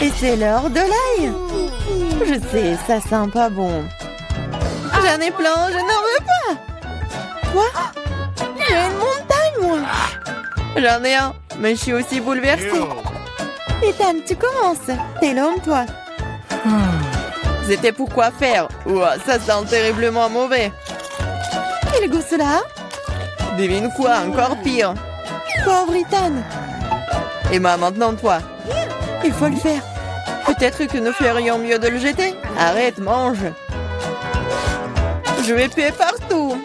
Et c'est l'heure de l'ail. Je sais, ça sent pas bon. J'en ai plein, je n'en veux pas. Quoi? J'ai une montagne, moi. J'en ai un, mais je suis aussi bouleversée. Ethan, tu commences. T'es l'homme, toi. C'était pour quoi faire? Ouah, ça sent terriblement mauvais. Quel goût cela? Devine quoi, encore pire. Pauvre Ethan. Emma, maintenant toi. Il faut le faire. Peut-être que nous ferions mieux de le jeter. Arrête, mange. Je vais puer partout.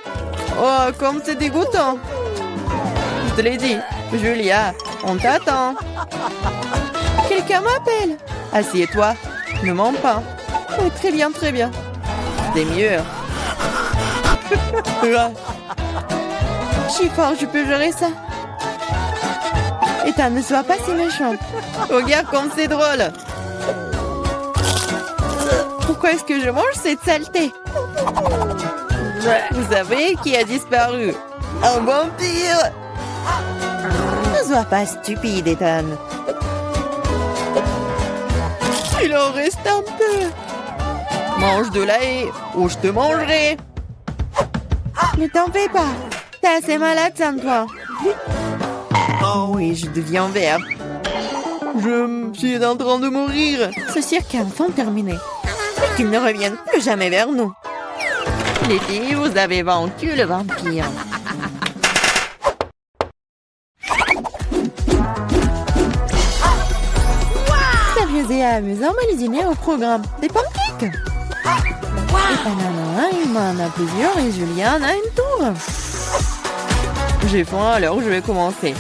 Oh, comme c'est dégoûtant. Je te l'ai dit. Julia, on t'attend. Quelqu'un m'appelle. Assieds-toi. Ne mens pas. Oh, très bien, très bien. C'est mieux. Je suis fort, je peux gérer ça. Ethan, ne sois pas si méchant. Regarde comme c'est drôle. Pourquoi est-ce que je mange cette saleté? Vous savez qui a disparu? Un vampire! Ne sois pas stupide, Ethan. Il en reste un peu. Mange de l'ail ou je te mangerai. Ne t'en fais pas. T'es assez malade sans toi. Oh oui, je deviens vert. Je suis en train de mourir. Ce cirque est enfin terminé. Et qu'ils ne reviennent plus jamais vers nous. Les filles, vous avez vaincu le vampire. Sérieux et amusant, mais les dîners au programme. Des pancakes. Et en a un, il m'en a plusieurs et Julien en a une tour. J'ai faim, alors je vais commencer.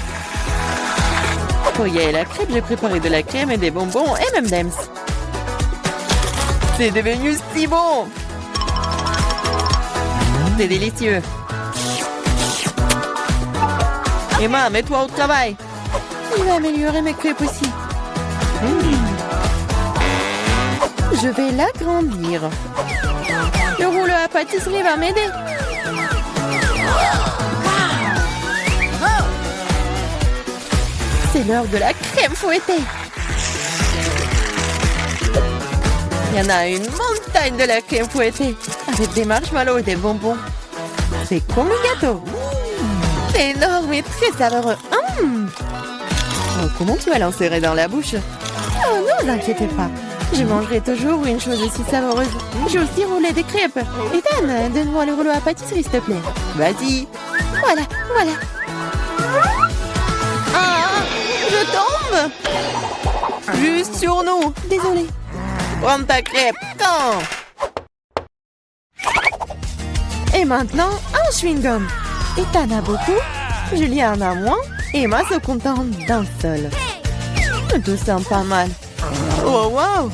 Pour y aller la crêpe, j'ai préparé de la crème et des bonbons et même d'Ems. C'est devenu si bon! C'est délicieux. Emma, mets-toi au travail. Il va améliorer mes crêpes aussi. Je vais l'agrandir. Le rouleau à pâtisserie va m'aider. C'est l'heure de la crème fouettée. Il y en a une montagne de la crème fouettée avec des marshmallows et des bonbons. C'est comme le gâteau. C'est énorme et très savoureux. Oh, comment tu vas l'insérer dans la bouche? Oh, ne vous inquiétez pas. Je mangerai toujours une chose aussi savoureuse. J'ai aussi roulé des crêpes. Ethan, donne-moi le rouleau à pâtisserie, s'il te plaît. Vas-y. Voilà, voilà. Ah, je tombe. Juste sur nous. Désolée. Prends ta crêpe. Quand? Et maintenant, un chewing-gum. Ethan a beaucoup, Julien en a moins, et Emma se contente d'un seul. Tout sent pas mal. Oh, wow!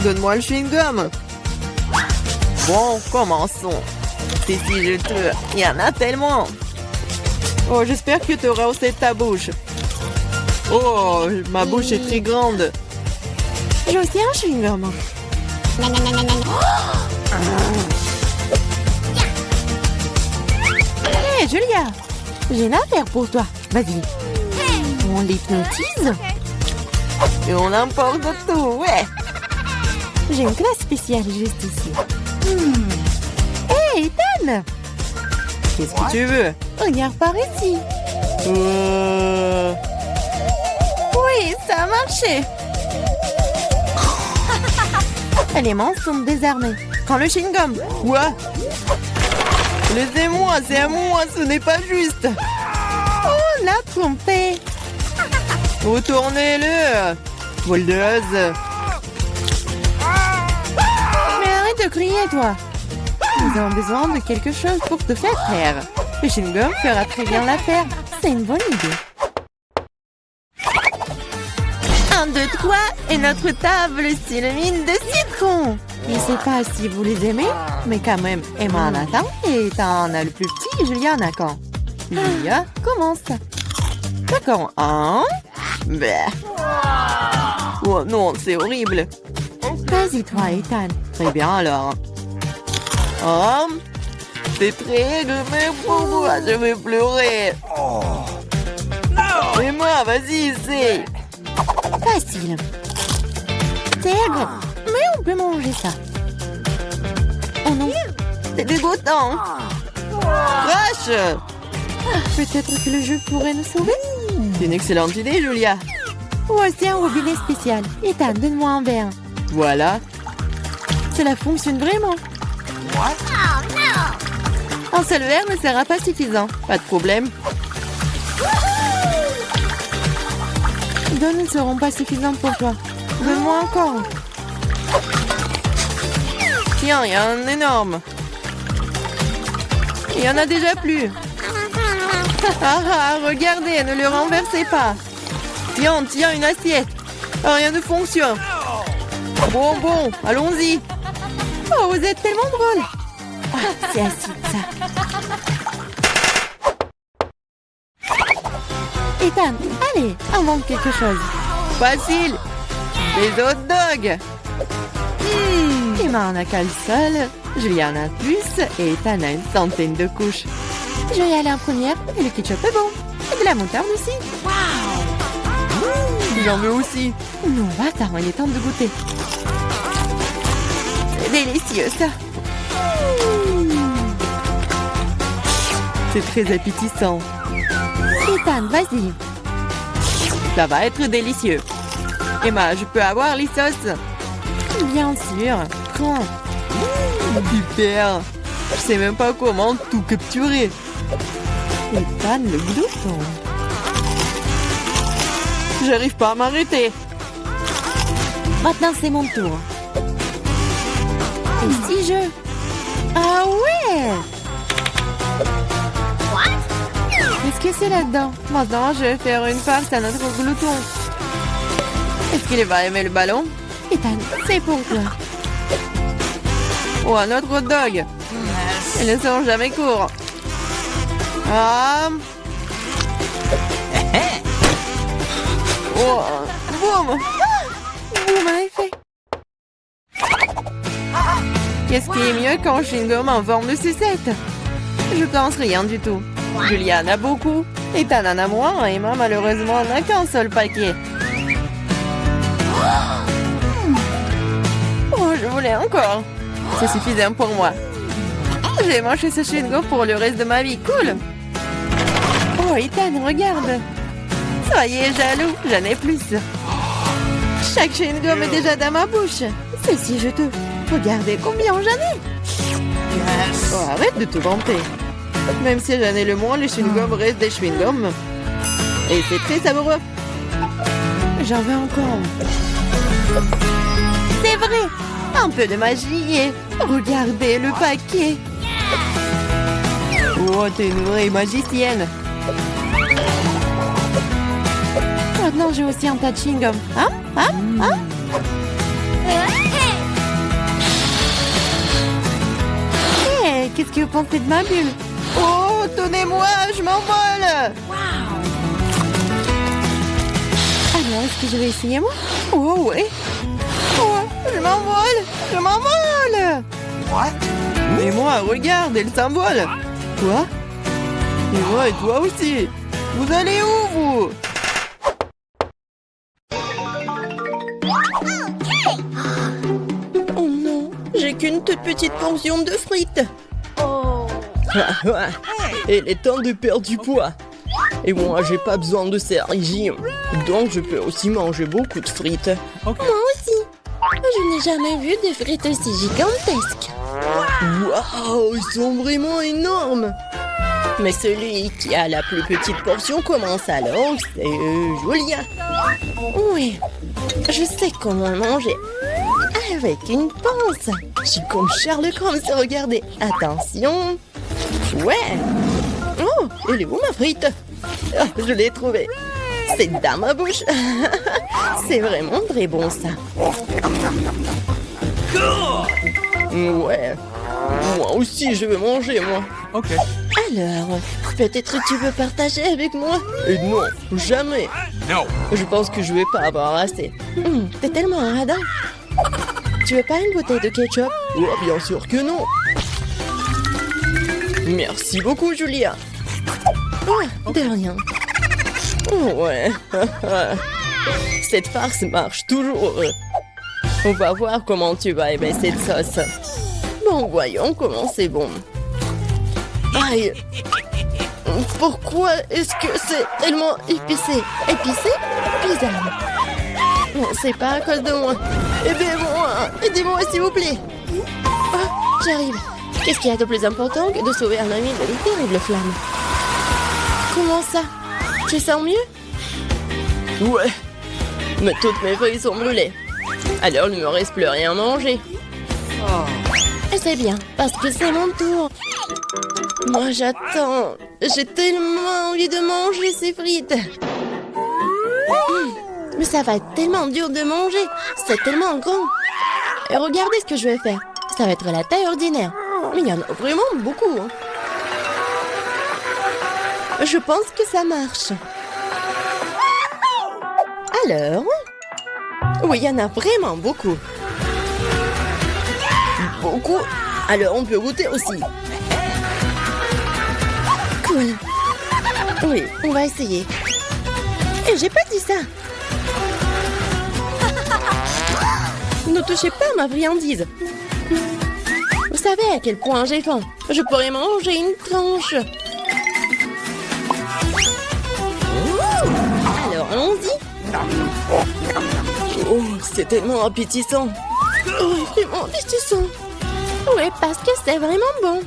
Donne-moi le chewing-gum. Bon, commençons. C'est si juteux. Il y en a tellement. Oh, j'espère que tu auras aussi ta bouche. Oh, ma bouche est très grande. J'ai aussi un chewing-gum. Hé, Julia, j'ai une affaire pour toi. Vas-y. On l'hypnotise. Et on emporte tout, ouais. J'ai une classe spéciale juste ici. Hé, Ethan! Qu'est-ce que tu veux? Regarde par ici. Oui, ça a marché. Les mains sont désarmées. Prends le chewing-gum. Quoi? Laissez-moi, c'est à moi, ce n'est pas juste. Oh, la trompée. Retournez-le. Voldeuse. Mais arrête de crier, toi. Nous avons besoin de quelque chose pour te faire taire. Le chewing-gum fera très bien l'affaire. C'est une bonne idée. 1, 2, 3 et notre table s'illumine de citron. Je ne sais pas si vous les aimez, mais quand même, Emma en a tant et t'en as le plus petit et Julia en a quand. Julia, commence. D'accord, un. Bah. Oh non, c'est horrible. Vas-y toi, Ethan. Très bien alors. Oh, c'est très mais pour moi, je vais pleurer. Et moi, vas-y, essaye. Facile. intègre. Mais on peut manger ça. Oh non, c'est dégoûtant. Crash! Peut-être que le jeu pourrait nous sauver? C'est une excellente idée, Julia. Voici un robinet spécial. Ethan, donne-moi un verre. Voilà. Cela fonctionne vraiment. Un seul verre ne sera pas suffisant. Pas de problème. Deux ne seront pas suffisantes pour toi. Donne-moi encore. Tiens, il y a un énorme. Il y en a déjà plus. Regardez, ne le renversez pas. Tiens, une assiette. Rien ne fonctionne. Bon, allons-y. Oh, vous êtes tellement drôle. C'est acide, ça. Ethan, allez, invente quelque chose. Facile. Des hot dogs. Emma en a qu'un seul, Julia en a plus et Ethan a une centaine de couches. je vais y aller en première et le ketchup est bon. Et de la moutarde aussi. J'en veux aussi. Non, attends, il est temps de goûter. C'est délicieux, ça. C'est très appétissant. Ethan, vas-y. Ça va être délicieux. Emma, je peux avoir les sauces? Bien sûr. Prends. Super. Je sais même pas comment tout capturer. Ethan, le glouton. J'arrive pas à m'arrêter. Maintenant, c'est mon tour. Et si je... Ah ouais! Qu'est-ce que c'est là-dedans? Maintenant, je vais faire une farce à notre glouton. Est-ce qu'il va aimer le ballon? Ethan, c'est pour toi. Ou un autre hot dog? Ils ne sont jamais courts. Ah. Oh, boum! Boum, en effet. Qu'est-ce qui est mieux qu'un chewing-gum en forme de sucette? Je pense rien du tout. Julia en a beaucoup, Ethan en a moins, et Emma malheureusement n'a qu'un seul paquet. Oh, je voulais encore. C'est suffisant pour moi. J'ai mangé ce chewing-gum pour le reste de ma vie. Cool. Oh, Ethan, regarde. Soyez jaloux, j'en ai plus. Chaque chewing-gum est déjà dans ma bouche. C'est si juteux. Regardez combien j'en ai. Oh, arrête de te vanter. Même si j'en ai le moins, les chewing-gums restent des chewing-gums. Et c'est très savoureux. J'en veux encore. C'est vrai. Un peu de magie et regardez le paquet. Oh, t'es une vraie magicienne. Maintenant, j'ai aussi un tas de chewing-gum. Hey, qu'est-ce que vous pensez de ma bulle? Oh, tenez-moi, je m'envole. Alors, est-ce que je vais essayer, moi? Oh, oui. Oh, je m'envole. Et moi, regarde, elle s'envole. Quoi? Et moi et toi aussi. Vous allez où, vous? Oh non, j'ai qu'une toute petite portion de frites. Il est temps de perdre du poids. Et moi, j'ai pas besoin de ces régimes. Donc, je peux aussi manger beaucoup de frites. Moi aussi. Je n'ai jamais vu des frites aussi gigantesques. Waouh, ils sont vraiment énormes. Mais celui qui a la plus petite portion commence alors, c'est Julia. Oui, je sais comment manger. Avec une pince. Je suis comme Sherlock Holmes, regardez. Attention. Ouais. Oh, elle est où ma frite? Ah, je l'ai trouvée. C'est dans ma bouche. C'est vraiment très bon ça. Ouais. Moi aussi, je veux manger, moi. Ok. Alors, peut-être tu veux partager avec moi? Et non, jamais. No. Je pense que je vais pas avoir assez. T'es tellement un radin. Tu veux pas une bouteille de ketchup? Oh, bien sûr que non. Merci beaucoup, Julia. Oh, de rien. Ouais. Cette farce marche toujours. On va voir comment tu vas aimer cette sauce. Bon, voyons comment c'est bon. Aïe! Pourquoi est-ce que c'est tellement épicé? Épicé? Bizarre. Non, c'est pas à cause de moi. Aidez-moi! Aidez-moi, s'il vous plaît! Oh, j'arrive. Qu'est-ce qu'il y a de plus important que de sauver un ami d'une terrible flamme? Comment ça? Tu sens mieux? Ouais. Mais toutes mes feuilles sont brûlées. Alors, il ne me reste plus rien à manger. Et c'est bien, parce que c'est mon tour. Moi, j'attends. J'ai tellement envie de manger ces frites. Mais ça va être tellement dur de manger. C'est tellement grand. Et regardez ce que je vais faire. Ça va être la taille ordinaire. Mais il y en a vraiment beaucoup. Hein. Je pense que ça marche. Alors... Oui, il y en a vraiment beaucoup. Beaucoup. Alors, on peut goûter aussi. Cool. Oui, on va essayer. Et j'ai pas dit ça. Ne touchez pas à ma friandise. Vous savez à quel point j'ai faim. Je pourrais manger une tranche. Alors, allons-y. Oh, c'est tellement appétissant. Oh, vraiment appétissant. Oui, parce que c'est vraiment bon.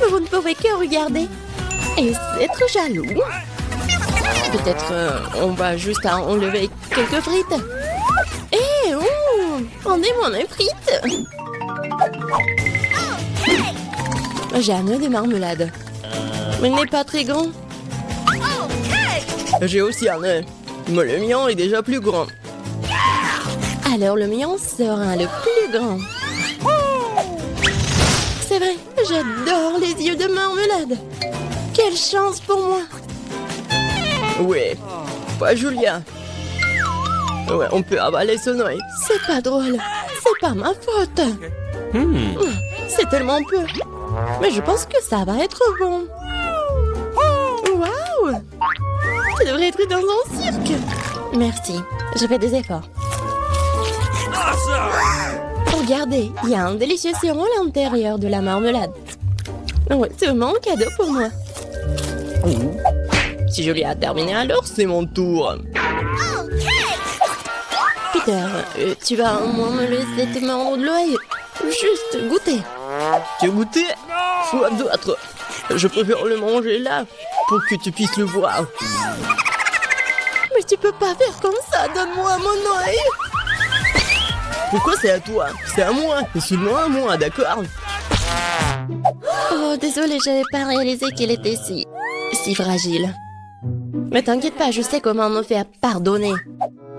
Vous ne pouvez que regarder. Et être jaloux. Peut-être on va juste enlever quelques frites. Eh, oh, rendez-moi mes frites. J'ai un œuf de marmelade. Mais il n'est pas très grand. J'ai aussi un œuf. Mais le mien est déjà plus grand. Alors le mien sera le plus grand. C'est vrai, j'adore les yeux de marmelade. Quelle chance pour moi. Ouais, pas Julia. Ouais, on peut avaler son œil. C'est pas drôle. C'est pas ma faute. C'est tellement peu. Mais je pense que ça va être bon. Waouh! Ça devrait être dans un cirque. Merci, je fais des efforts. Regardez, il y a un délicieux sirop à l'intérieur de la marmelade. Ouais, c'est vraiment un cadeau pour moi. Si Julia a terminé, alors c'est mon tour. Peter, tu vas au moins me laisser te mordre de l'oreille. Juste goûter. Tu veux goûter? Quoi d'autre? Je préfère le manger là, pour que tu puisses le voir. Mais tu peux pas faire comme ça, donne-moi mon oeil. Pourquoi c'est à toi? C'est à moi, et seulement à moi, d'accord? Oh, désolée, j'avais pas réalisé qu'il était si fragile. Mais t'inquiète pas, je sais comment me faire pardonner.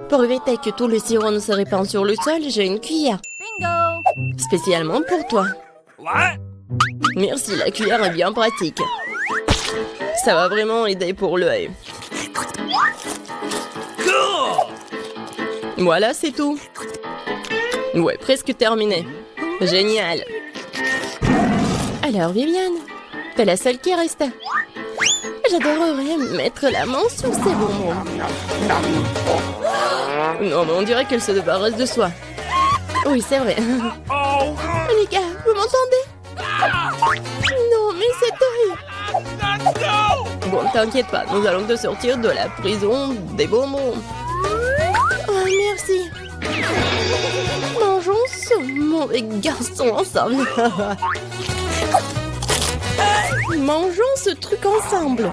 Pour éviter que tout le sirop ne se répande sur le sol, j'ai une cuillère. Bingo! Spécialement pour toi. Merci, la cuillère est bien pratique. Ça va vraiment aider pour l'œil. Voilà, c'est tout. Ouais, presque terminé. Génial. Alors, Viviane, t'es la seule qui reste. J'adorerais mettre la main sur ces bonbons. Non, mais on dirait qu'elle se débarrasse de soi. Oui, c'est vrai. Les gars, vous m'entendez? Non, mais c'est horrible. Bon, t'inquiète pas, nous allons te sortir de la prison des bonbons. Oh, merci. Mangeons ce mauvais garçon ensemble. Mangeons ce truc ensemble.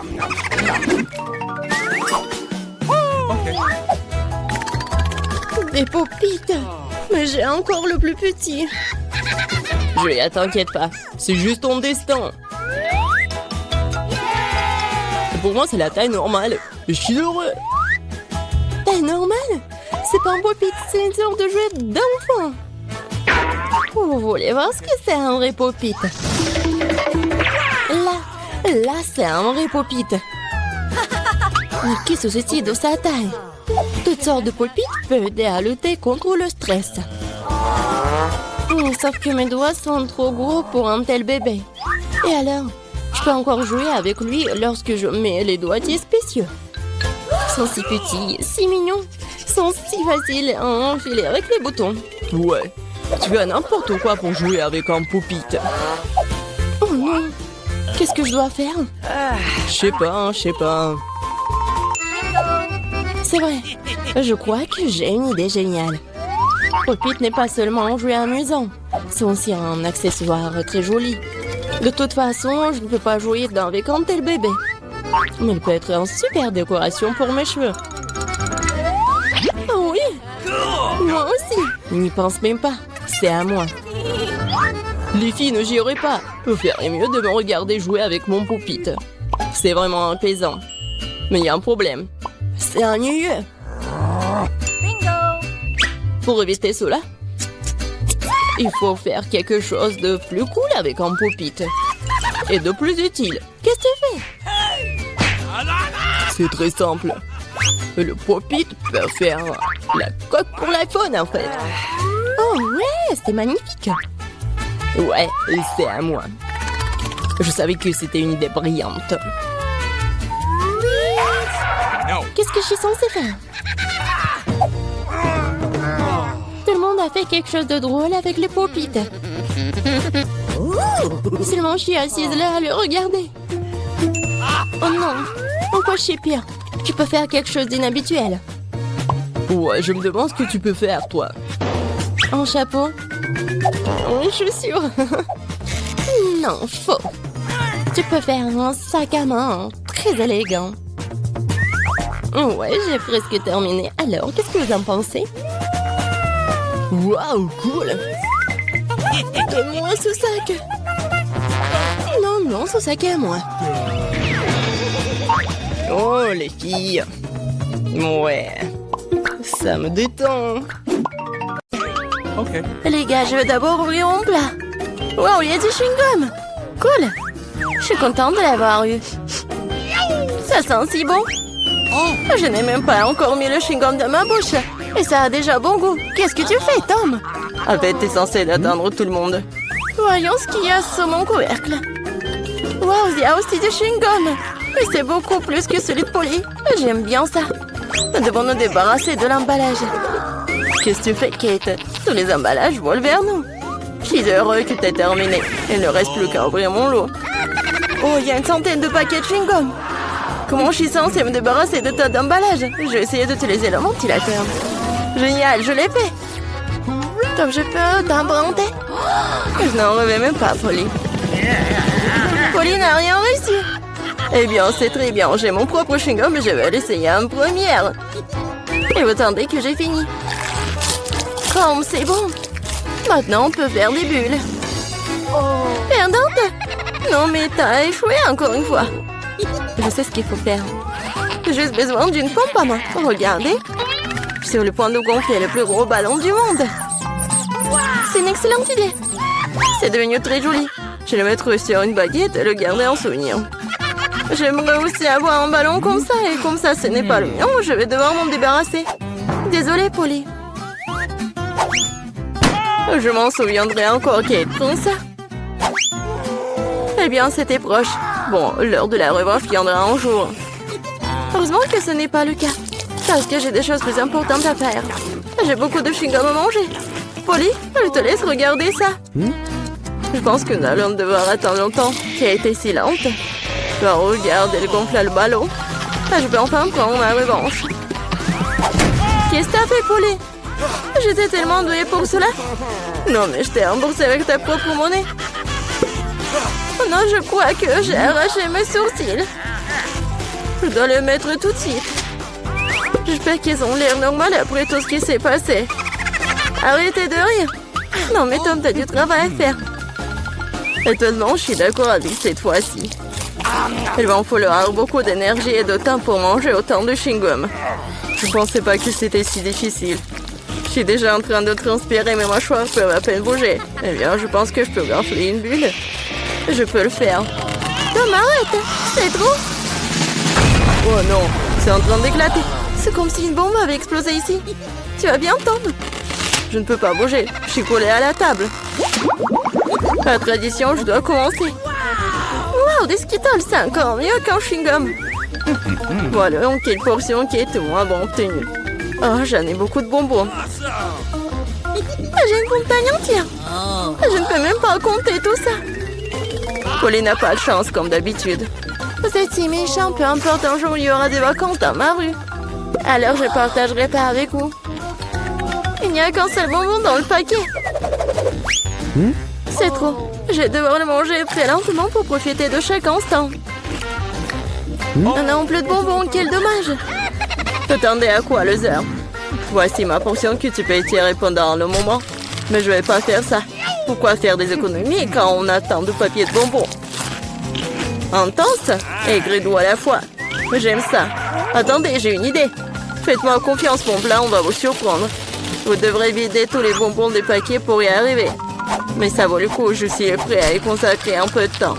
Des paupites. Mais j'ai encore le plus petit. Julia, t'inquiète pas. C'est juste ton destin. Pour moi, c'est la taille normale. Je suis heureux. Taille normale? C'est pas un pop-it, c'est une sorte de jouet d'enfant. Vous voulez voir ce que c'est un vrai pop-it? Là, c'est un vrai pop-it. Mais qu'est-ce que c'est de sa taille? Toutes sortes de pop-it peuvent aider à lutter contre le stress. Sauf que mes doigts sont trop gros pour un tel bébé. Et alors, je peux encore jouer avec lui lorsque je mets les doigts spéciaux. Ils sont si petits, si mignons. sont si faciles à enfiler avec les boutons. Ouais, tu as n'importe quoi pour jouer avec un Pop-It. Oh non, qu'est-ce que je dois faire? Je sais pas. C'est vrai, je crois que j'ai une idée géniale. Pop-It n'est pas seulement un jouet amusant, c'est aussi un accessoire très joli. De toute façon, je ne peux pas jouer dedans avec un tel bébé. Mais il peut être une super décoration pour mes cheveux. Oh oui, moi aussi. N'y pense même pas, c'est à moi. Les filles ne joueraient pas. Vous feriez mieux de me regarder jouer avec mon Pop-It. C'est vraiment apaisant. Mais il y a un problème. C'est ennuyeux. Pour éviter cela, il faut faire quelque chose de plus cool avec un Pop-It. Et de plus utile. Qu'est-ce que tu fais? C'est très simple. Le Pop-It peut faire la coque pour l'iPhone, en fait. Oh ouais, c'est magnifique. Ouais, c'est à moi. Je savais que c'était une idée brillante. Qu'est-ce que je suis censée faire? Tout le monde a fait quelque chose de drôle avec le Pop-It. Seulement je suis assise là à le regarder. Oh non, encore je suis pire. Tu peux faire quelque chose d'inhabituel. Ouais, je me demande ce que tu peux faire, toi. Un chapeau? Une chaussure? Non, faux. Tu peux faire un sac à main très élégant. Ouais, j'ai presque terminé. Alors, qu'est-ce que vous en pensez? Waouh, cool! Et moi, ce sac! Non, ce sac est à moi. Oh, les filles! Ouais, ça me détend. Ok. Les gars, je vais d'abord ouvrir mon plat. Waouh, il y a du chewing-gum! Cool! Je suis contente de l'avoir eu. Ça sent si bon! Je n'ai même pas encore mis le chewing-gum dans ma bouche. Et ça a déjà bon goût. Qu'est-ce que tu fais, Tom? En fait, t'es censé attendre tout le monde. Voyons ce qu'il y a sur mon couvercle. Waouh, il y a aussi du chewing-gum. Mais c'est beaucoup plus que celui de Polly. J'aime bien ça. Nous devons nous débarrasser de l'emballage. Qu'est-ce que tu fais, Kate? Tous les emballages volent vers nous. Je suis heureux que t'aies terminé. Il ne reste plus qu'à ouvrir mon lot. Oh, il y a une centaine de paquets de chewing-gum. Comment je suis censée me débarrasser de tas d'emballage? Je vais essayer d'utiliser le ventilateur. Génial, je l'ai fait. Tom, je peux t'emprunter? Je n'en reviens même pas, Polly. Polly n'a rien réussi. Eh bien, c'est très bien. J'ai mon propre chewing-gum et je vais l'essayer en première. Et vous attendez que j'ai fini. Comme c'est bon. Maintenant, on peut faire des bulles. Perdante? Non, mais t'as échoué encore une fois. Je sais ce qu'il faut faire. J'ai juste besoin d'une pompe à main. Regardez. Je suis sur le point de gonfler le plus gros ballon du monde. C'est une excellente idée. C'est devenu très joli. Je vais le mettre sur une baguette et le garder en souvenir. J'aimerais aussi avoir un ballon comme ça. Et comme ça, ce n'est pas le mien, je vais devoir m'en débarrasser. Désolée, Polly. Je m'en souviendrai encore, Kate, comme ça. Eh bien, c'était proche. Bon, l'heure de la revanche viendra un jour. Heureusement que ce n'est pas le cas. Parce que j'ai des choses plus importantes à faire. J'ai beaucoup de chewing-gum à manger. Polly, je te laisse regarder ça. Je pense que nous allons devoir attendre longtemps. Kate est si lente. Alors, regarde, elle gonfle le ballon. Je peux enfin prendre ma revanche. Qu'est-ce que t'as fait, Polly? J'étais tellement douée pour cela. Non, mais je t'ai remboursé avec ta propre monnaie. Oh non, je crois que j'ai arraché mes sourcils. Je dois le mettre tout de suite. J'espère qu'ils ont l'air normal après tout ce qui s'est passé. Arrêtez de rire. Non, mais Tom, t'as du travail à faire. Étonnamment, je suis d'accord avec cette fois-ci. Il va en falloir beaucoup d'énergie et de temps pour manger autant de chewing-gum. Je ne pensais pas que c'était si difficile. Je suis déjà en train de transpirer, mes mâchoires peuvent à peine bouger. Eh bien, je pense que je peux gonfler une bulle. Je peux le faire. Tom, arrête! C'est trop! Oh non, c'est en train d'éclater. C'est comme si une bombe avait explosé ici. Tu vas bien, Tom? Je ne peux pas bouger. Je suis collée à la table. La tradition, je dois commencer. Wow, des Skittles, c'est encore mieux qu'un chewing-gum. Voilà, donc quelle portion qui est moins bon obtenue. Oh, j'en ai beaucoup de bonbons. J'ai une montagne entière. Je ne peux même pas compter tout ça. Polly n'a pas de chance comme d'habitude. Vous êtes si méchant, peu importe, un jour il y aura des vacances dans ma rue. Alors je partagerai pas avec vous. Il n'y a qu'un seul bonbon dans le paquet. C'est trop. Je vais devoir le manger très lentement pour profiter de chaque instant. On n'a plus de bonbons, quel dommage. T'attendais à quoi, loser? Voici ma portion que tu peux étirer pendant le moment. Mais je vais pas faire ça. Pourquoi faire des économies quand on a tant de papier de bonbons? Intense et gris-doux à la fois. J'aime ça. Attendez, j'ai une idée. Faites-moi confiance, mon plat, on va vous surprendre. Vous devrez vider tous les bonbons des paquets pour y arriver. Mais ça vaut le coup, je suis prêt à y consacrer un peu de temps.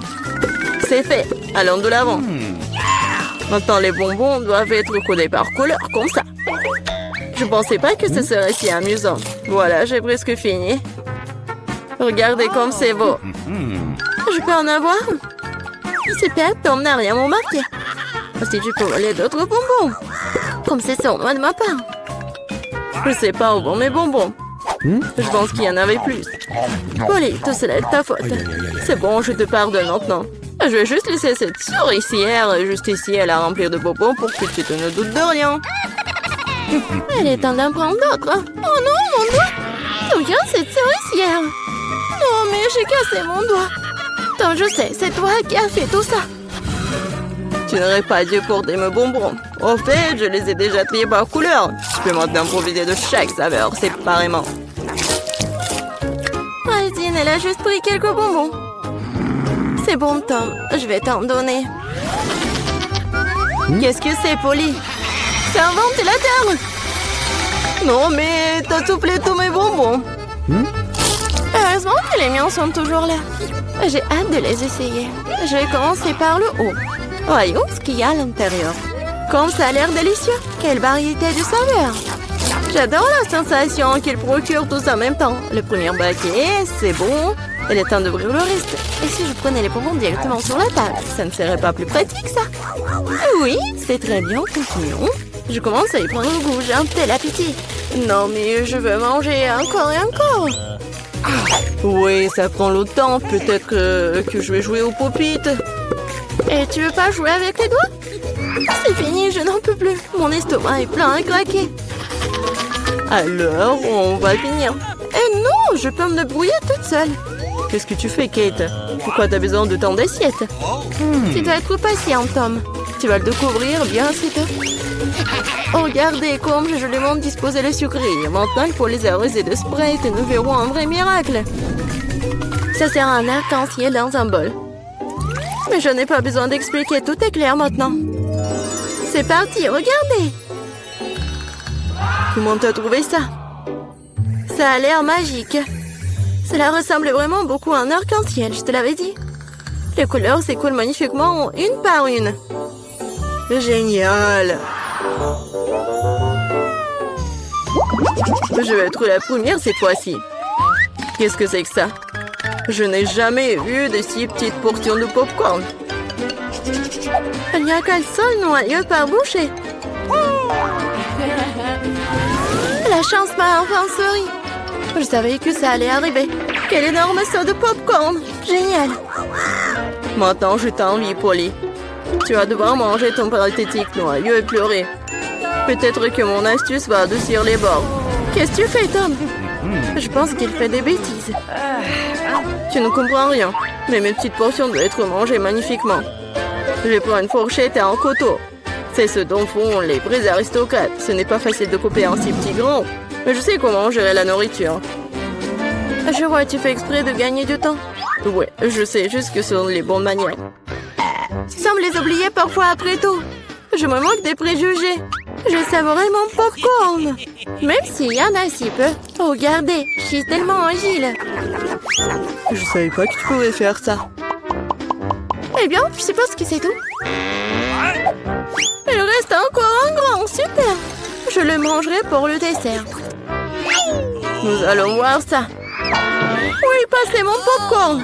C'est fait, allons de l'avant. Maintenant, les bonbons doivent être codés par couleur, comme ça. Je pensais pas que ce serait si amusant. Voilà, j'ai presque fini. Regardez comme c'est beau. Je peux en avoir? Super, Tom n'a rien remarqué. Si tu peux voler d'autres bonbons. Comme c'est sournois de ma part. Je sais pas où vont mes bonbons. Je pense qu'il y en avait plus. Polly, tout cela est de ta faute. C'est bon, je te pardonne maintenant. Je vais juste laisser cette souricière juste ici à la remplir de bonbons pour que tu ne doutes de rien. Elle est temps d'en prendre d'autres. Oh non, mon doigt! Regarde cette souricière. Non, mais j'ai cassé mon doigt. Tom, je sais, c'est toi qui as fait tout ça. Tu n'aurais pas dû porter mes bonbons. Au fait, je les ai déjà triés par couleur. Je peux maintenant profiter de chaque saveur séparément. Résine, elle a juste pris quelques bonbons. C'est bon, Tom. Je vais t'en donner. Qu'est-ce que c'est, Polly? C'est un ventilateur. Non, mais t'as soufflé tous mes bonbons. Heureusement que les miens sont toujours là. J'ai hâte de les essayer. Je vais commencer par le haut. Voyons ce qu'il y a à l'intérieur. Comme ça a l'air délicieux. Quelle variété de saveurs. J'adore la sensation qu'il procure tous en même temps. Le premier paquet, c'est bon. Il est temps d'ouvrir le reste. Et si je prenais les bonbons directement sur la table, ça ne serait pas plus pratique, ça? Oui, c'est très bien. Continuons. Je commence à y prendre goût. J'ai un tel appétit. Non, mais je veux manger encore et encore. Oui, ça prend le temps. Peut-être que je vais jouer aux popites. Et tu veux pas jouer avec les doigts? C'est fini, je n'en peux plus. Mon estomac est plein à craquer. Alors, on va finir. Eh non, je peux me débrouiller toute seule. Qu'est-ce que tu fais, Kate? Pourquoi t'as besoin de tant d'assiettes? Tu dois être patient, Tom. Tu vas le découvrir bien sitôt. Oh, regardez comme j'ai joliment disposé les sucreries. Maintenant, il faut les arroser de Sprite et nous verrons un vrai miracle. Ça sert à un arc-en-ciel dans un bol. Mais je n'ai pas besoin d'expliquer, tout est clair maintenant. C'est parti, regardez. Comment t'as trouvé ça? Ça a l'air magique. Cela ressemble vraiment beaucoup à un arc-en-ciel, je te l'avais dit. Les couleurs s'écoulent magnifiquement une par une. Génial. Je vais être la première cette fois-ci. Qu'est-ce que c'est que ça? Je n'ai jamais vu de si petites portions de popcorn. Il n'y a qu'un seul noyau par bouchée. La chance m'a enfin souri. Je savais que ça allait arriver. Quel énorme saut de popcorn. Génial. Maintenant, je t'envie, Polly. Tu vas devoir manger ton pathétique noyau et pleurer. Peut-être que mon astuce va adoucir les bords. Qu'est-ce que tu fais, Tom? Je pense qu'il fait des bêtises. Tu ne comprends rien, mais mes petites portions doivent être mangées magnifiquement. Je vais prendre une fourchette et un couteau. C'est ce dont font les vrais aristocrates. Ce n'est pas facile de couper un si petit grand, mais je sais comment gérer la nourriture. Je vois, tu fais exprès de gagner du temps. Ouais, je sais juste que ce sont les bonnes manières. Tu sembles les oublier parfois après tout. Je me moque des préjugés. Je savourais mon popcorn. Même s'il y en a si peu. Regardez, je suis tellement agile. Je savais pas que tu pouvais faire ça. Eh bien, je suppose que c'est tout. Il reste encore un grand, super. Je le mangerai pour le dessert. Nous allons voir ça. Oui, passez mon popcorn.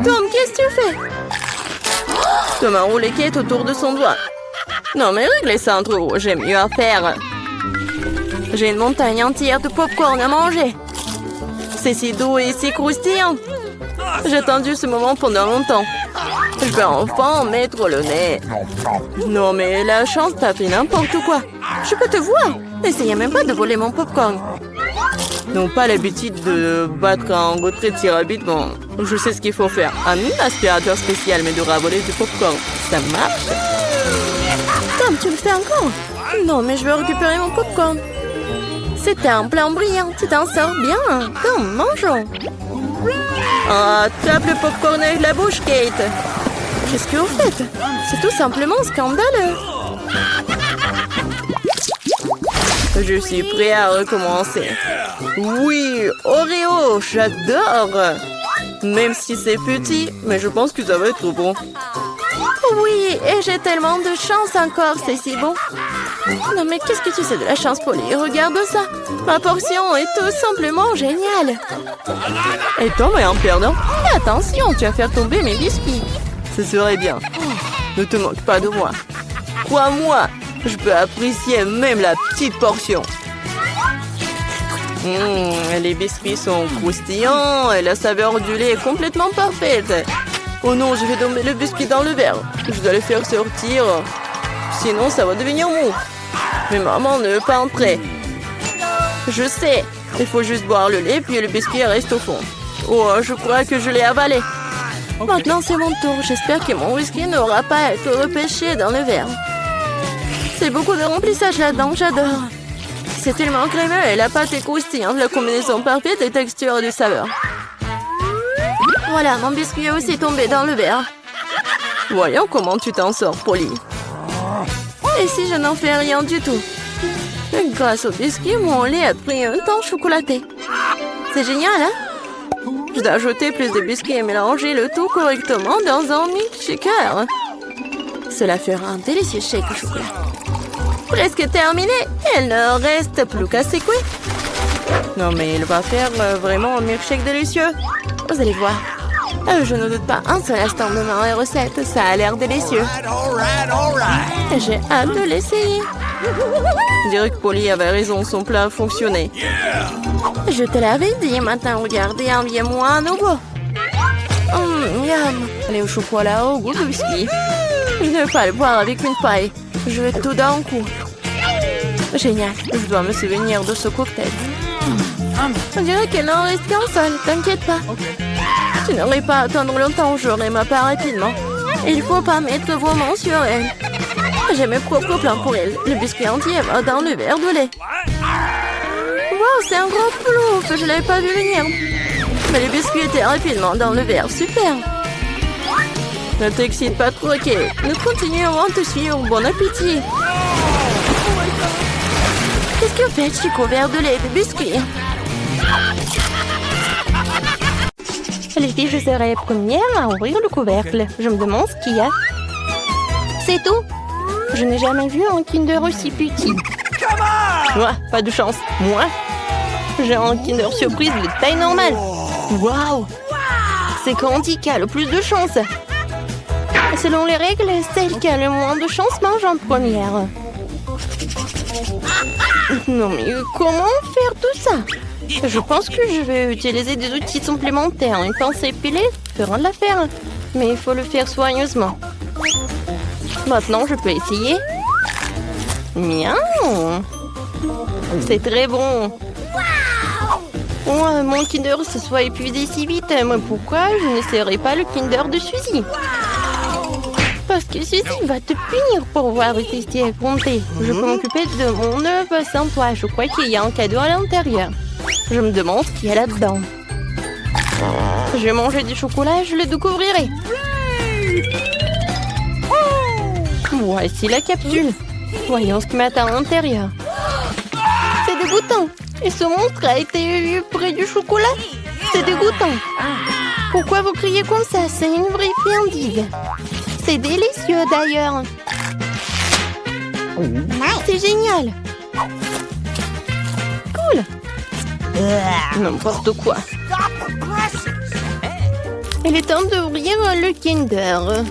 Tom, qu'est-ce que tu fais? Tom a roulé Kate autour de son doigt. Non, mais réglez ça entre vous, j'ai mieux à faire. J'ai une montagne entière de popcorn à manger. C'est si doux et si croustillant. J'ai attendu ce moment pendant longtemps. Je vais enfin en mettre le nez. Non, mais la chance, t'as fait n'importe quoi. Je peux te voir. N'essayez même pas de voler mon popcorn. N'ont pas l'habitude de battre un retrait si rapidement. Je sais ce qu'il faut faire. Un aspirateur spécial m'aidera à voler du popcorn. Ça marche. Tom, tu le fais encore? Non, mais je veux récupérer mon popcorn. C'était un plan brillant. Tu t'en sors bien. Tom, mangeons. Ah, tape le popcorn avec la bouche, Kate. Qu'est-ce que vous faites? C'est tout simplement scandaleux. Je suis prêt à recommencer. Oui, Oreo, j'adore. Même si c'est petit, mais je pense que ça va être bon. Oui, et j'ai tellement de chance encore, c'est si bon. Non mais qu'est-ce que tu sais de la chance, Polly? Regarde ça. Ma portion est tout simplement géniale. Et Tom est un perdant. Attention, tu vas faire tomber mes biscuits. Ce serait bien. Ne te moque pas de moi. Crois-moi, je peux apprécier même la petite portion. Les biscuits sont croustillants et la saveur du lait est complètement parfaite. Oh non, je vais tomber le biscuit dans le verre. Je dois le faire sortir. Sinon, ça va devenir mou. Mais maman ne veut pas entrer. Je sais. Il faut juste boire le lait, puis le biscuit reste au fond. Oh, je crois que je l'ai avalé. Maintenant, c'est mon tour. J'espère que mon whisky n'aura pas à être repêché dans le verre. C'est beaucoup de remplissage là-dedans, j'adore. C'est tellement crémeux et la pâte est croustillante. La combinaison parfaite de texture et de saveur. Voilà, mon biscuit est aussi tombé dans le verre. Voyons comment tu t'en sors, Polly. Et si je n'en fais rien du tout? Grâce au biscuit, mon lait a pris un temps chocolaté. C'est génial, hein? Je dois ajouter plus de biscuits et mélanger le tout correctement dans un milkshaker. Cela fera un délicieux shake au chocolat. Presque terminé. Il ne reste plus qu'à secouer. Non, mais il va faire vraiment un milkshake délicieux. Vous allez voir. Je ne doute pas un seul instant de ma recette. Ça a l'air délicieux. J'ai hâte de l'essayer. Je dirais que Polly avait raison, son plat fonctionnait. Je te l'avais dit, maintenant regardez, enviez-moi un nouveau. Miam. Allez au chocolat au goût de biscuit. Je ne veux pas le boire avec une paille. Je veux tout d'un coup. Génial, je dois me souvenir de ce cocktail. On dirait qu'elle n'en reste qu'un seul, t'inquiète pas. Tu n'aurais pas à attendre longtemps, j'aurai ma part rapidement. Il faut pas mettre vos mains sur elle. J'ai mes propres plans pour elle. Le biscuit entier va dans le verre de lait. Wow, c'est un gros plouf, je l'avais pas vu venir. Mais le biscuit était rapidement dans le verre, super. Ne t'excite pas trop, ok. Nous continuerons à te suivre, bon appétit. Qu'est-ce que vous faites, Chico? Verre de lait et de biscuits. Les filles, je serai les premières à ouvrir le couvercle. Je me demande ce qu'il y a. C'est tout. Je n'ai jamais vu un Kinder aussi petit. Moi, pas de chance. Moi, j'ai un Kinder surprise de taille normale. Waouh! C'est Candy qui a le plus de chance. Selon les règles, celle qui a le moins de chance mange en première. Non mais comment faire tout ça? Je pense que je vais utiliser des outils supplémentaires. Une pince épilée fera de l'affaire. Mais il faut le faire soigneusement. Maintenant, je peux essayer. Miaou! C'est très bon. Oh, mon Kinder se soit épuisé si vite. Mais pourquoi je n'essaierai pas le Kinder de Suzy? Parce que Suzy va te punir pour avoir testé et compter. Je peux m'occuper de mon œuf sans toi. Je crois qu'il y a un cadeau à l'intérieur. Je me demande ce qu'il y a là-dedans. Je vais manger du chocolat et je le découvrirai. Voici la capsule. Voyons ce qui m'attend à l'intérieur. C'est dégoûtant. Et ce monstre a été eu près du chocolat. C'est dégoûtant. Pourquoi vous criez comme ça? C'est une vraie friandise. C'est délicieux d'ailleurs. C'est génial. Cool. N'importe quoi. Il est temps d'ouvrir le Kinder.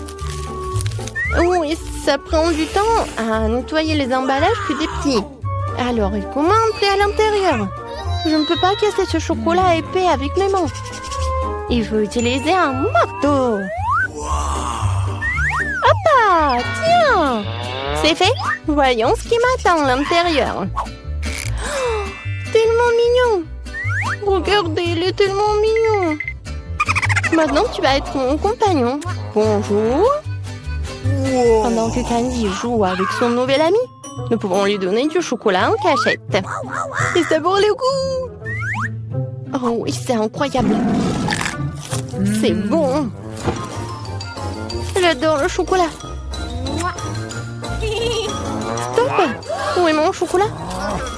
Oui, ça prend du temps à nettoyer les emballages plus des petits. Alors, comment entrer à l'intérieur? Je ne peux pas casser ce chocolat épais avec mes mains. Il faut utiliser un marteau. Hop, tiens! C'est fait. Voyons ce qui m'attend à l'intérieur. Oh, tellement mignon. Regardez, il est tellement mignon. Maintenant, tu vas être mon compagnon. Bonjour. Pendant que Candy joue avec son nouvel ami, nous pouvons lui donner du chocolat en cachette. Et ça vaut le coup. Oh oui, c'est incroyable. C'est bon. J'adore le chocolat. Stop! Où est mon chocolat?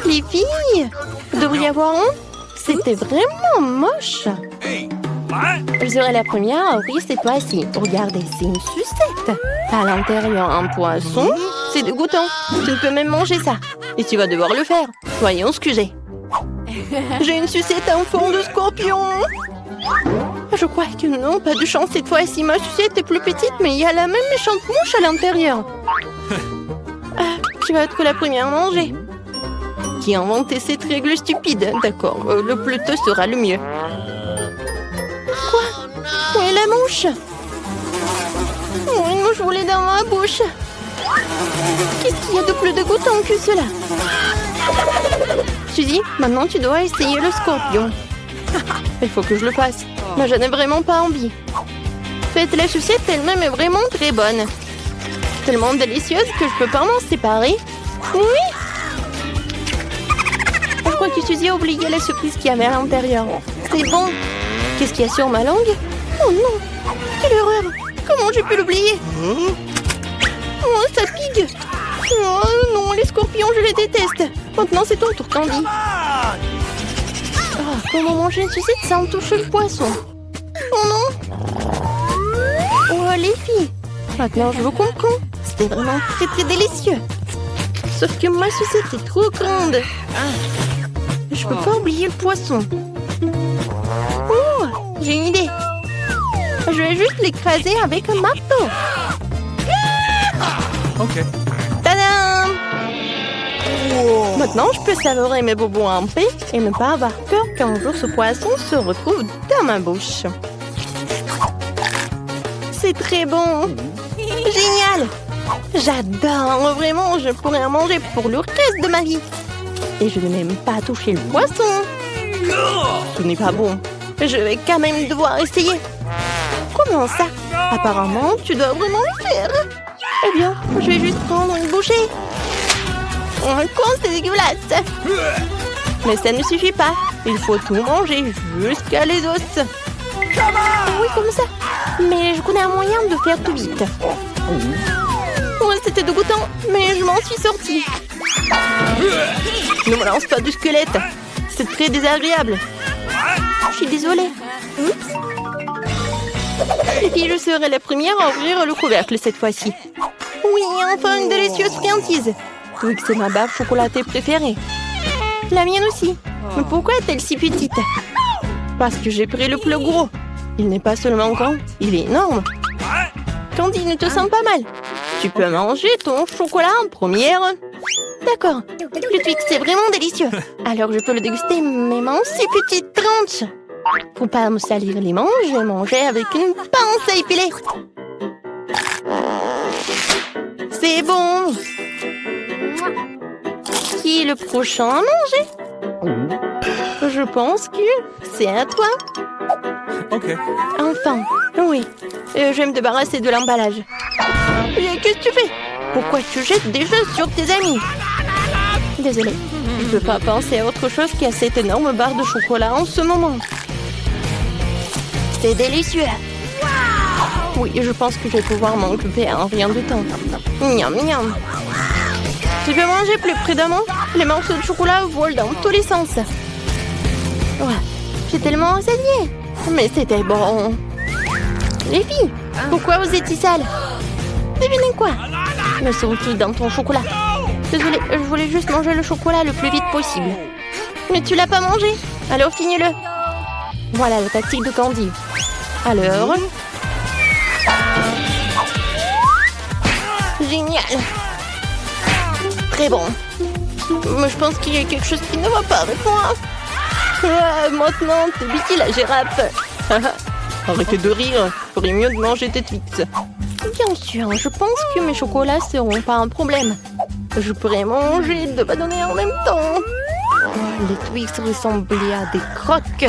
Les filles, vous devriez avoir honte. C'était vraiment moche. Je serai la première à ouvrir cette fois-ci. Regardez, c'est une sucette. À l'intérieur, un poisson. C'est dégoûtant. Tu ne peux même manger ça. Et tu vas devoir le faire. Voyons ce que j'ai. J'ai une sucette en forme de scorpion. Je crois que non, pas de chance cette fois-ci. Ma sucette est plus petite, mais il y a la même méchante mouche à l'intérieur. Tu vas être la première à manger. Qui a inventé cette règle stupide? D'accord, le plus tôt sera le mieux. Quoi? Où est la mouche? Oh, une mouche volée dans ma bouche. Qu'est-ce qu'il y a de plus dégoûtant que cela? Suzy, maintenant tu dois essayer le scorpion. Il faut que je le fasse. Mais je n'ai vraiment pas envie. Faites la sucette elle-même est vraiment très bonne. Tellement délicieuse que je peux pas m'en séparer. Oui! Je crois que Suzy a oublié la surprise qu'il y avait à l'intérieur. C'est bon. Qu'est-ce qu'il y a sur ma langue? Oh non! Quelle erreur! Comment j'ai pu l'oublier? Oh, ça pique! Oh non, les scorpions, je les déteste. Maintenant, c'est ton tour, Candy. Oh, comment manger une sucette sans toucher le poisson? Oh non! Oh, les filles! Maintenant, je vous comprends. C'était vraiment très très délicieux. Sauf que ma sucette est trop grande. Je peux pas oublier le poisson. Oh, j'ai une idée. Je vais juste l'écraser avec un marteau. Ok. Tadam! Maintenant, je peux savourer mes bobos en paix et ne pas avoir peur qu'un jour ce poisson se retrouve dans ma bouche. C'est très bon. Génial! J'adore, vraiment, je pourrais en manger pour le reste de ma vie. Et je ne vais même pas toucher le poisson. Ce n'est pas bon. Je vais quand même devoir essayer. Comment ça? Apparemment, tu dois vraiment le faire. Eh bien, je vais juste prendre une bouchée. Quoi, c'est dégueulasse. Mais ça ne suffit pas. Il faut tout manger jusqu'à les os. Oui, comme ça. Mais je connais un moyen de faire tout vite. Ouais, c'était dégoûtant, mais je m'en suis sortie. Ne me lance pas du squelette. C'est très désagréable. Je suis désolée. Oups. Et puis je serai la première à ouvrir le couvercle cette fois-ci. Oui, enfin une délicieuse friandise. Oui, que c'est ma baffe chocolatée préférée. La mienne aussi. Mais pourquoi est-elle si petite? Parce que j'ai pris le plus gros. Il n'est pas seulement grand, il est énorme. Candy, ne te sens pas mal. Tu peux manger ton chocolat en première. D'accord. Le Twix, c'est vraiment délicieux. Alors je peux le déguster même en ces petites tranches. Pour pas me salir les mains, je vais manger avec une pince à épiler. C'est bon. Qui est le prochain à manger? Je pense que c'est à toi. Ok. Enfin, oui. Je vais me débarrasser de l'emballage. Qu'est-ce que tu fais? Pourquoi tu jettes des choses sur tes amis? Désolée, je ne peux pas penser à autre chose qu'à cette énorme barre de chocolat en ce moment. C'est délicieux. Oui, je pense que je vais pouvoir m'en occuper en rien de temps. Miam, miam. Tu peux manger plus près de moi? Les morceaux de chocolat volent dans tous les sens. Ouais, j'ai tellement rassasié. Mais c'était bon. Les filles, pourquoi vous étiez sales? Devinez quoi? Me sont-ils dans ton chocolat? Désolée, je voulais juste manger le chocolat le plus vite possible. Mais tu l'as pas mangé? Alors finis-le. Voilà la tactique de Candy. Alors... Génial. Très bon. Mais je pense qu'il y a quelque chose qui ne va pas avec moi. Maintenant, t'es Betty la girafe. Arrêtez de rire. Il ferait mieux de manger tes Twix. Bien sûr, je pense que mes chocolats seront pas un problème. Je pourrais manger deux bâtonnets en même temps. Les Twix ressemblaient à des croques.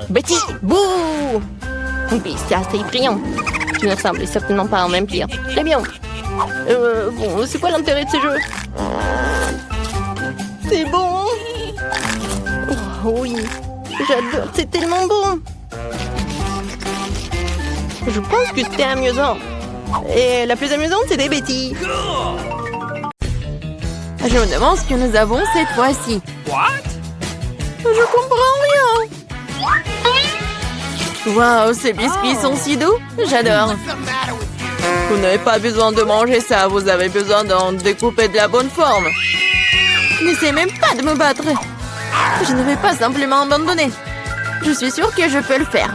Betty, bouh! Oui, c'est assez effrayant. Tu ne ressembles certainement pas à un vampire. Très bien. Bon, c'est quoi l'intérêt de ces jeux? C'est bon. Oh, oui, j'adore, c'est tellement bon. Je pense que c'était amusant. Et la plus amusante, c'était Betty. Je me demande ce que nous avons cette fois-ci. Je comprends rien. Waouh, ces biscuits sont si doux. J'adore. Vous n'avez pas besoin de manger ça. Vous avez besoin d'en découper de la bonne forme. N'essayez même pas de me battre. Je ne vais pas simplement abandonner. Je suis sûre que je peux le faire.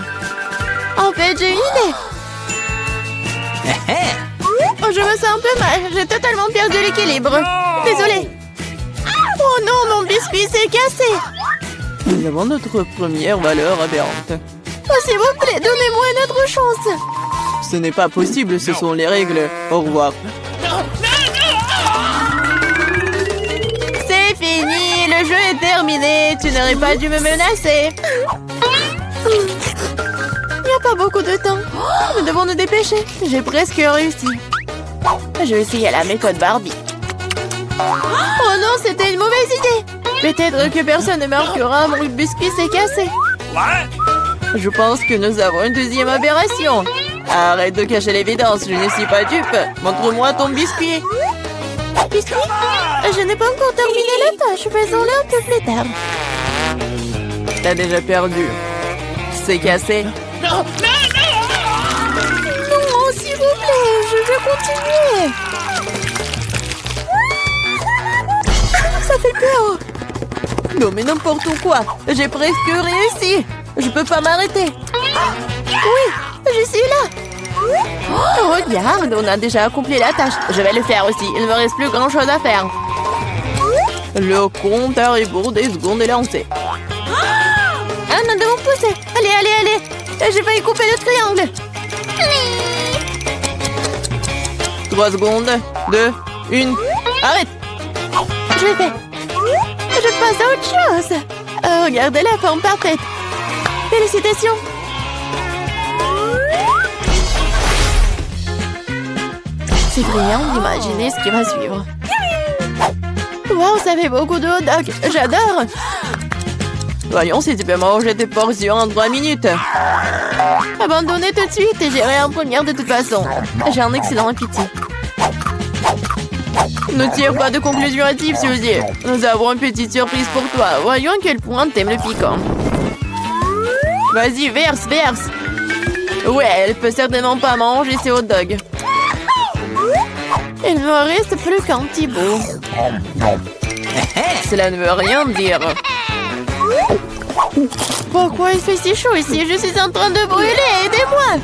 En fait, j'ai une idée. Oh, je me sens un peu mal. J'ai totalement perdu l'équilibre. Désolée. Oh non, mon biscuit s'est cassé. Nous avons notre première valeur aberrante. Oh, s'il vous plaît, donnez-moi une autre chance. Ce n'est pas possible, ce sont les règles. Au revoir. C'est fini, le jeu est terminé. Tu n'aurais pas dû me menacer. Il n'y a pas beaucoup de temps. Nous devons nous dépêcher. J'ai presque réussi. Je vais essayer la méthode Barbie. Oh non, c'était une mauvaise idée. Peut-être que personne ne marquera, mon biscuit s'est cassé. Je pense que nous avons une deuxième aberration. Arrête de cacher l'évidence, je ne suis pas dupe. Montre-moi ton biscuit. Biscuit? Je n'ai pas encore terminé la tâche, faisons-le un peu plus tard. T'as déjà perdu. C'est cassé. Non, s'il vous plaît, je vais continuer. Ça fait peur. Non, mais n'importe quoi. J'ai presque réussi. Je peux pas m'arrêter. Oui, je suis là. Oh, regarde, on a déjà accompli la tâche. Je vais le faire aussi. Il ne me reste plus grand-chose à faire. Le compte à rebours des secondes est lancé. Ah, nous devons pousser. Allez, allez, allez. J'ai failli couper le triangle. 3 secondes. 2, 1. Arrête. Je l'ai fait. Je passe à autre chose. Oh, regardez la forme parfaite. Félicitations. C'est brillant d'imaginer ce qui va suivre. Wow, ça fait beaucoup de hot dogs. J'adore. Voyons si tu peux manger tes portions en 3 minutes. Abandonnez tout de suite et j'irai en première de toute façon. J'ai un excellent appétit. Ne tire pas de conclusion hâtive, Suzy. Nous avons une petite surprise pour toi. Voyons à quel point t'aimes le piquant. Vas-y, verse, verse. Ouais, elle peut certainement pas manger ses hot dogs. Il ne me reste plus qu'un petit bout. Cela ne veut rien dire. Pourquoi il fait si chaud ici? Je suis en train de brûler. Aidez-moi.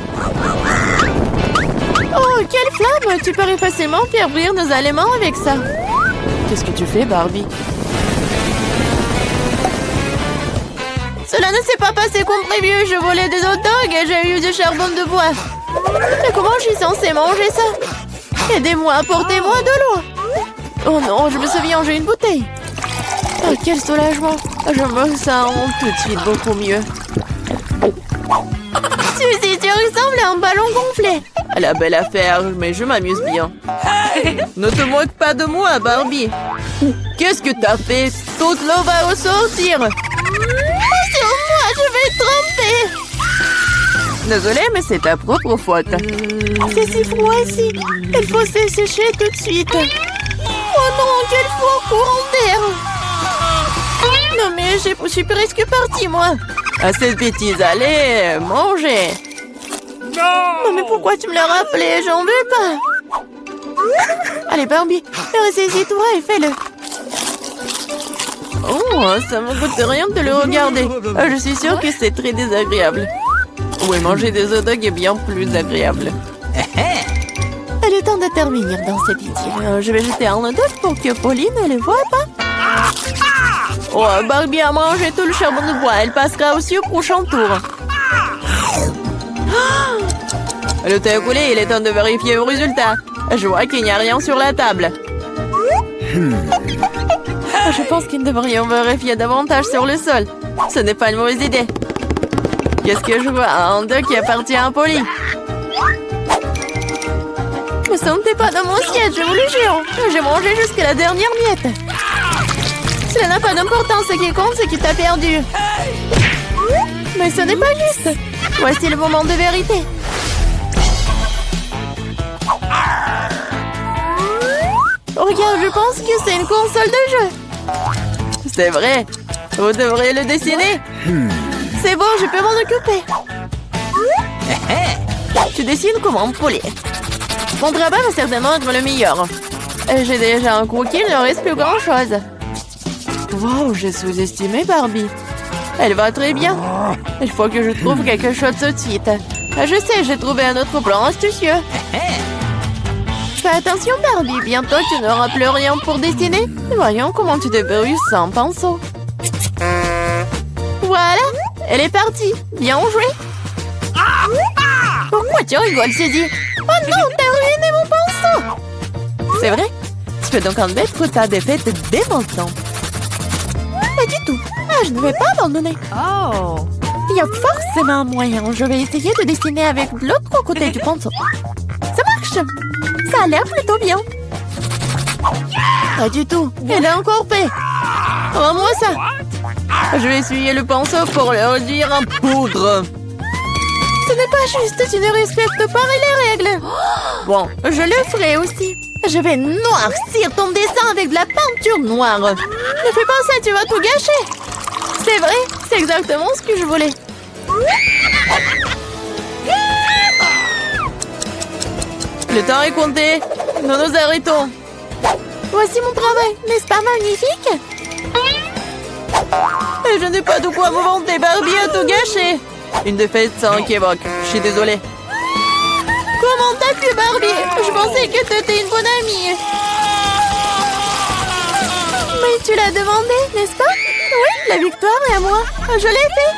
Oh, quelle flamme! Tu pourrais facilement faire brûler nos aliments avec ça. Qu'est-ce que tu fais, Barbie? Cela ne s'est pas passé comme prévu. Je volais des hot dogs et j'ai eu du charbon de bois. Mais comment je suis censée manger ça? Aidez-moi, apportez-moi de l'eau. Oh non, je me souviens, j'ai une bouteille. Oh, quel soulagement. Je me sens tout de suite beaucoup mieux. Suzy, tu ressembles à un ballon gonflé. La belle affaire, mais je m'amuse bien. Ne te moque pas de moi, Barbie. Qu'est-ce que t'as fait? Toute l'eau va ressortir. Sur moi, je vais tremper. Désolée, mais c'est ta propre faute. C'est si froid ici. Il faut se sécher tout de suite. Oh non, quel fort courant d'air. Non mais je suis presque partie, moi. Assez de bêtises, allez, mangez. Non mais pourquoi tu me l'as rappelé? J'en veux pas. Allez Barbie, ressaisis-toi et fais-le. Oh, ça me coûte rien de le regarder. Je suis sûre que c'est très désagréable. Oui, manger des hot dogs est bien plus agréable. Il est temps d'intervenir dans cette idée. Je vais jeter un œuf pour que Pauline ne le voie pas. Oh, Barbie a mangé tout le charbon de bois. Elle passera aussi au prochain tour. Le thé est coulé, il est temps de vérifier vos résultats. Je vois qu'il n'y a rien sur la table. Je pense qu'ils devrions vérifier davantage sur le sol. Ce n'est pas une mauvaise idée. Qu'est-ce que je vois? Un œuf qui appartient à Polly. Ne sentez pas dans mon assiette, je vous le jure. J'ai mangé jusqu'à la dernière miette. Cela n'a pas d'importance, ce qui compte, c'est que tu as perdu. Mais ce n'est pas juste. Voici le moment de vérité. Regarde, je pense que c'est une console de jeu. C'est vrai. Vous devriez le dessiner. C'est bon, je peux m'en occuper. Tu dessines comment, Polly? Mon travail va certainement être le meilleur. J'ai déjà un croquis, il ne reste plus grand-chose. Wow, j'ai sous-estimé Barbie. Elle va très bien. Il faut que je trouve quelque chose tout de suite. Je sais, j'ai trouvé un autre plan astucieux. Fais attention, Barbie. Bientôt, tu n'auras plus rien pour dessiner. Voyons comment tu débrouilles sans pinceau. Voilà, elle est partie. Bien joué. Pourquoi tu rigoles, Sadie? Oh non, t'as ruiné mon pinceau. C'est vrai? Tu peux donc admettre ta défaite dès maintenant. Pas du tout. Je ne vais pas abandonner. Oh. Il y a forcément un moyen. Je vais essayer de dessiner avec l'autre côté du pinceau. Ça marche. Ça a l'air plutôt bien. Pas du tout. Elle a encore fait. Rends-moi ça. Je vais essuyer le pinceau pour le réduire en poudre. Ce n'est pas juste. Tu ne respectes pas les règles. Bon, je le ferai aussi. Je vais noircir ton dessin avec de la peinture noire. Ne fais pas ça, tu vas tout gâcher. C'est vrai, c'est exactement ce que je voulais. Le temps est compté. Nous nous arrêtons. Voici mon travail, n'est-ce pas magnifique? Et je n'ai pas de quoi me vanter, Barbie a tout gâché. Une défaite sans équivoque. Je suis désolée. Comment t'as pu, Barbie? Je pensais que t'étais une bonne amie. Mais tu l'as demandé, n'est-ce pas? Oui, la victoire est à moi. Je l'ai fait.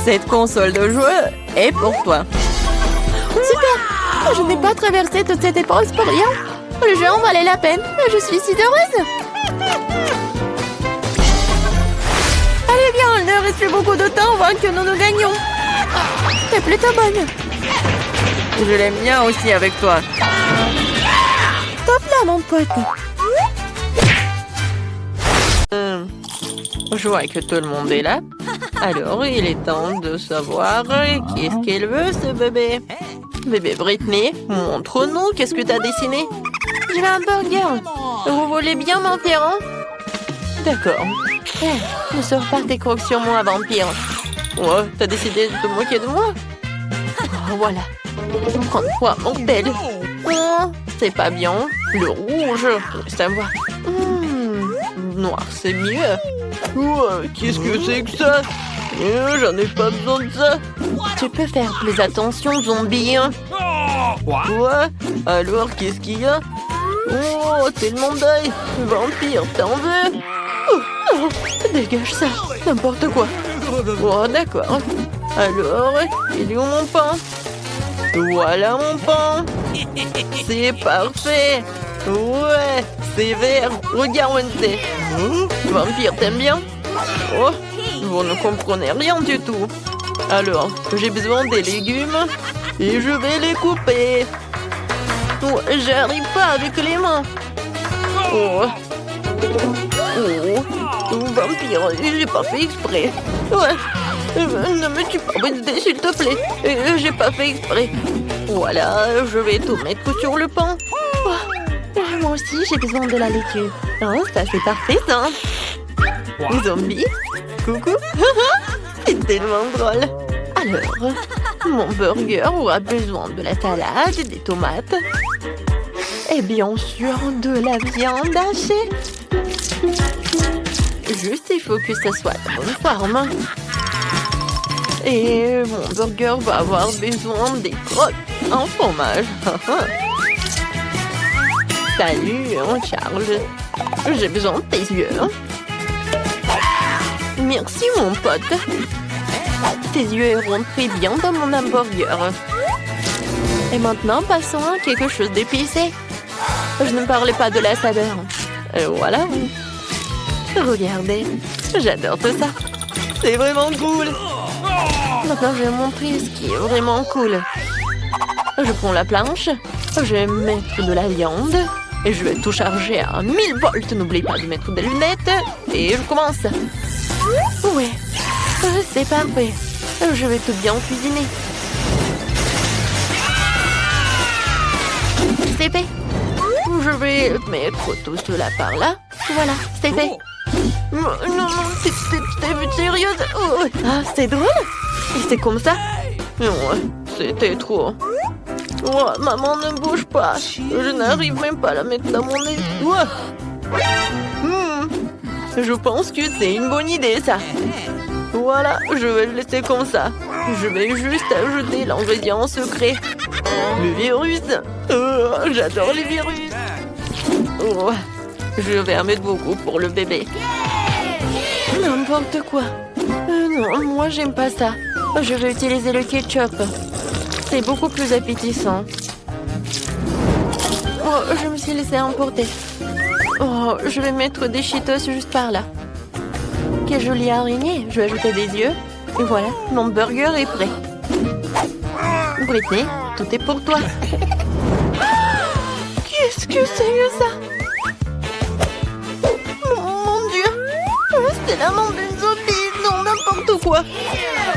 Cette console de jeu est pour toi. Super. Je n'ai pas traversé toute cette épreuve pour rien. Le jeu en valait la peine. Je suis si heureuse. Allez bien, il ne reste plus beaucoup de temps avant que nous gagnons. T'es plutôt bonne. Je l'aime bien aussi avec toi. Top là, mon pote. Je vois que tout le monde est là. Alors, il est temps de savoir qu'est-ce qu'elle veut, ce bébé. Bébé Britney, montre-nous, qu'est-ce que t'as dessiné? Je veux un burger. Vous voulez bien m'interrompre? D'accord. Ne sors pas tes crocs sur moi, vampire. Oh, t'as décidé de te moquer de moi? Oh, voilà. Prends-toi, mortel. Oh, c'est pas bien. Le rouge, laisse savoir. Noir, c'est mieux. Oh, qu'est-ce que c'est que ça? J'en ai pas besoin de ça. Tu peux faire plus attention, zombie. Quoi? Alors, qu'est-ce qu'il y a? Oh, tellement d'œil. Vampire, t'en veux? Oh, dégage ça. N'importe quoi. Oh, d'accord. Alors, il est où mon pain? Voilà mon pain. C'est parfait. Ouais, c'est vert. Regarde, Wednesday. Vampire, t'aimes bien? Oh, vous ne comprenez rien du tout. Alors, j'ai besoin des légumes et je vais les couper. Oh, j'arrive pas avec les mains. Oh. Oh, vampire, j'ai pas fait exprès. Ouais. Ne me tue pas, Wednesday, s'il te plaît. J'ai pas fait exprès. Voilà, je vais tout mettre sur le pain. Oh, moi aussi, j'ai besoin de la laitue. Oh, ça, c'est parfait, ça. Zombie, coucou. C'est tellement drôle. Alors, mon burger aura besoin de la salade, des tomates et bien sûr de la viande hachée. Juste, il faut que ça soit de bonne forme. Et mon burger va avoir besoin des crottes en fromage. Salut, Charles. J'ai besoin de tes yeux. Merci, mon pote. Tes yeux iront très bien dans mon hamburger. Et maintenant, passons à quelque chose d'épicé. Je ne parlais pas de la saveur. Et voilà. Regardez, j'adore tout ça. C'est vraiment cool. Maintenant, je vais montrer ce qui est vraiment cool. Je prends la planche, je vais mettre de la viande et je vais tout charger à 1000 volts. N'oublie pas de mettre des lunettes et je commence. Ouais, c'est parfait. Je vais tout bien cuisiner. C'est fait. Je vais mettre tout cela par là. Voilà, c'est fait. Non, t'es sérieuse? Oh. Ah, c'est drôle. Et c'est comme ça? Non, c'était trop. Oh, maman, ne bouge pas. Je n'arrive même pas à la mettre dans mon nez. Oh. Je pense que c'est une bonne idée, ça. Voilà, je vais le laisser comme ça. Je vais juste ajouter l'ingrédient secret. Le virus. Oh, j'adore les virus. Oh, je vais en mettre beaucoup pour le bébé. N'importe quoi. Non, moi j'aime pas ça. Je vais utiliser le ketchup. C'est beaucoup plus appétissant. Oh, je me suis laissée emporter. Oh, je vais mettre des Cheetos juste par là. Quelle jolie araignée. Je vais ajouter des yeux. Et voilà, mon burger est prêt. Britney, tout est pour toi. Qu'est-ce que c'est que ça? Mon Dieu. C'est la main d'une zombie. Non, n'importe quoi.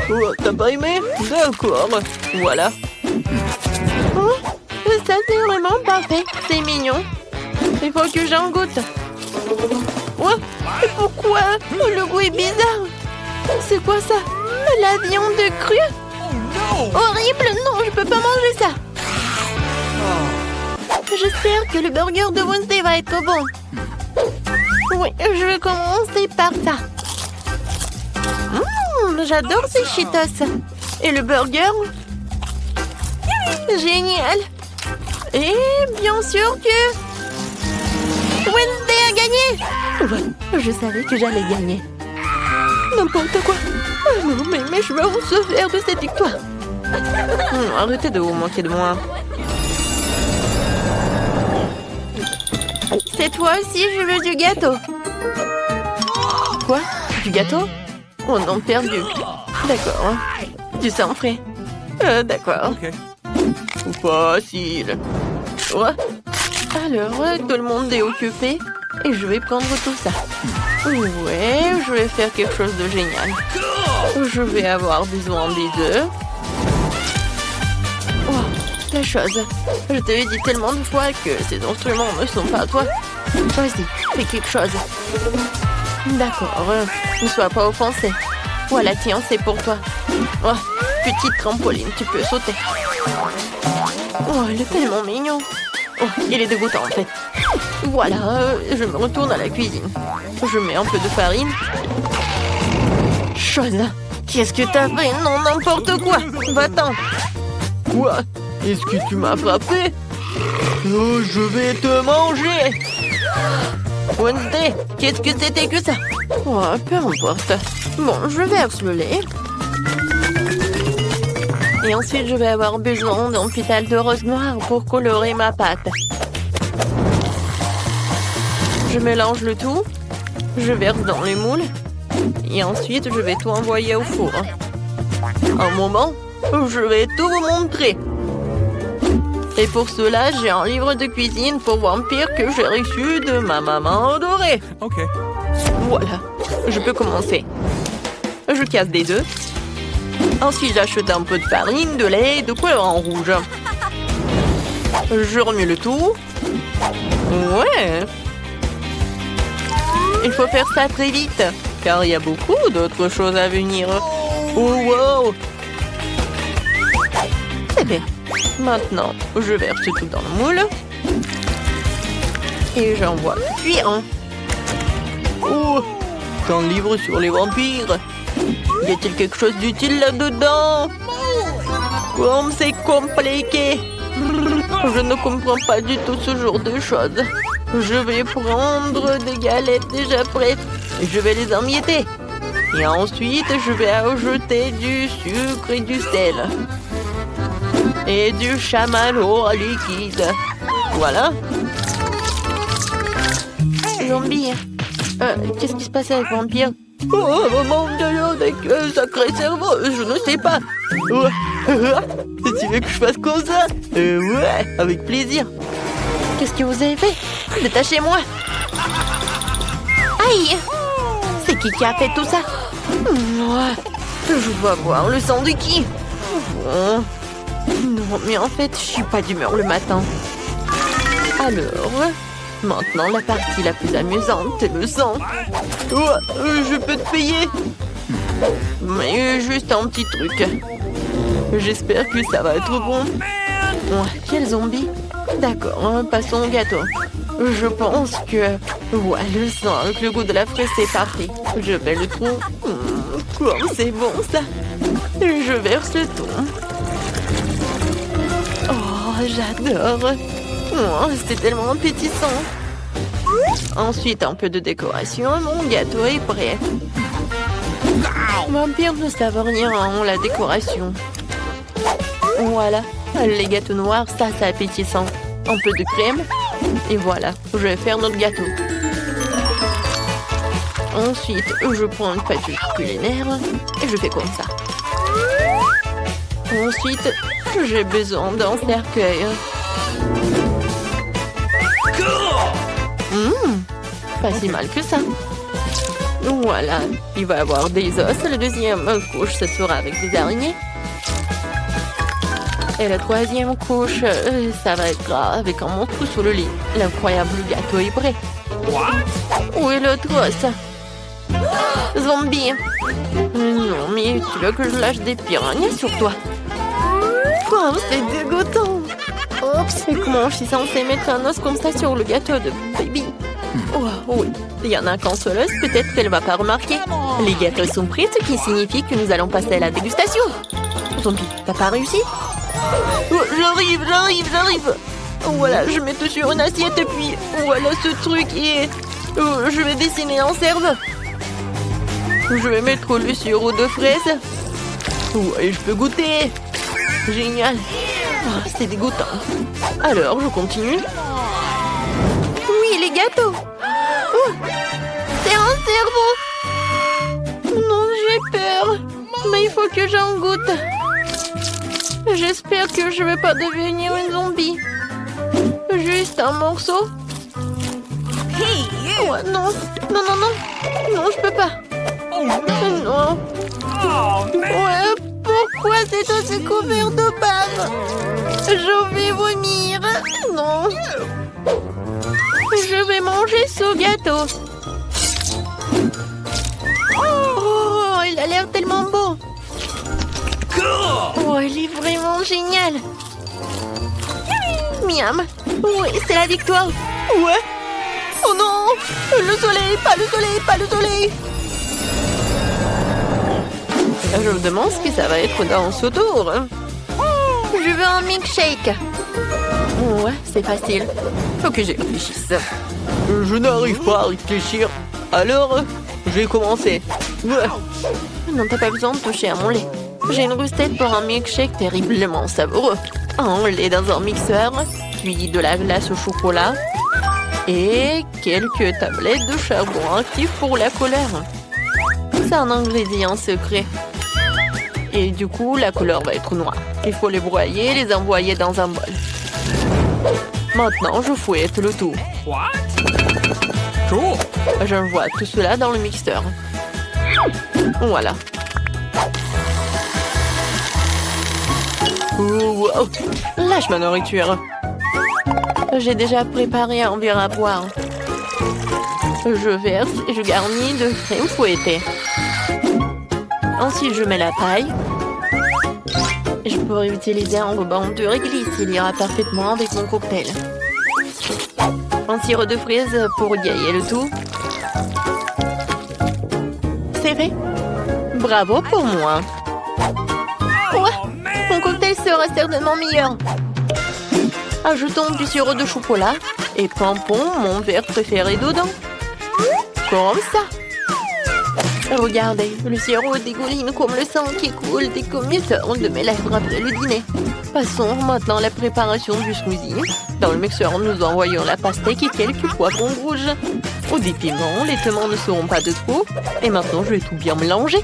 Oh, t'as pas aimé? D'accord. Voilà. Oh, ça, c'est vraiment parfait. C'est mignon. Il faut que j'en goûte. Oh, pourquoi? Le goût est bizarre. C'est quoi ça? La viande crue? Horrible. Non, je peux pas manger ça. J'espère que le burger de Wednesday va être bon. Oui, je vais commencer par ça. J'adore ces Cheetos. Et le burger? Génial. Et bien sûr que Wednesday a gagné. Ouais, je savais que j'allais gagner. N'importe quoi. Oh non, mais je veux se faire de cette victoire. Arrêtez de vous moquer de moi. Cette fois-ci, je veux du gâteau. Quoi? Du gâteau? Oh non, perdu. D'accord. Du sang frais. D'accord. Okay. Facile. Ouais. Alors, tout le monde est occupé et je vais prendre tout ça. Ouais, je vais faire quelque chose de génial. Je vais avoir besoin des œufs. Oh, la chose. Je t'avais dit tellement de fois que ces instruments ne sont pas à toi. Vas-y, fais quelque chose. D'accord, ne sois pas offensé. Voilà, tiens, c'est pour toi. Oh, petite trampoline, tu peux sauter. Oh, il est tellement mignon. Oh, il est dégoûtant en fait. Voilà, je me retourne à la cuisine. Je mets un peu de farine. Chose, qu'est-ce que t'as fait? Non, n'importe quoi. Va-t'en. Quoi? Est-ce que tu m'as frappé? Oh, je vais te manger. Wednesday, qu'est-ce que c'était que ça? Oh, peu importe. Bon, je verse le lait. Et ensuite, je vais avoir besoin d'un pétale de rose noir pour colorer ma pâte. Je mélange le tout. Je verse dans les moules. Et ensuite, je vais tout envoyer au four. Un moment, je vais tout vous montrer. Et pour cela, j'ai un livre de cuisine pour vampires que j'ai reçu de ma maman adorée. Ok. Voilà, je peux commencer. Je casse des œufs. Ensuite, j'achète un peu de farine, de lait et de colorant rouge. Je remue le tout. Ouais. Il faut faire ça très vite, car il y a beaucoup d'autres choses à venir. Oh, wow. C'est bien. Maintenant, je verse tout dans le moule. Et j'envoie cuire. Oh, un livre sur les vampires. Y a-t-il quelque chose d'utile là-dedans? Comme c'est compliqué. Je ne comprends pas du tout ce genre de choses. Je vais prendre des galettes déjà prêtes et je vais les emietter. Et ensuite, je vais ajouter du sucre et du sel. Et du chamallow liquide. Voilà. Zombie. Qu'est-ce qui se passe avec Vampire? Oh, mon Dieu, avec sacré cerveau, je ne sais pas. Tu veux que je fasse comme ça? Ouais, avec plaisir. Qu'est-ce que vous avez fait? Détachez-moi. Aïe! C'est qui a fait tout ça? Moi, je vais voir le sang de qui? Oh. Non, mais en fait, je suis pas d'humeur le matin. Alors, maintenant la partie la plus amusante, c'est le sang. Oh, je peux te payer. Mais juste un petit truc. J'espère que ça va être bon. Oh, quel zombie. D'accord, passons au gâteau. Je pense que... Ouais, le sang avec le goût de la fraise, c'est parfait. Je vais le trou. Comme c'est bon, ça. Je verse le tout. Oh, j'adore. Oh, c'est tellement appétissant. Ensuite, un peu de décoration. Mon gâteau est prêt. Vampire ne savent rien en la décoration. Voilà. Les gâteaux noirs, ça, c'est appétissant. Un peu de crème. Et voilà, je vais faire notre gâteau. Ensuite, je prends une pâte culinaire et je fais comme ça. Ensuite, j'ai besoin d'un cercueil. Pas si mal que ça. Voilà, il va y avoir des os. La deuxième couche, ce sera avec des araignées. Et la troisième couche, ça va être avec un monstre sous le lit. L'incroyable gâteau est prêt. Où est l'autre os? Zombie. Non, mais tu veux que je lâche des piranhas sur toi? Oh, c'est dégoûtant. Oups, et comment je suis censée mettre un os comme ça sur le gâteau de baby? Oh, oui, il y en a qu'un seul os, peut-être qu'elle ne va pas remarquer. Les gâteaux sont prêts, ce qui signifie que nous allons passer à la dégustation. Zombie, t'as pas réussi? Oh, j'arrive. Voilà, je mets tout sur une assiette et puis voilà ce truc et je vais dessiner un cerveau. Je vais mettre le sirop de fraise. Et je peux goûter. Génial. Oh, c'est dégoûtant. Alors, je continue. Oui, les gâteaux. Oh, c'est un cerveau. Non, j'ai peur. Mais il faut que j'en goûte. J'espère que je ne vais pas devenir une zombie. Juste un morceau. Oh, non, je peux pas. Non. Ouais, pourquoi c'est aussi couvert de bave? Je vais vomir. Non. Je vais manger ce gâteau. Oh, il a l'air tellement beau. Oh, il est vraiment génial. Miam. Oui, c'est la victoire. Ouais. Oh non. Le soleil, pas le soleil. Je me demande ce que ça va être dans ce tour. Je veux un milkshake. Ouais, c'est facile. Faut que j'y réfléchisse. Je n'arrive pas à réfléchir. Alors, je vais commencer. Ouais. Non, t'as pas besoin de toucher à mon lait. J'ai une recette pour un milkshake terriblement savoureux. Un lait dans un mixeur, puis de la glace au chocolat et quelques tablettes de charbon actif pour la couleur. C'est un ingrédient secret. Et du coup, la couleur va être noire. Il faut les broyer et les envoyer dans un bol. Maintenant, je fouette le tout. J'envoie tout cela dans le mixeur. Voilà. Oh, wow. Lâche ma nourriture. J'ai déjà préparé un verre à boire. Je verse et je garnis de crème fouettée. Ensuite, je mets la paille. Je pourrais utiliser un ruban de réglisse. Il ira parfaitement avec mon cocktail. Un sirop de fraise pour égayer le tout. préféré? Bravo pour moi. Ouais, mon cocktail sera certainement meilleur. Ajoutons du sirop de chocolat et pompons mon verre préféré dedans. Comme ça. Regardez, le sirop dégouline comme le sang qui coule des communicants de mes lèvres après le dîner. Passons maintenant à la préparation du smoothie. Dans le mixeur, nous envoyons la pastèque et quelques poivrons rouges. Au des piments, les piments ne seront pas de trop. Et maintenant, je vais tout bien mélanger.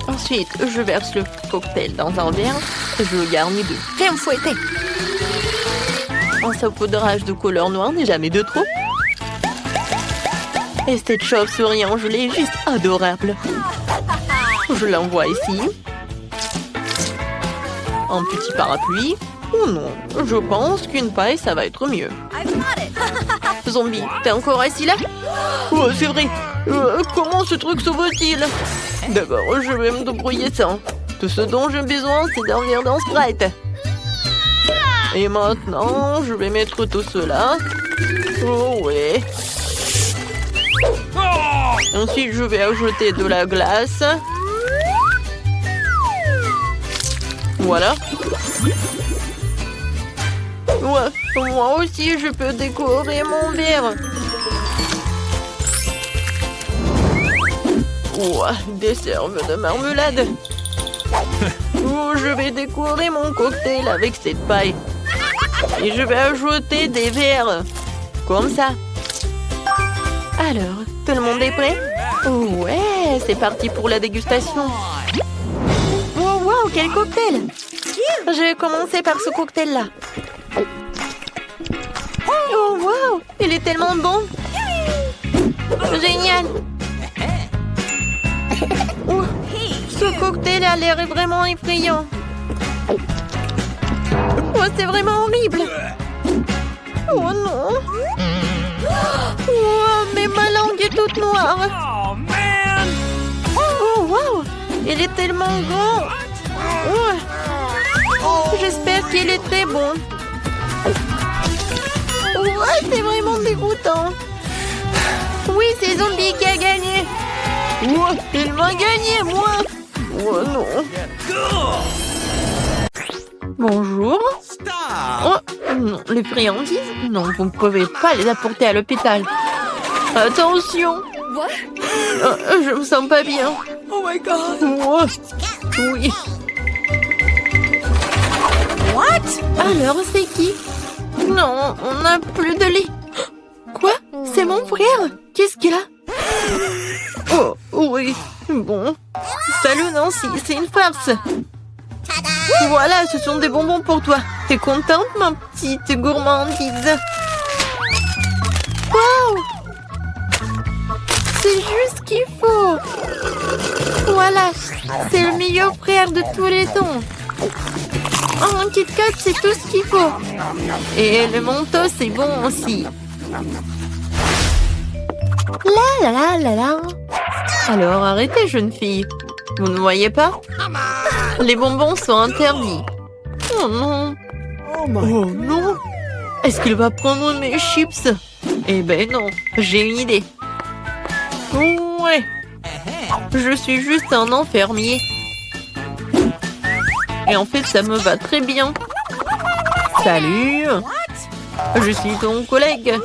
Ensuite, je verse le cocktail dans un verre et je le garnis de crème fouettée. Un saupoudrage de couleur noire n'est jamais de trop. Et cette chauve-souris en gelée est juste adorable. Je l'envoie ici. Un petit parapluie. Oh non, je pense qu'une paille, ça va être mieux. Zombie, t'es encore assis là? Oh, c'est vrai. Comment ce truc s'ouvre-t-il? D'abord, je vais me débrouiller ça. Tout ce dont j'ai besoin, c'est d'un verre d'un Sprite. Et maintenant, je vais mettre tout cela. Oh ouais. Ensuite, je vais ajouter de la glace. Voilà. Ouais, moi aussi, je peux décorer mon verre. Ouais, des cerves de marmelade. Oh, je vais décorer mon cocktail avec cette paille. Et je vais ajouter des verres. Comme ça. Alors, tout le monde est prêt? Ouais, c'est parti pour la dégustation. Wow, wow, quel cocktail! Je vais commencer par ce cocktail-là. Oh, wow, il est tellement bon! Génial! Oh, ce cocktail a l'air vraiment effrayant. Oh, c'est vraiment horrible! Oh non! Oh, mais ma langue est toute noire! Oh, wow! Il est tellement grand! Oh. J'espère qu'il est très bon. Ouais, c'est vraiment dégoûtant. Oui, c'est Zombie qui a gagné. Ouais, il m'a gagné, moi. Oh non. Bonjour. Oh, non, les friandises? Non, vous ne pouvez pas les apporter à l'hôpital. Attention. Je me sens pas bien. Oh my god. Oh. Oui. What? Alors, c'est qui? Non, on n'a plus de lit. Quoi? C'est mon frère? Qu'est-ce qu'il a? Oh, oui. Bon. Salut Nancy, c'est une farce. Voilà, ce sont des bonbons pour toi. T'es contente, ma petite gourmandise? Wow! C'est juste ce qu'il faut. Voilà, c'est le meilleur frère de tous les temps. Oh, un Kit Kat, c'est tout ce qu'il faut. Et le Mentos, c'est bon aussi. La la la la la. Alors, arrêtez, jeune fille. Vous ne voyez pas? Les bonbons sont interdits. Oh non. Oh non. Est-ce qu'il va prendre mes chips? Eh ben non, j'ai une idée. Ouais. Je suis juste un enfermier. Et en fait, ça me va très bien. Salut. Je suis ton collègue.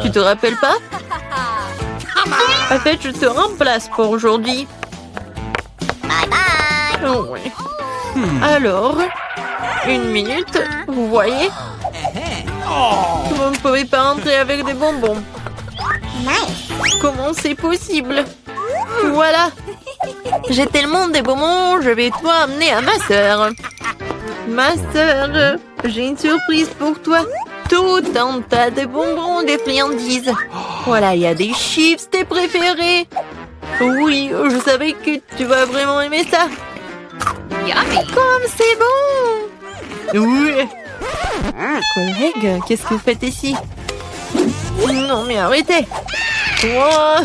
Tu te rappelles pas? En fait, je te remplace pour aujourd'hui. Oh, ouais. Alors, 1 minute, vous voyez? Vous ne pouvez pas entrer avec des bonbons. Comment c'est possible? Voilà. J'ai tellement de bonbons, je vais tout amener à ma sœur. Ma sœur, j'ai une surprise pour toi. Tout un tas de bonbons, des friandises. Voilà, il y a des chips, tes préférés. Oui, je savais que tu vas vraiment aimer ça. Comme c'est bon. Oui. Collègue, qu'est-ce que vous faites ici? Non, mais arrêtez. Oh,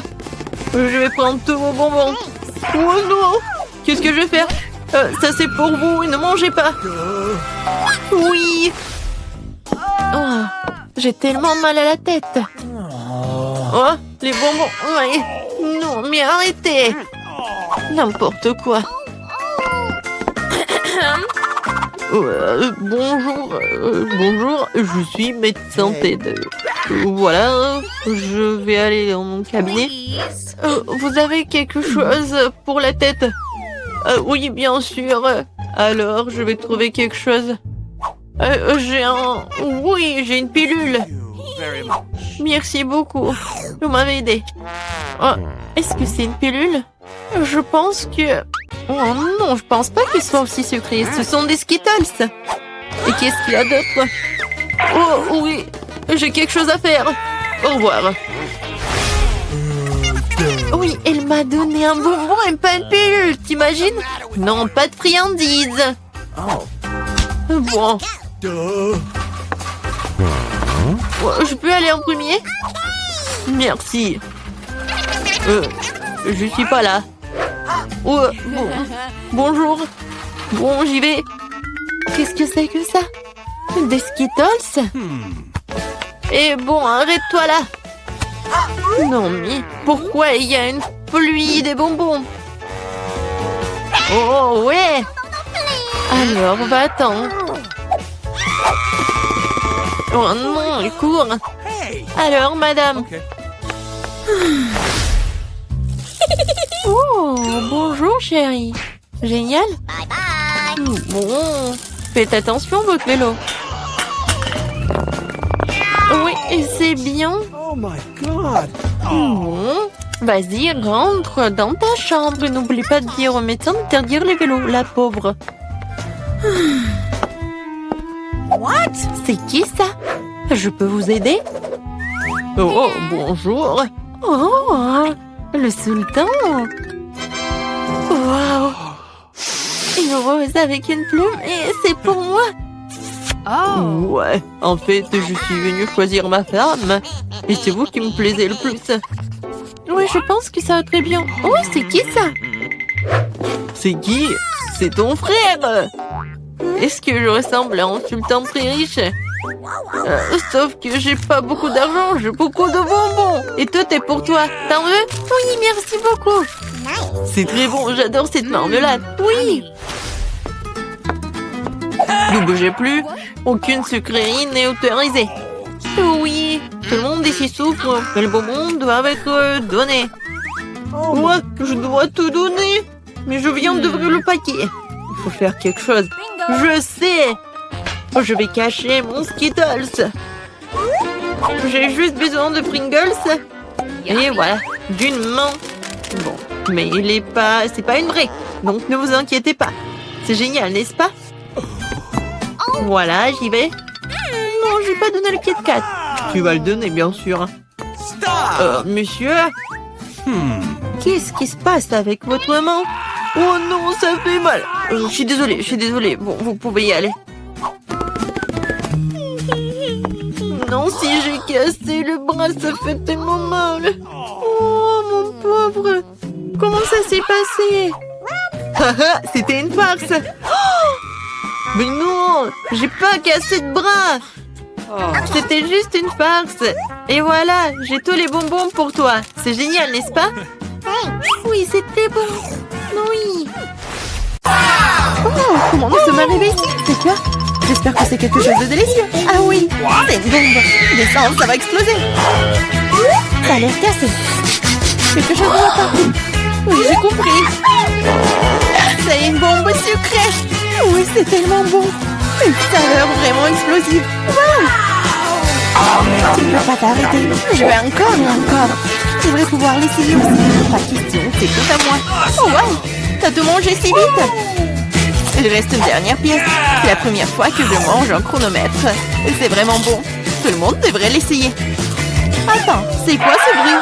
je vais prendre tous vos bonbons. Oh non. Qu'est-ce que je vais faire? Ça, c'est pour vous et ne mangez pas. Oui. Oh, j'ai tellement mal à la tête. Oh, les bonbons. Ouais. Non, mais arrêtez. N'importe quoi. Bonjour, je suis médecin Ted. Voilà, je vais aller dans mon cabinet. Vous avez quelque chose pour la tête? Oui, bien sûr. Alors, je vais trouver quelque chose. Oui, j'ai une pilule. Merci beaucoup. Vous m'avez aidé. Oh, est-ce que c'est une pilule? Je pense que... Oh non, je pense pas qu'ils soient aussi sucrés. Ce sont des Skittles. Et qu'est-ce qu'il y a d'autre? Oh oui, j'ai quelque chose à faire. Au revoir. Oui, elle m'a donné un bonbon et pas une pilule, t'imagines? Non, pas de friandises. Bon. Je peux aller en premier? Merci. Je suis pas là. Bon. Bonjour. Bon, j'y vais. Qu'est-ce que c'est que ça? Des Skittles? Et bon, arrête-toi là. Non, mais pourquoi il y a une pluie des bonbons? Oh, ouais. Alors, va-t'en. Oh non, il court. Alors, madame. Oh, bonjour, chérie. Génial. Bon, faites attention, votre vélo. Oui, c'est bien. Oh my God! Bon, vas-y, rentre dans ta chambre. N'oublie pas de dire au médecin d'interdire les vélos, la pauvre. What? C'est qui ça? Je peux vous aider? Oh, bonjour. Oh, le sultan. Wow. Une rose avec une plume et c'est pour moi. Oh. Ouais, en fait, je suis venue choisir ma femme. Et c'est vous qui me plaisez le plus. Oui, je pense que ça va très bien. Oh, c'est qui ça? C'est qui? C'est ton frère. Est-ce que je ressemble à un sultan très riche? Sauf que j'ai pas beaucoup d'argent, j'ai beaucoup de bonbons. Et tout est pour toi. T'en veux? Oui, merci beaucoup. C'est très bon, j'adore cette marmelade. Oui. Ne bougez plus. Aucune sucrerie n'est autorisée. Oui, tout le monde ici souffre. Mais les bonbons doivent être donnés. Moi, je dois tout donner. Mais je viens d'ouvrir le paquet. Il faut faire quelque chose. Je sais. Je vais cacher mon Skittles. J'ai juste besoin de Pringles. Et voilà, d'une main. Bon, mais il est pas... C'est pas une vraie. Donc ne vous inquiétez pas. C'est génial, n'est-ce pas? Voilà, j'y vais. Non, je vais pas donner le Kit Kat. Tu vas le donner, bien sûr. Monsieur? Qu'est-ce qui se passe avec votre maman? Oh non, ça fait mal. Je suis désolée. Bon, vous pouvez y aller. Non, si j'ai cassé le bras, ça fait tellement mal. Oh, mon pauvre. Comment ça s'est passé? C'était une farce. Oh, mais non, j'ai pas cassé de bras. C'était juste une farce. Et voilà, j'ai tous les bonbons pour toi. C'est génial, n'est-ce pas? Oui, c'est très bon. Oui. Oh, comment nous sommes arrivés ici? C'est quoi? J'espère que c'est quelque chose de délicieux. Ah oui, c'est une bombe. Descends, ça va exploser. Ça a l'air cassé. Quelque chose ne va pas. Oui, j'ai compris. C'est une bombe sucrée. Oui, c'est tellement bon. Une saveur vraiment explosive. Wow. Tu ne peux pas t'arrêter. Je vais encore et encore. J'aimerais pouvoir l'essayer aussi. Pas question, c'est tout à moi. Oh wow, t'as tout mangé si vite. Il reste une dernière pièce. C'est la première fois que je mange un chronomètre. C'est vraiment bon. Tout le monde devrait l'essayer. Attends, c'est quoi ce bruit?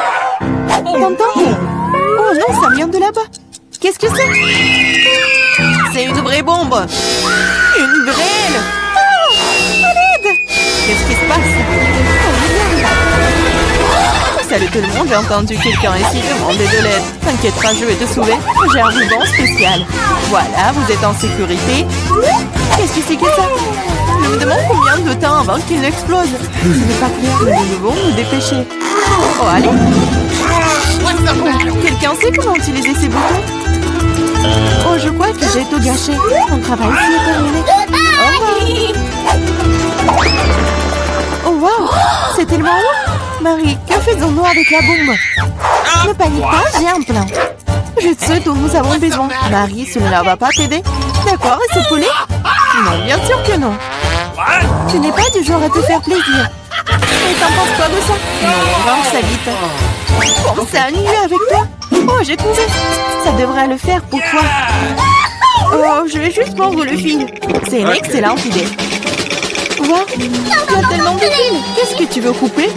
T'entends? Oh non, ça vient de là-bas. Qu'est-ce que c'est? C'est une vraie bombe. Une vraie. Oh, à l'aide. Qu'est-ce qui se passe? Salut tout le monde, j'ai entendu quelqu'un ici demander de l'aide. T'inquiète pas, je vais te sauver. J'ai un ruban spécial. Voilà, vous êtes en sécurité. Qu'est-ce que c'est que ça? Je me demande combien de temps avant qu'il n'explose. Ce n'est pas clair, mais nous devons nous dépêcher. Oh, allez. Oh, quelqu'un sait comment utiliser ces boutons? Oh, je crois que j'ai tout gâché. Mon travail ici est terminé. Au revoir. Oh, wow. C'est tellement haut. Marie, que faisons-nous avec la bombe? Ne panique pas, j'ai un plan. Je sais ce dont nous avons besoin. Marie, cela ne va pas t'aider. D'accord, et ce poulet? Non, bien sûr que non. Tu n'es pas du genre à te faire plaisir. Et t'en penses quoi de ça? Non, range ça vite. Bon, c'est ennuyeux avec toi. Oh, j'ai trouvé. Ça devrait le faire pour toi. Oh, je vais juste mordre le fil. C'est une excellente idée. Wow, il y a tellement de fils. Qu'est-ce que tu veux couper?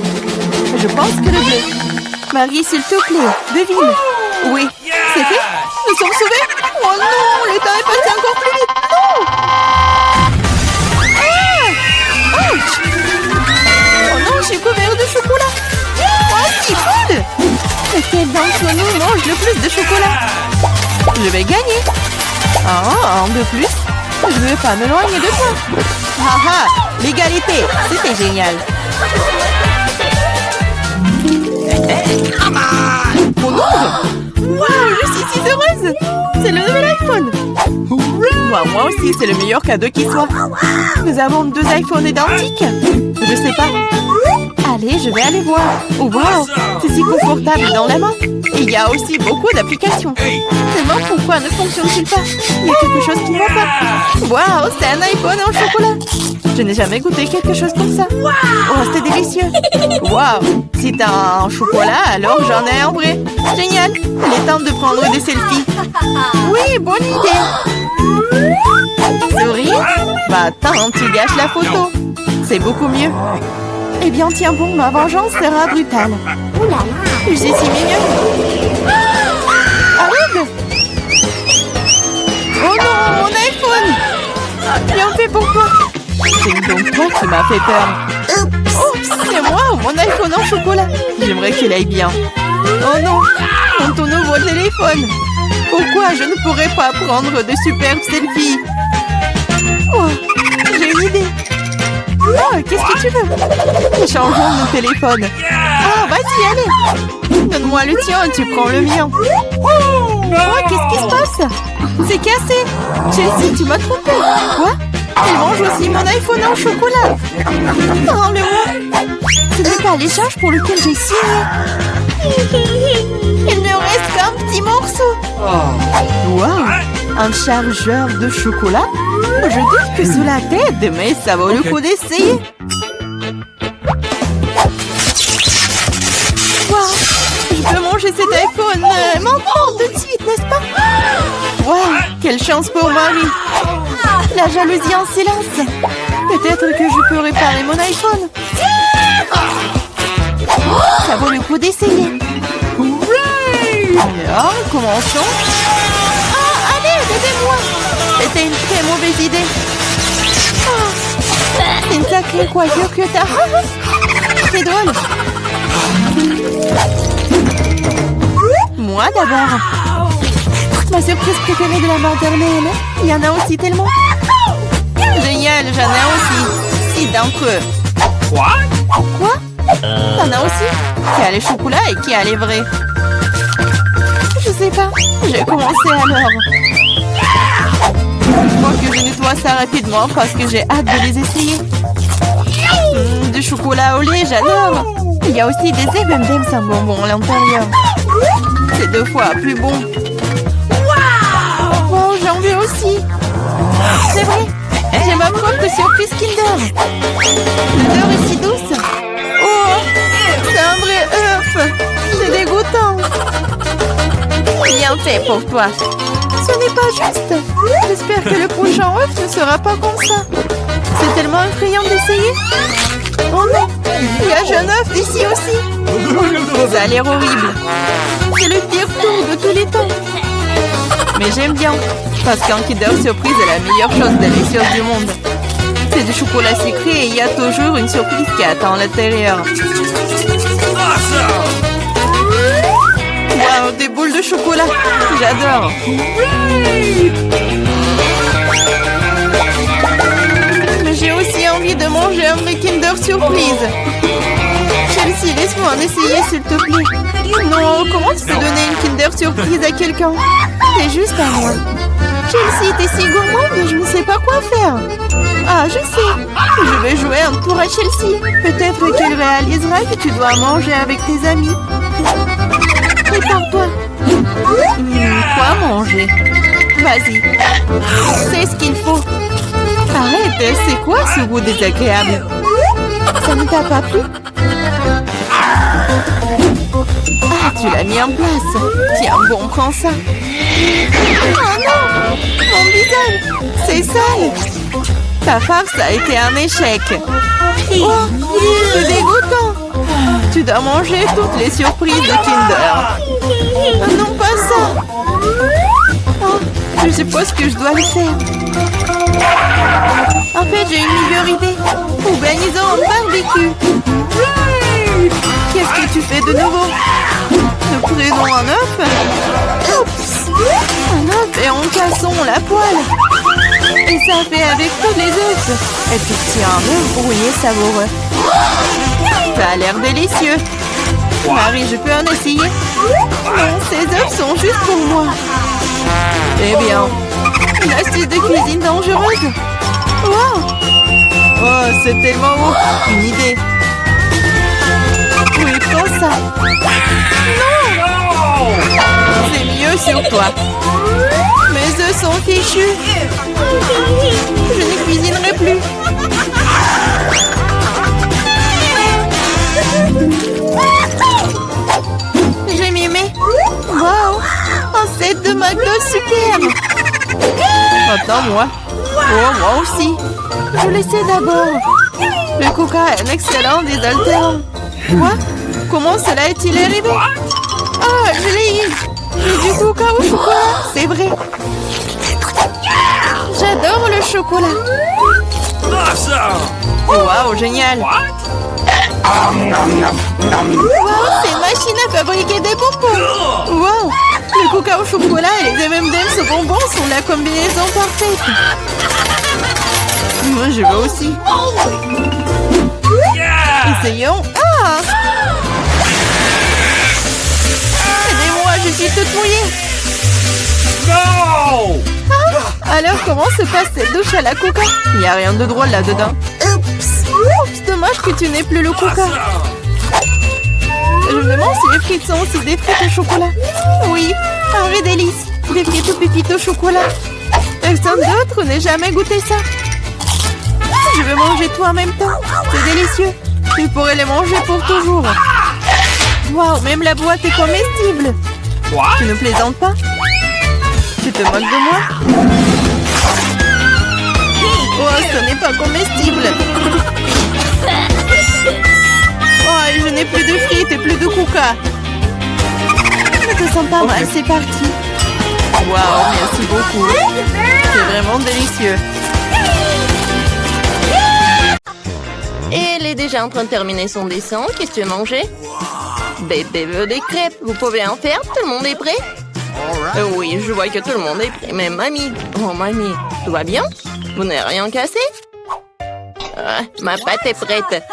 Je pense que le bleu. Marie, s'il te plaît, devine. Oui, c'est fait. Nous sommes sauvés. Oh non, le temps est passé encore plus vite. Non. Ah! Ouch! Oh non, je suis couvert de chocolat. Oh, c'est cool. Lequel d'entre nous mange le plus de chocolat? Je vais gagner. Ah, un de plus. Je ne veux pas m'éloigner de toi. Haha, l'égalité, c'était génial. Mon ongle. Wow, je suis si heureuse. C'est le nouvel iPhone. Moi aussi, c'est le meilleur cadeau qui soit. Nous avons 2 iPhones identiques. Je sais pas. Allez, je vais aller voir. Oh, wow, c'est si confortable dans la main. Et il y a aussi beaucoup d'applications. Seulement, pourquoi ne fonctionne-t-il pas? Il y a quelque chose qui ne va pas. Wow, c'est un iPhone en chocolat. Je n'ai jamais goûté quelque chose comme ça. Oh, c'est délicieux. Wow, si t'as un chocolat, alors j'en ai un vrai. Génial. Il est temps de prendre des selfies. Oui, bonne idée. Souris? Bah attends, tu gâches la photo. C'est beaucoup mieux. Eh bien, tiens bon, ma vengeance sera brutale. Ouh là là, je suis si mignonne. Arrête! Oh non, mon iPhone! Bien fait pour toi. C'est donc toi qui m'as fait peur. Oh, c'est moi, mon iPhone en chocolat. J'aimerais qu'il aille bien. Oh non, ton nouveau téléphone. Pourquoi je ne pourrais pas prendre de superbes selfies? Oh, j'ai une idée. Oh, qu'est-ce que tu veux? Échangeons nos téléphones. Ah, vas-y, allez. Donne-moi le tien et tu prends le mien. Oh, qu'est-ce qui se passe? C'est cassé. Chelsea, tu m'as trompé. Quoi? Elle mange aussi mon iPhone en chocolat. Oh, le moi. Ce n'est pas l'échange pour lequel j'ai signé. Il ne reste qu'un petit morceau. Wow, un chargeur de chocolat? Je doute que cela t'aide, mais ça vaut le coup d'essayer. Wow, je peux manger cet iPhone maintenant tout de suite, n'est-ce pas? Wow, quelle chance pour Marie. La jalousie en silence. Peut-être que je peux réparer mon iPhone. Ça vaut le coup d'essayer. Alors, commençons. Ah, allez, aidez-moi. C'était une très mauvaise idée. Oh, c'est une sacrée coiffure que t'as. C'est drôle. Moi d'abord. Ma surprise préférée de la maternelle. Il y en a aussi tellement. Génial, j'en ai aussi. 6 d'entre eux. Quoi? T'en as aussi? Qui a les chocolats et qui a les vrais? Je sais pas. J'ai commencé alors. Il faut que je nettoie ça rapidement parce que j'ai hâte de les essayer. Du chocolat au lait, j'adore. Il y a aussi des M&M's sans bonbons à l'intérieur. C'est 2 fois plus bon. Wow, j'en veux aussi. C'est vrai. J'ai ma propre surprise Kinder. L'odeur est si douce. Oh, c'est un vrai œuf. C'est dégoûtant. Bien fait pour toi. Ce n'est pas juste. J'espère que le prochain œuf ne sera pas comme ça. C'est tellement effrayant d'essayer. Oh non, il y a un œuf ici aussi. Ça a l'air horrible. C'est le pire tour de tous les temps. Mais j'aime bien, parce qu'un Kinder Surprise est la meilleure chose délicieuse du monde. C'est du chocolat sucré et il y a toujours une surprise qui attend à l'intérieur. Wow, des boules de chocolat. J'adore. Mais j'ai aussi envie de manger un vrai Kinder Surprise. J'ai Chelsea, laisse-moi en essayer, s'il te plaît. Non, comment tu peux donner une Kinder Surprise à quelqu'un? C'est juste à moi. Chelsea, t'es si gourmande, je ne sais pas quoi faire. Ah, je sais. Je vais jouer un tour à Chelsea. Peut-être qu'elle réalisera que tu dois manger avec tes amis. Prépare-toi. Quoi manger? Vas-y. C'est ce qu'il faut. Arrête, c'est quoi ce goût désagréable? Ça ne t'a pas plu? Ah, tu l'as mis en place. Tiens, bon, prends ça. Oh non! Mon visage! C'est sale! Ta farce a été un échec. Oh, c'est dégoûtant! Tu dois manger toutes les surprises de Kinder. Non, pas ça! Oh, je suppose que je dois le faire. En fait, j'ai une meilleure idée. Organisons un barbecue. Qu'est-ce que tu fais de nouveau? Nous prenons un œuf. Oups! Un œuf et en cassons la poêle. Et ça fait avec tous les œufs. Et puis tiens, un œuf brouillé savoureux. Ça a l'air délicieux. Marie, je peux en essayer? Non, ces œufs sont juste pour moi. Eh bien, une astuce de cuisine dangereuse. Wow! Oh, c'est tellement beau. Une idée. Oui, prends ça. Non! C'est mieux sur toi. Mes œufs sont fichus. Je ne cuisinerai plus. J'ai mimé. Wow! Un set de McDo superbe. Maintenant, moi. Oh, moi aussi. Je le sais d'abord. Le coca est un excellent désaltérant. Quoi? Comment cela est-il arrivé? Ah, je l'ai eu. J'ai du coca au chocolat, c'est vrai. J'adore le chocolat. Waouh, génial. Waouh, c'est une machine à fabriquer des bonbons. Waouh, le coca au chocolat et les M&M's au bonbons sont la combinaison parfaite. Moi, je veux aussi. Essayons. Ah! Aidez-moi, je suis toute mouillée. No! Ah, alors, comment se passe cette douche à la coca? Il n'y a rien de drôle là-dedans. Oups, dommage que tu n'aies plus le coca. Je me demande si les frites sont aussi des frites au chocolat. Oui, un vrai délice. Des frites tout petites au chocolat. Personne d'autre n'ait jamais goûté ça. Je veux manger tout en même temps. C'est délicieux. Tu pourrais les manger pour toujours. Waouh, même la boîte est comestible. Tu ne plaisantes pas? Tu te moques de moi? Oh, ce n'est pas comestible. Oh, je n'ai plus de frites et plus de coca. Je te sens pas mal, c'est parti. Waouh, merci beaucoup. C'est vraiment délicieux. Et elle est déjà en train de terminer son dessin. Qu'est-ce que tu veux manger? Bébé veut des crêpes. Vous pouvez en faire? Tout le monde est prêt? Oui, je vois que tout le monde est prêt. Mais mamie, oh mamie, tout va bien? Vous n'avez rien cassé? Ah, ma pâte est prête.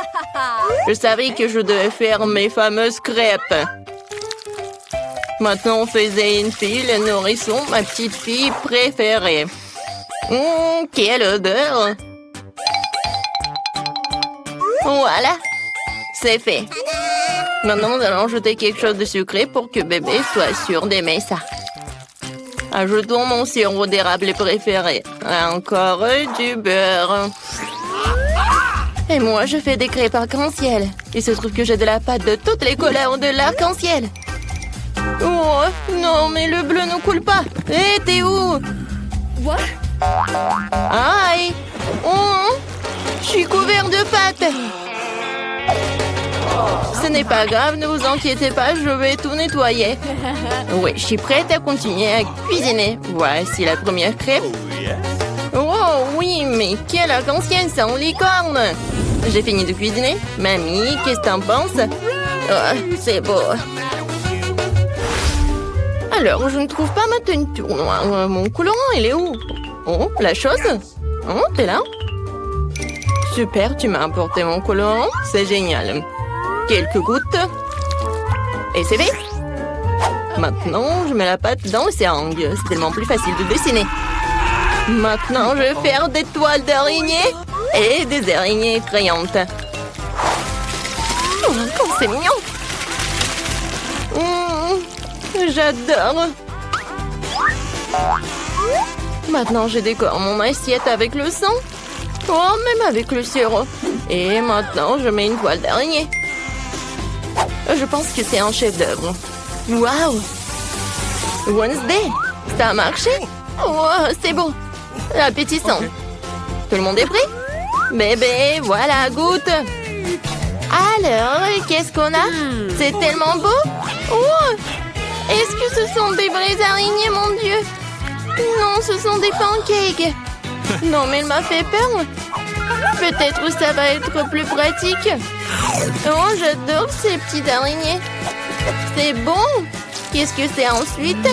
Je savais que je devais faire mes fameuses crêpes. Maintenant, faisait une fille, le nourrisson, ma petite fille préférée. Quelle odeur! Voilà, c'est fait. Maintenant, nous allons ajouter quelque chose de sucré pour que bébé soit sûr d'aimer ça. Ajoutons mon sirop d'érable préféré. Encore du beurre. Et moi, je fais des crêpes arc-en-ciel. Il se trouve que j'ai de la pâte de toutes les couleurs de l'arc-en-ciel. Oh, non, mais le bleu ne coule pas. Hé, t'es où? Aïe! Oh, je suis couvert de pâte. Ce n'est pas grave, ne vous inquiétez pas, je vais tout nettoyer. Oui, je suis prête à continuer à cuisiner. Voici la première crêpe. Oh oui, mais quelle arc-en-ciel sans licorne! J'ai fini de cuisiner. Mamie, qu'est-ce que t'en penses? Oh, c'est beau. Alors, je ne trouve pas ma teinture noire. Mon colorant, il est où? Oh, la chose? Oh, t'es là? Super, tu m'as apporté mon colorant. C'est génial. quelques gouttes. Et c'est fait. Maintenant, je mets la pâte dans le seringue. C'est tellement plus facile de dessiner. Maintenant, je vais faire des toiles d'araignées et des araignées effrayantes. Oh, comme c'est mignon! J'adore! Maintenant, je décore mon assiette avec le sang. Oh, même avec le sirop. Et maintenant, je mets une toile d'araignée. Je pense que c'est un chef-d'œuvre. Waouh! Wednesday, ça a marché? Oh, c'est bon. Appétissant. Tout le monde est prêt? Bébé, voilà, goûte. Alors, qu'est-ce qu'on a? C'est tellement beau. Oh! Est-ce que ce sont des vraies araignées, mon Dieu? Non, ce sont des pancakes. Non, mais il m'a fait peur. Peut-être ça va être plus pratique. Oh, j'adore ces petites araignées. C'est bon. Qu'est-ce que c'est ensuite?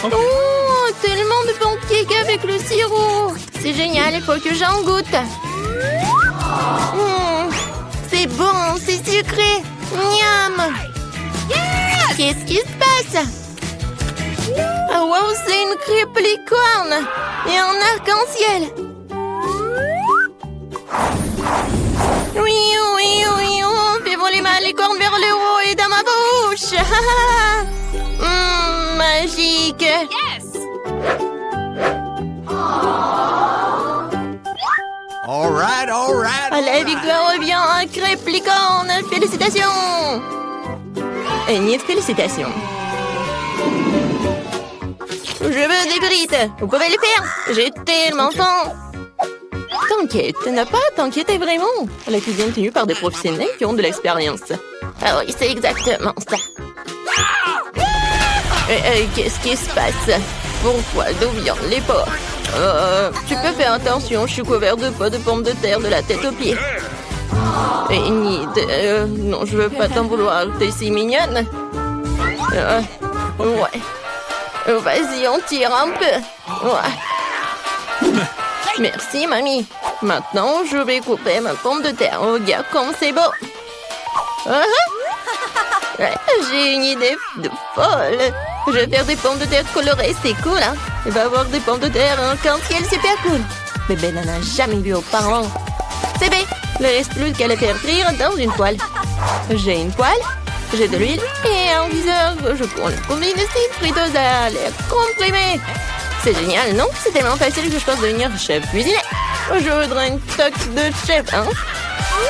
Oh, tellement de pancakes avec le sirop. C'est génial, il faut que j'en goûte. C'est bon, c'est sucré. Miam. Qu'est-ce qui se passe? Oh, wow, c'est une crêpe licorne et un arc-en-ciel. Oui, oui, oui, on fait voler ma licorne vers le haut et dans ma bouche. Magique. Yes! All right, all right. La victoire revient à crêpe licorne. Félicitations. Une félicitations. Je veux des frites. Vous pouvez les faire. J'ai tellement faim. T'inquiète, n'a pas à t'inquiéter vraiment. La cuisine est tenue par des professionnels qui ont de l'expérience. Ah oui, c'est exactement ça. Qu'est-ce qui se passe? Pourquoi? D'où viennent les porcs? Tu peux faire attention, je suis couvert de pots de pommes de terre de la tête aux pieds. Non, je veux pas t'en vouloir, t'es si mignonne. Ouais. Vas-y, on tire un peu. Ouais. Merci, mamie. Maintenant, je vais couper ma pomme de terre. Regarde comme c'est beau. J'ai une idée de folle. Je vais faire des pommes de terre colorées, c'est cool, hein? Il va y avoir des pommes de terre en arc-en-ciel, super cool. Bébé n'en a jamais vu auparavant. C'est bien. Il ne reste plus qu'à les faire frire dans une poêle. J'ai une poêle, j'ai de l'huile et un viseur. Je prends le combine ici, friteuse à l'air comprimé. C'est génial, non? C'est tellement facile que je pense devenir chef cuisinier. Je voudrais une toque de chef, hein?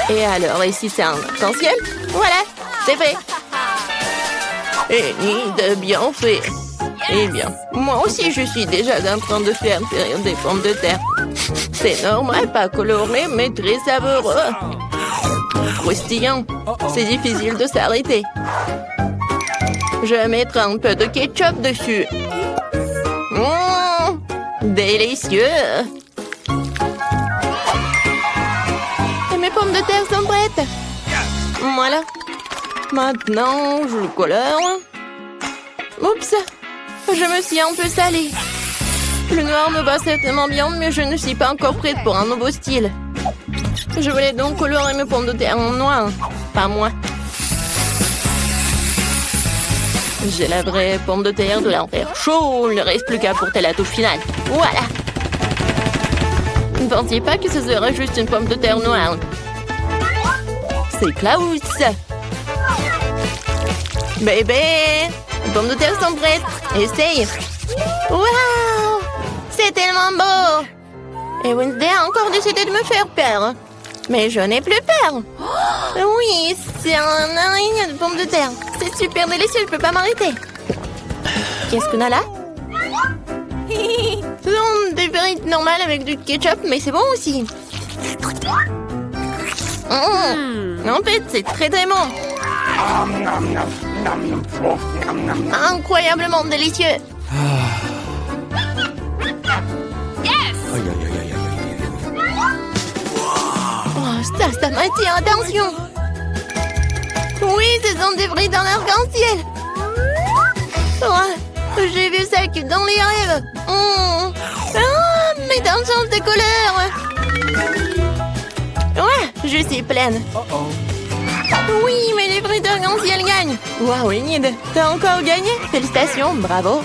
Et alors, ici, c'est un arc-en-ciel. Voilà, c'est fait. Et ni de bien fait. Eh bien, moi aussi, je suis déjà en train de faire frire des pommes de terre. C'est normal, pas coloré, mais très savoureux. Croustillant. C'est difficile de s'arrêter. Je vais mettre un peu de ketchup dessus. Délicieux. Et mes pommes de terre sont prêtes. Voilà. Maintenant, je le colore. Oups, je me suis un peu salée. Le noir me va certainement bien, mais je ne suis pas encore prête pour un nouveau style. Je voulais donc colorer mes pommes de terre en noir. Pas moi. J'ai la vraie pomme de terre de l'enfer chaud. Il ne reste plus qu'à porter la touche finale. Voilà. Ne pensiez pas que ce serait juste une pomme de terre noire. C'est Klaus. Bébé, les pommes de terre sont prêtes. Essaye. Waouh, c'est tellement beau. Et Wednesday a encore décidé de me faire peur. Mais je n'ai plus peur. Oui, c'est un araignée de pommes de terre. C'est super délicieux, je peux pas m'arrêter. Qu'est-ce qu'on a là? Ce sont des frites normales avec du ketchup, mais c'est bon aussi. En fait, c'est très très bon. Incroyablement délicieux. Oh, ça m'attire, attention. Oui, ce sont des frites en arc-en-ciel. Oh, j'ai vu ça que dans les rêves. Mais dans le sens de couleur. Ouais, je suis pleine. Oui, mais les frites si elles gagnent. Waouh, Enid, t'as encore gagné. Félicitations, bravo.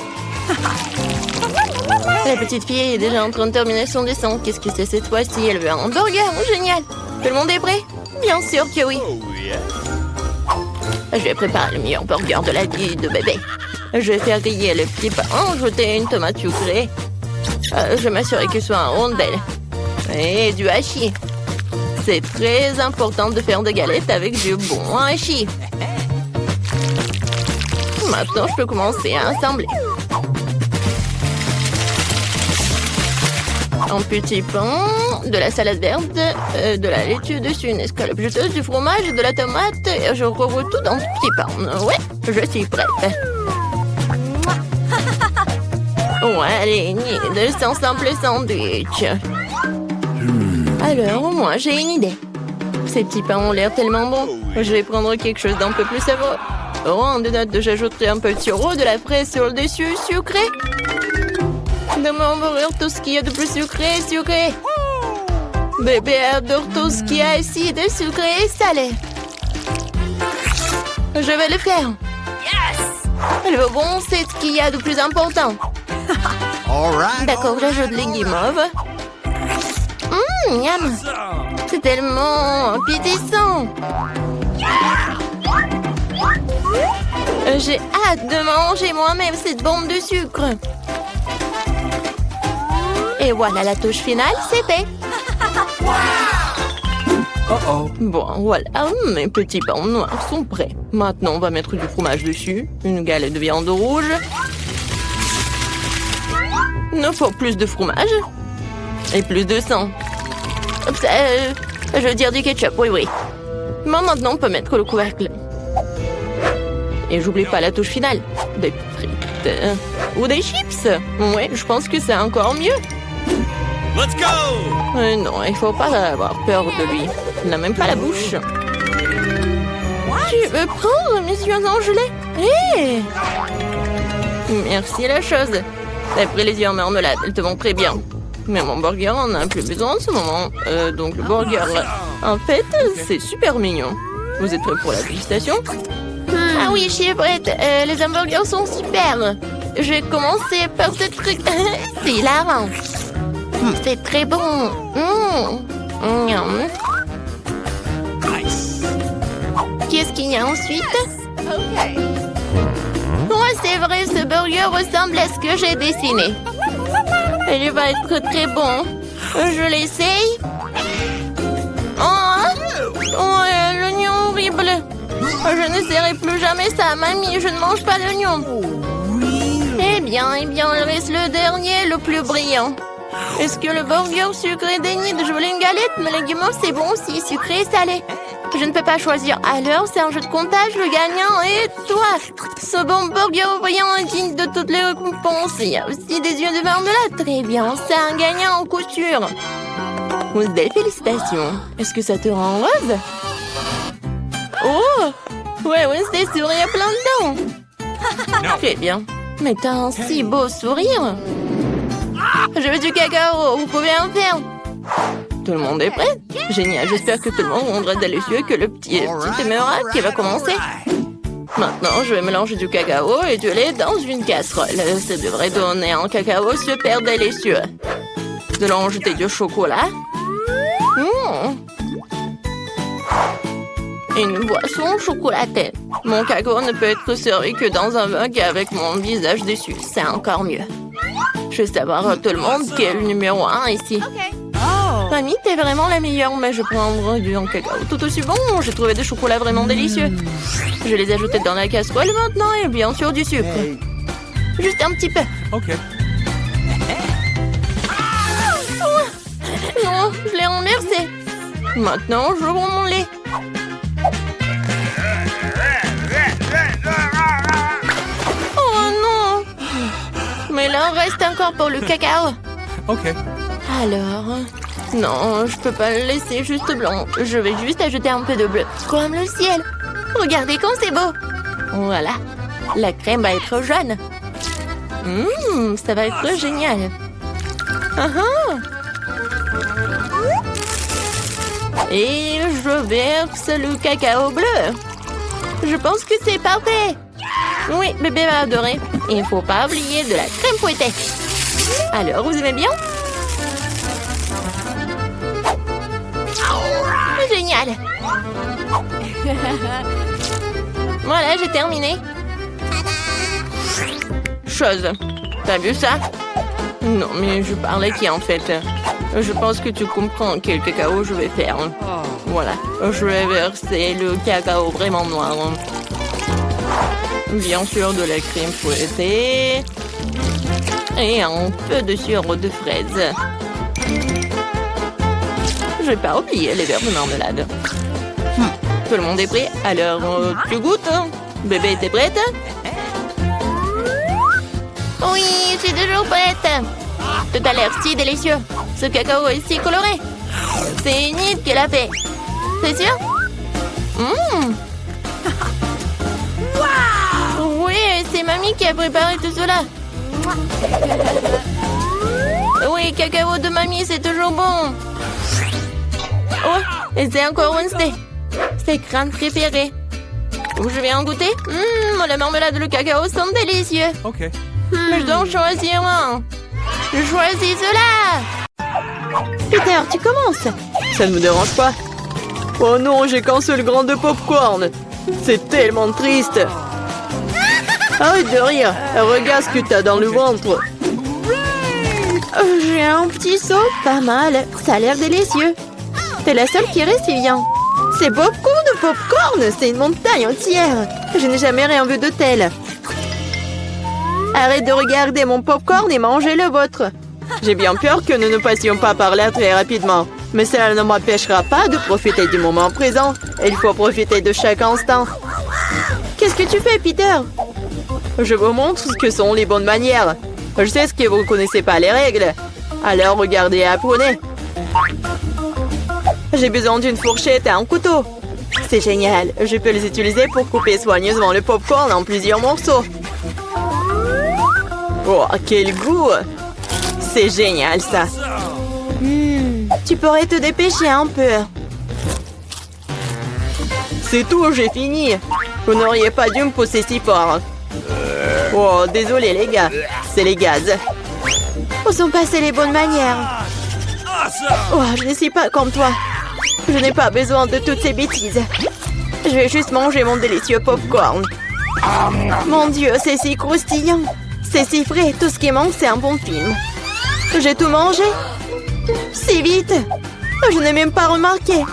La petite fille est déjà en train de terminer son dessin. Qu'est-ce que c'est cette fois-ci? Elle veut un hamburger. Génial. Tout le monde est prêt? Bien sûr que oui. Je vais préparer le meilleur burger de la vie de bébé. Je vais faire griller le petit pain, ajouter une tomate sucrée. Je vais m'assurer qu'il soit en rondelle. Et du hachis. C'est très important de faire des galettes avec du bon hachis. Maintenant, je peux commencer à assembler. Un petit pain, de la salade verte, de la laitue dessus, une escalope juteuse, du fromage, de la tomate. Et je recouvre tout dans ce petit pain. Ouais, je suis prête. Ouais, allez, c'est un simple sandwich. Alors, moi, j'ai une idée. Ces petits pains ont l'air tellement bons. Je vais prendre quelque chose d'un peu plus savoureux. Oh, en note, j'ajouterai un peu de sirop, de la fraise sur le dessus, sucré. De mon hamburger, tout ce qu'il y a de plus sucré, sucré. Bébé adore tout ce qui est acide, sucré et salé. Je vais le faire. Le bon, c'est ce qu'il y a de plus important. D'accord, j'ajoute les guimauves. Miam. C'est tellement appétissant. J'ai hâte de manger moi-même cette bombe de sucre. Et voilà la touche finale, c'est fait. Bon, voilà, mes petits pains noirs sont prêts. Maintenant, on va mettre du fromage dessus, une galette de viande rouge. Il nous faut plus de fromage et plus de sang. Je veux dire du ketchup, oui. Mais maintenant, on peut mettre le couvercle. Et j'oublie pas la touche finale. Des frites ou des chips. Ouais, je pense que c'est encore mieux. Let's go! Non, il faut pas avoir peur de lui. Il n'a même pas la bouche. Tu veux prendre mes yeux en gelée? Hé! Merci la chose. T'as pris les yeux en marmelade, elles te vont très bien. Mais mon burger en a plus besoin en ce moment. Donc le burger, en fait, c'est super mignon. Vous êtes prêts pour la dégustation? Ah oui, je suis prête. Les hamburgers sont super. Je vais commencer par ce truc. C'est hilarant. C'est très bon. Qu'est-ce qu'il y a ensuite? Ouais, c'est vrai, ce burger ressemble à ce que j'ai dessiné. Il va être très bon. Je l'essaye. Oh, l'oignon horrible. Je n'essaierai plus jamais ça, mamie. Je ne mange pas d'oignon. Eh bien, il reste le dernier, le plus brillant. Est-ce que le burger sucré d'Enid? Je voulais une galette, mais les guimauves, c'est bon aussi, sucré et salé. Je ne peux pas choisir. Alors, c'est un jeu de comptage, le gagnant est toi. Ce bon burger brillant est digne de toutes les récompenses. Il y a aussi des yeux de marmelade. Très bien, c'est un gagnant en couture. Des félicitations. Est-ce que ça te rend heureuse? Oh! Ouais, c'est souris à plein dedans. Très bien. Mais t'as un si beau sourire. Je veux du cacao, vous pouvez en faire. Tout le monde est prêt? Génial, j'espère que tout le monde rendra délicieux et que le petit émeraude qui va commencer. Maintenant, je vais mélanger du cacao et du lait dans une casserole. Ça devrait donner un cacao super délicieux. Nous allons ajouter du chocolat. Une boisson chocolatée. Mon cacao ne peut être servi que dans un mug avec mon visage dessus. C'est encore mieux. Je veux savoir tout le monde qui est le numéro 1 ici. Mamie, t'es vraiment la meilleure, mais je prendrai du cacao tout aussi bon. J'ai trouvé des chocolats vraiment délicieux. Je les ai ajoutés dans la casserole maintenant et bien sûr du sucre. Juste un petit peu. Non, je l'ai renversé. Maintenant, je rends mon lait. Oh non! Mais là, il reste encore pour le cacao. Alors... Non, je peux pas le laisser juste blanc. Je vais juste ajouter un peu de bleu. Comme le ciel. Regardez comme c'est beau. Voilà. La crème va être jaune. Ça va être génial. Et je verse le cacao bleu. Je pense que c'est parfait. Oui, bébé va adorer. Il ne faut pas oublier de la crème fouettée. Alors, vous aimez bien? Génial. Voilà, j'ai terminé. Chose. T'as vu ça? Non, mais je parlais qui en fait. Je pense que tu comprends quel cacao je vais faire. Voilà, je vais verser le cacao vraiment noir. Bien sûr, de la crème fouettée. Et un peu de sirop de fraise. Je vais pas oublier les verres de marmelade. Tout le monde est prêt? Alors, tu goûtes? Bébé, t'es prête? Oui, je suis toujours prête. Tout a l'air si délicieux. Ce cacao est si coloré. C'est Enid qui l'a fait. C'est sûr? Oui, c'est mamie qui a préparé tout cela. Oui, cacao de mamie, c'est toujours bon. Oh, et c'est encore Wednesday. C'est crâne préféré. Je vais en goûter. La marmelade et le cacao sont délicieux. Okay. Mais je dois en choisir un. Je choisis cela. Peter, tu commences. Ça ne me dérange pas. Oh non, j'ai qu'un seul grain de popcorn. C'est tellement triste. Arrête de rire. Regarde ce que t'as dans le ventre. J'ai un petit seau, pas mal. Ça a l'air délicieux. T'es la seule qui reste, Vivian. C'est beaucoup de popcorn. C'est une montagne entière. Je n'ai jamais rien vu de tel. Arrête de regarder mon popcorn et mangez le vôtre. J'ai bien peur que nous ne passions pas par là très rapidement. Mais cela ne m'empêchera pas de profiter du moment présent. Il faut profiter de chaque instant. Qu'est-ce que tu fais, Peter? Je vous montre ce que sont les bonnes manières. Je sais que vous ne connaissez pas les règles. Alors regardez et apprenez. J'ai besoin d'une fourchette et un couteau. C'est génial. Je peux les utiliser pour couper soigneusement le popcorn en plusieurs morceaux. Oh, quel goût! C'est génial, ça. Tu pourrais te dépêcher un peu. C'est tout, j'ai fini. Vous n'auriez pas dû me pousser si fort. Oh, désolé les gars. C'est les gaz. Où sont passées les bonnes manières? Oh, je ne suis pas comme toi. Je n'ai pas besoin de toutes ces bêtises. Je vais juste manger mon délicieux popcorn. Mon Dieu, c'est si croustillant. C'est si frais. Tout ce qui manque, c'est un bon film. J'ai tout mangé. Si vite. Je n'ai même pas remarqué.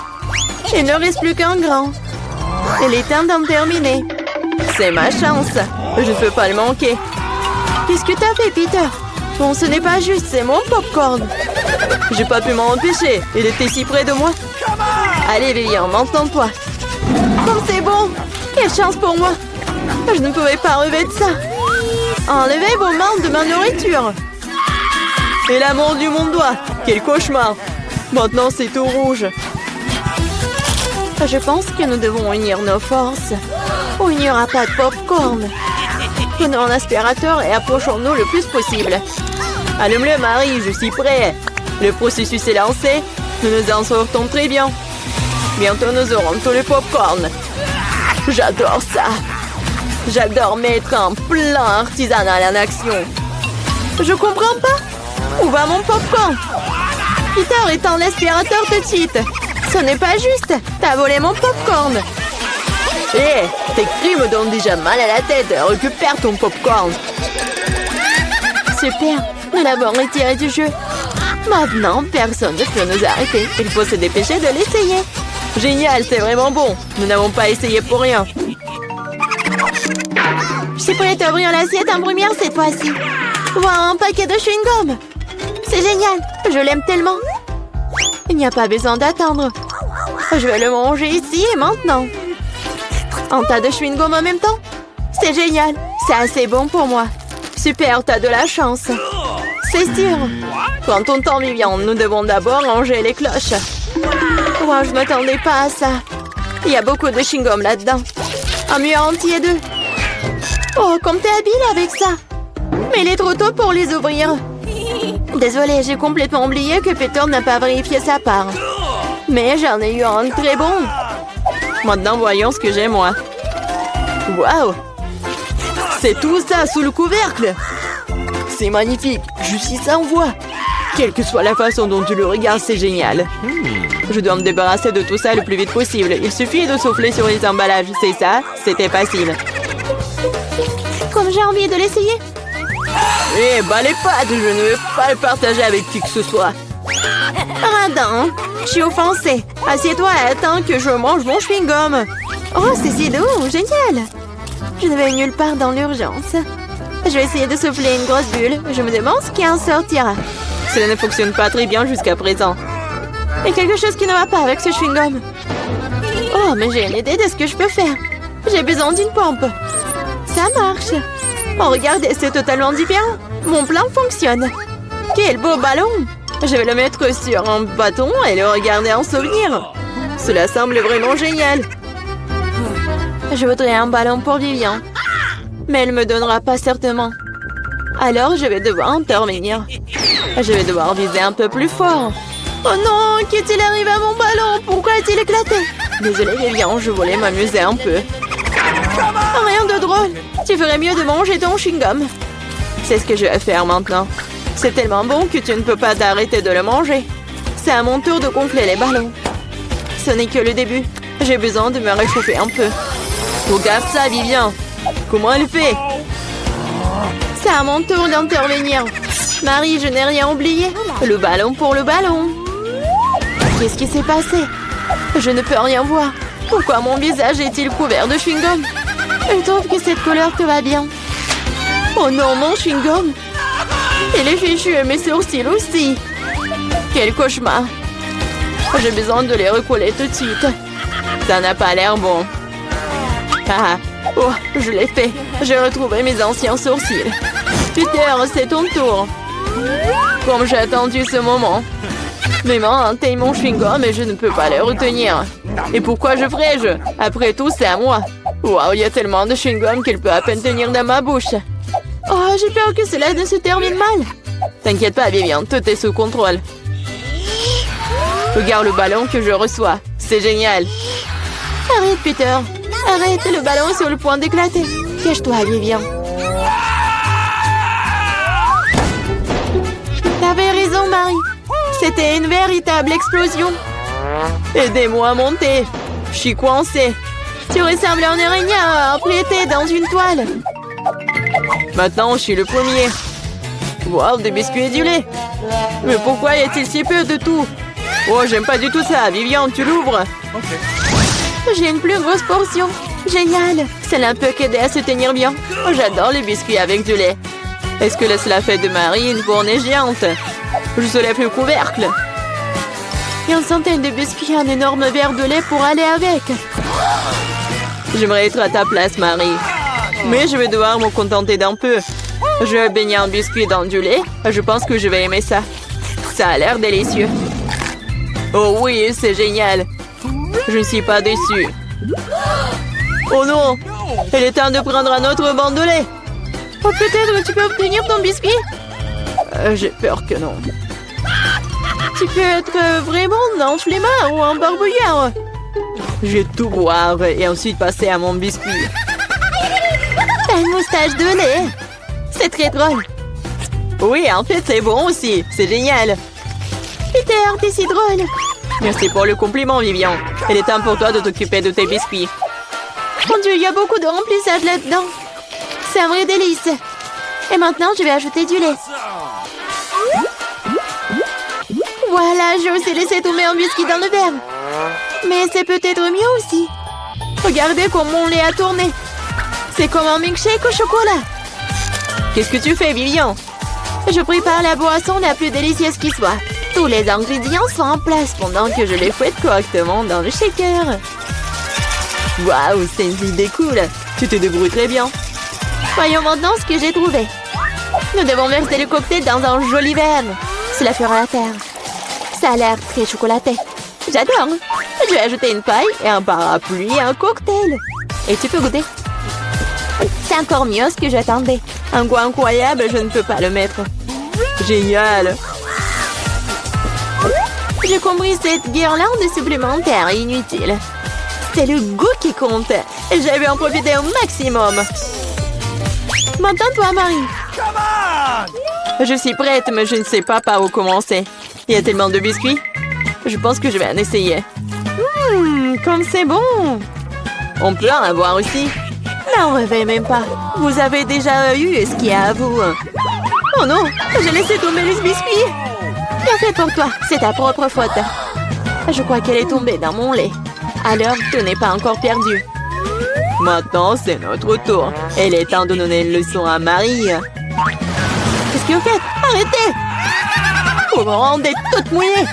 Il ne reste plus qu'un grain. Il est temps d'en terminer. C'est ma chance. Je ne peux pas le manquer. Qu'est-ce que t'as fait, Peter? Bon, ce n'est pas juste, c'est mon popcorn. J'ai pas pu m'en empêcher. Il était si près de moi. Allez, Vivian, maintenant-toi. Comme c'est bon. Quelle chance pour moi. Je ne pouvais pas rêver de ça. Enlevez vos mains de ma nourriture. Et la mordu mon doigt. Quel cauchemar. Maintenant, c'est tout rouge. Je pense que nous devons unir nos forces. Ou il n'y aura pas de popcorn. Prenons un aspirateur et approchons-nous le plus possible. Allume-le, Marie, je suis prêt. Le processus est lancé. Nous nous en sortons très bien. Bientôt, nous aurons tout le popcorn. J'adore ça. J'adore mettre un plan artisanal en action. Je comprends pas. Où va mon popcorn? Peter, éteins l'aspirateur tout de suite. Ce n'est pas juste. T'as volé mon popcorn. Hé, tes cris me donnent déjà mal à la tête. Récupère ton popcorn. Super. Nous l'avons retiré du jeu. Maintenant, personne ne peut nous arrêter. Il faut se dépêcher de l'essayer. Génial, c'est vraiment bon. Nous n'avons pas essayé pour rien. Je suis prête à ouvrir l'assiette en première cette fois-ci. Voilà un paquet de chewing-gum. C'est génial. Je l'aime tellement. Il n'y a pas besoin d'attendre. Je vais le manger ici et maintenant. Un tas de chewing-gum en même temps? C'est génial. C'est assez bon pour moi. Super, t'as de la chance. C'est sûr. Quand on t'en Vivian, nous devons d'abord ranger les cloches. Wow, je m'attendais pas à ça. Il y a beaucoup de chewing-gum là-dedans. Un mur entier d'eux. Oh, comme t'es habile avec ça. Mais il est trop tôt pour les ouvrir. Désolée, j'ai complètement oublié que Peter n'a pas vérifié sa part. Mais j'en ai eu un très bon. Maintenant, voyons ce que j'ai, moi. Waouh! C'est tout ça sous le couvercle. C'est magnifique. Juste ça, on voit. Quelle que soit la façon dont tu le regardes, c'est génial. Je dois me débarrasser de tout ça le plus vite possible. Il suffit de souffler sur les emballages. C'est ça, c'était facile. Comme j'ai envie de l'essayer. Eh, bah les pâtes, je ne vais pas le partager avec qui que ce soit. Radin, je suis offensée. Assieds-toi et attends que je mange mon chewing-gum. Oh, c'est si doux, génial. Je ne vais nulle part dans l'urgence. Je vais essayer de souffler une grosse bulle. Je me demande ce qui en sortira. Cela ne fonctionne pas très bien jusqu'à présent. Il y a quelque chose qui ne va pas avec ce chewing-gum. Oh, mais j'ai une idée de ce que je peux faire. J'ai besoin d'une pompe. Ça marche. Oh, regardez, c'est totalement différent. Mon plan fonctionne. Quel beau ballon. Je vais le mettre sur un bâton et le regarder en souvenir. Cela semble vraiment génial. Je voudrais un ballon pour Vivian. Mais elle ne me donnera pas certainement. Alors, je vais devoir intervenir. Je vais devoir viser un peu plus fort. Oh non, qu'est-il arrivé à mon ballon? Pourquoi a-t-il éclaté? Désolée, Vivian, je voulais m'amuser un peu. Rien de drôle. Tu ferais mieux de manger ton chewing-gum. C'est ce que je vais faire maintenant. C'est tellement bon que tu ne peux pas t'arrêter de le manger. C'est à mon tour de gonfler les ballons. Ce n'est que le début. J'ai besoin de me réchauffer un peu. Regarde ça, Vivian. Comment elle fait? C'est à mon tour d'intervenir. Marie, je n'ai rien oublié. Le ballon pour le ballon. Qu'est-ce qui s'est passé? Je ne peux rien voir. Pourquoi mon visage est-il couvert de chewing-gum? Je trouve que cette couleur te va bien. Oh non, mon chewing-gum. Il est fichu et mes sourcils aussi. Quel cauchemar. J'ai besoin de les recoller tout de suite. Ça n'a pas l'air bon. Ah, oh, je l'ai fait. J'ai retrouvé mes anciens sourcils. Peter, c'est ton tour. Comme j'ai attendu ce moment. Mes mains atteignent mon chewing-gum et je ne peux pas les retenir. Et pourquoi je ferais-je? Après tout, c'est à moi. Waouh, il y a tellement de chewing-gum qu'il peut à peine tenir dans ma bouche. Oh, j'ai peur que cela ne se termine mal. T'inquiète pas, Vivian, tout est sous contrôle. Regarde le ballon que je reçois. C'est génial. Arrête, Peter. Arrête, le ballon est sur le point d'éclater. Cache-toi, Vivian. T'avais raison, Marie. C'était une véritable explosion. Aidez-moi à monter. Je suis coincée. Tu ressembles à un araignée emprunté dans une toile. Maintenant, je suis le premier. Wow, des biscuits et du lait. Mais pourquoi y a-t-il si peu de tout? Oh, j'aime pas du tout ça. Vivian, tu l'ouvres? J'ai une plus grosse portion. Génial. Cela peut qu'aider à se tenir bien. Oh, j'adore les biscuits avec du lait. Est-ce que cela fait de Marie une fournée géante? Je soulève le couvercle. Et une centaine de biscuits et un énorme verre de lait pour aller avec. J'aimerais être à ta place, Marie. Mais je vais devoir me contenter d'un peu. Je vais baigner un biscuit dans du lait. Je pense que je vais aimer ça. Ça a l'air délicieux. Oh oui, c'est génial. Je ne suis pas déçue. Oh non! Il est temps de prendre un autre banc de lait. Oh, peut-être tu peux obtenir ton biscuit? J'ai peur que non. Tu peux être vraiment un flemmard ou un barbouillard. Je vais tout boire et ensuite passer à mon biscuit. T'as une moustache de lait. C'est très drôle. Oui, en fait, c'est bon aussi. C'est génial. Peter, t'es si drôle. Merci pour le compliment, Vivian. Il est temps pour toi de t'occuper de tes biscuits. Mon Dieu, il y a beaucoup de remplissage là-dedans. C'est un vrai délice. Et maintenant, je vais ajouter du lait. Voilà, j'ai aussi laissé tomber un biscuit dans le verre. Mais c'est peut-être mieux aussi. Regardez comment mon lait a tourné. C'est comme un milkshake au chocolat. Qu'est-ce que tu fais, Vivian? Je prépare la boisson la plus délicieuse qui soit. Tous les ingrédients sont en place pendant que je les fouette correctement dans le shaker. Waouh, c'est une idée cool. Tu te débrouilles très bien. Voyons maintenant ce que j'ai trouvé. Nous devons verser le cocktail dans un joli verre. Cela fera l'affaire. Ça a l'air très chocolaté. J'adore. Je vais ajouter une paille et un parapluie et un cocktail. Et tu peux goûter. C'est encore mieux ce que j'attendais. Un goût incroyable, je ne peux pas le mettre. Génial. J'ai compris cette guirlande supplémentaire et inutile. C'est le goût qui compte. Et je vais en profiter au maximum. Maintenant, toi, Marie. Je suis prête, mais je ne sais pas par où commencer. Il y a tellement de biscuits. Je pense que je vais en essayer. Comme c'est bon. On peut en avoir aussi. N'en rêvez même pas. Vous avez déjà eu ce qu'il y a à vous. Oh non, j'ai laissé tomber les biscuits. Bien fait pour toi, c'est ta propre faute. Je crois qu'elle est tombée dans mon lait. Alors, tu n'es pas encore perdu. Maintenant, c'est notre tour. Il est temps de donner une leçon à Marie. Qu'est-ce que vous faites? Arrêtez! Vous me rendez toute mouillée.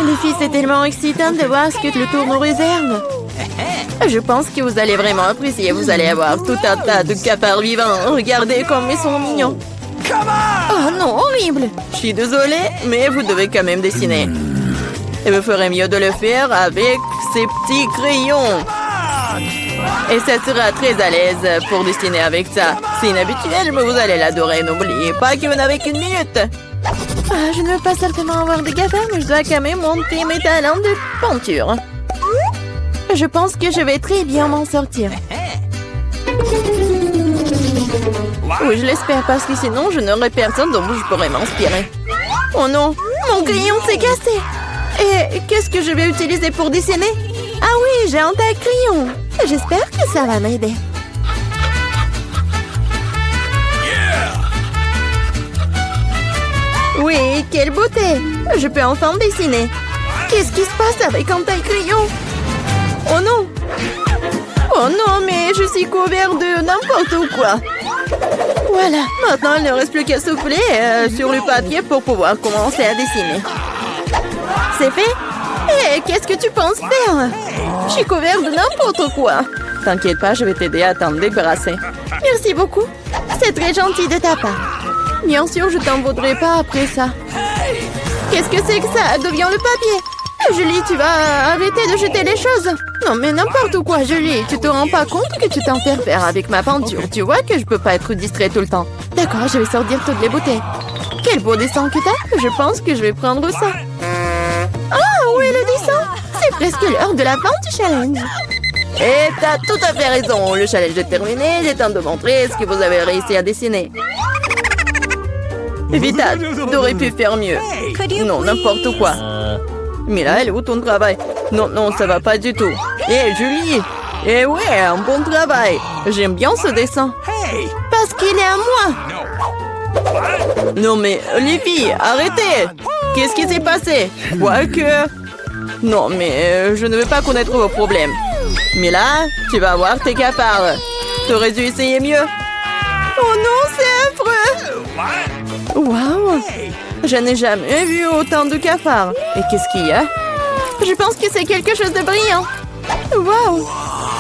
Les filles, c'est tellement excitant de voir ce que le tour nous réserve. Je pense que vous allez vraiment apprécier. Vous allez avoir tout un tas de cafards vivants. Regardez comme ils sont mignons. Oh non, horrible. Je suis désolée, mais vous devez quand même dessiner. Et vous ferez mieux de le faire avec ces petits crayons. Et ça sera très à l'aise pour dessiner avec ça. C'est inhabituel, mais vous allez l'adorer. N'oubliez pas que vous n'avez qu'une minute. Je ne veux pas certainement avoir des cafards, mais je dois quand même monter mes talents de peinture. Je pense que je vais très bien m'en sortir. Oui, je l'espère, parce que sinon, je n'aurai personne dont je pourrais m'inspirer. Oh non, mon crayon s'est cassé. Et qu'est-ce que je vais utiliser pour dessiner? Ah oui, j'ai un tas de crayons. J'espère que ça va m'aider. Oui, quelle beauté! Je peux enfin dessiner. Qu'est-ce qui se passe avec un taille-crayon? Oh non! Oh non, mais je suis couvert de n'importe quoi. Voilà, maintenant il ne reste plus qu'à souffler sur le papier pour pouvoir commencer à dessiner. C'est fait? Hé, qu'est-ce que tu penses faire? Je suis couvert de n'importe quoi. T'inquiète pas, je vais t'aider à t'en débarrasser. Merci beaucoup. C'est très gentil de ta part. Bien sûr, je t'en voudrais pas après ça. Qu'est-ce que c'est que ça? Devient le papier. Julie, tu vas arrêter de jeter les choses. Non, mais n'importe quoi, Julie. Tu te rends pas compte que tu t'interfères avec ma peinture. Tu vois que je peux pas être distrait tout le temps. D'accord, je vais sortir toutes les bouteilles. Quel beau dessin que t'as. Je pense que je vais prendre ça. Ah, où est le dessin? C'est presque l'heure de la fin du challenge. Et t'as tout à fait raison. Le challenge est terminé. Il est temps de montrer ce que vous avez réussi à dessiner. Vita, t'aurais pu faire mieux. Non, n'importe quoi. Mais là, elle est où ton travail? Non, non, ça va pas du tout. Hé, Julie! Eh ouais, un bon travail. J'aime bien ce dessin. Parce qu'il est à moi. Non, mais les filles, arrêtez! Qu'est-ce qui s'est passé? Quoique... Non, mais je ne veux pas connaître vos problèmes. Mais là, tu vas voir tes cafards. T'aurais dû essayer mieux. Oh non, c'est affreux! Waouh! Je n'ai jamais vu autant de cafards. Et qu'est-ce qu'il y a? Je pense que c'est quelque chose de brillant. Waouh!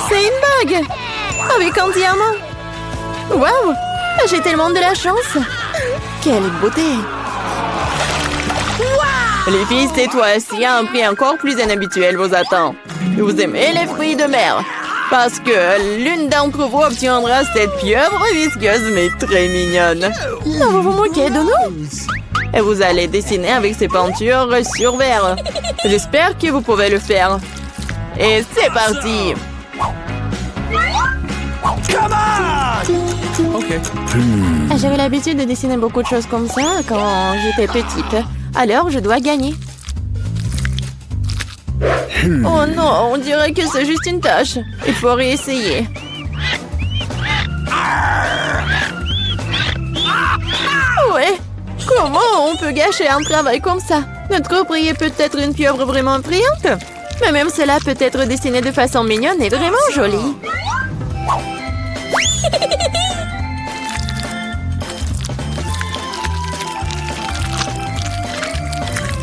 C'est une bague! Avec un diamant. Waouh! J'ai tellement de la chance. Quelle beauté! Les filles, c'est toi. S'il y a un prix encore plus inhabituel vous attend. Vous aimez les fruits de mer? Parce que l'une d'entre vous obtiendra cette pieuvre visqueuse mais très mignonne. Non, vous vous moquez de nous? Et vous allez dessiner avec ces peintures sur verre. J'espère que vous pouvez le faire. Et c'est parti! J'avais l'habitude de dessiner beaucoup de choses comme ça quand j'étais petite. Alors, je dois gagner. Oh non, on dirait que c'est juste une tâche. Il faut réessayer. Ouais, comment on peut gâcher un travail comme ça? Notre prix peut être une pieuvre vraiment brillante. Mais même cela peut être dessiné de façon mignonne et vraiment jolie.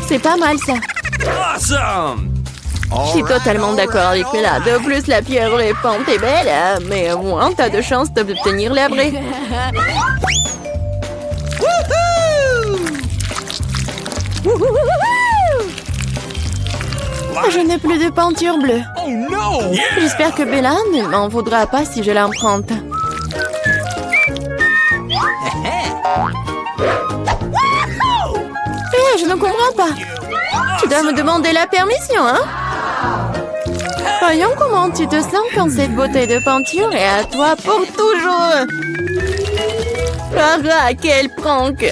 C'est pas mal ça. Awesome! Je suis totalement d'accord avec Bella. De plus, la pieuvre est peinte et belle, mais au moins, t'as de chance d'obtenir la vraie. Je n'ai plus de peinture bleue. Oh no! J'espère que Bella ne m'en voudra pas si je l'emprunte. Je ne comprends pas. Tu dois me demander la permission, hein? Voyons comment tu te sens quand cette bouteille de peinture est à toi pour toujours. Ah, quel prank!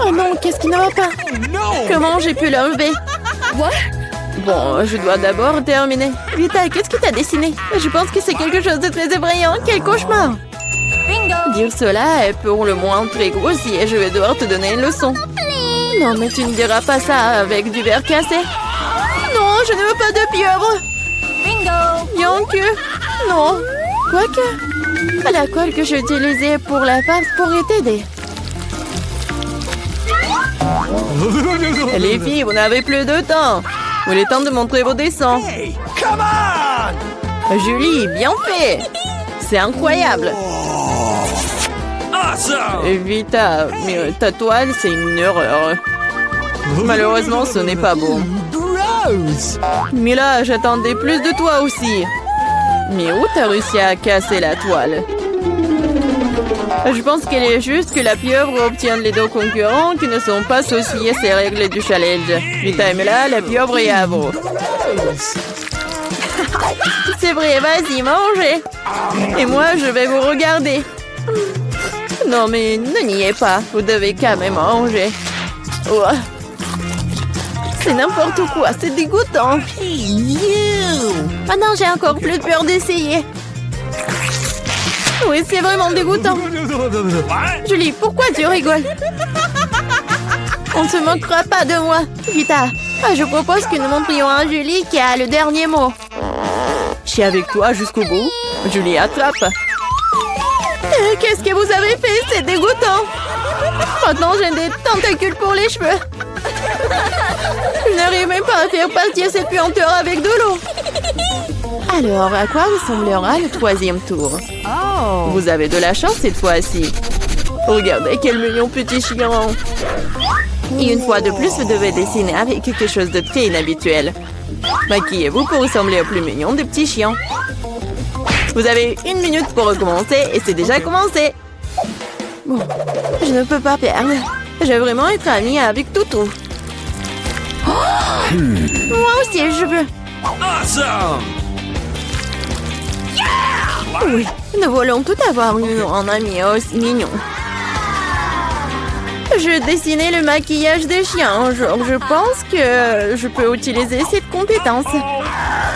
Oh non, qu'est-ce qui ne va pas? Comment j'ai pu l'enlever? Bon, je dois d'abord terminer. Vita, qu'est-ce que t'as dessiné? Je pense que c'est quelque chose de très effrayant. Quel cauchemar! Dire cela est pour le moins très grossier. Je vais devoir te donner une leçon. Non, mais tu ne diras pas ça avec du verre cassé. Non, je ne veux pas de pieuvre. Bien que... Non. Quoique... La colle que j'ai utilisée pour la farce pourrait t'aider. Les filles, vous n'avez plus de temps. Il est temps de montrer vos dessins. Hey, come on! Julie, bien fait. C'est incroyable. Awesome! Vita, mais ta toile, c'est une erreur. Malheureusement, ce n'est pas beau. Gross! Mais là, j'attendais plus de toi aussi. Mais où t'as réussi à casser la toile? Je pense qu'il est juste que la pieuvre obtienne les deux concurrents qui ne sont pas associés à ces règles du challenge. Vita et Mela, la pieuvre est à vous. C'est vrai, vas-y, mangez. Et moi, je vais vous regarder. Non, mais ne niez pas. Vous devez quand même manger. Ouah. C'est n'importe quoi, c'est dégoûtant. Ah non, j'ai encore plus peur d'essayer. Oui, c'est vraiment dégoûtant. Julie, pourquoi tu rigoles? On ne se moquera pas de moi. Vita, je propose que nous montrions à Julie qui a le dernier mot. Je suis avec toi jusqu'au bout. Julie, attrape. Qu'est-ce que vous avez fait? C'est dégoûtant. Maintenant, j'ai des tentacules pour les cheveux. Je n'arrive même pas à faire partir cette puanteur avec de l'eau. Alors, à quoi ressemblera le troisième tour? Vous avez de la chance cette fois-ci. Regardez quel mignon petit chien. Et une fois de plus, vous devez dessiner avec quelque chose de très inhabituel. Maquillez-vous pour ressembler au plus mignon des petits chiens. Vous avez 1 minute pour recommencer et c'est déjà commencé. Bon, je ne peux pas perdre. Je veux vraiment être amie avec Toutou. Moi aussi, je veux. Awesome! Oui, nous voulons tout avoir un ami aussi mignon. Je dessinais le maquillage des chiens. Je pense que je peux utiliser cette compétence.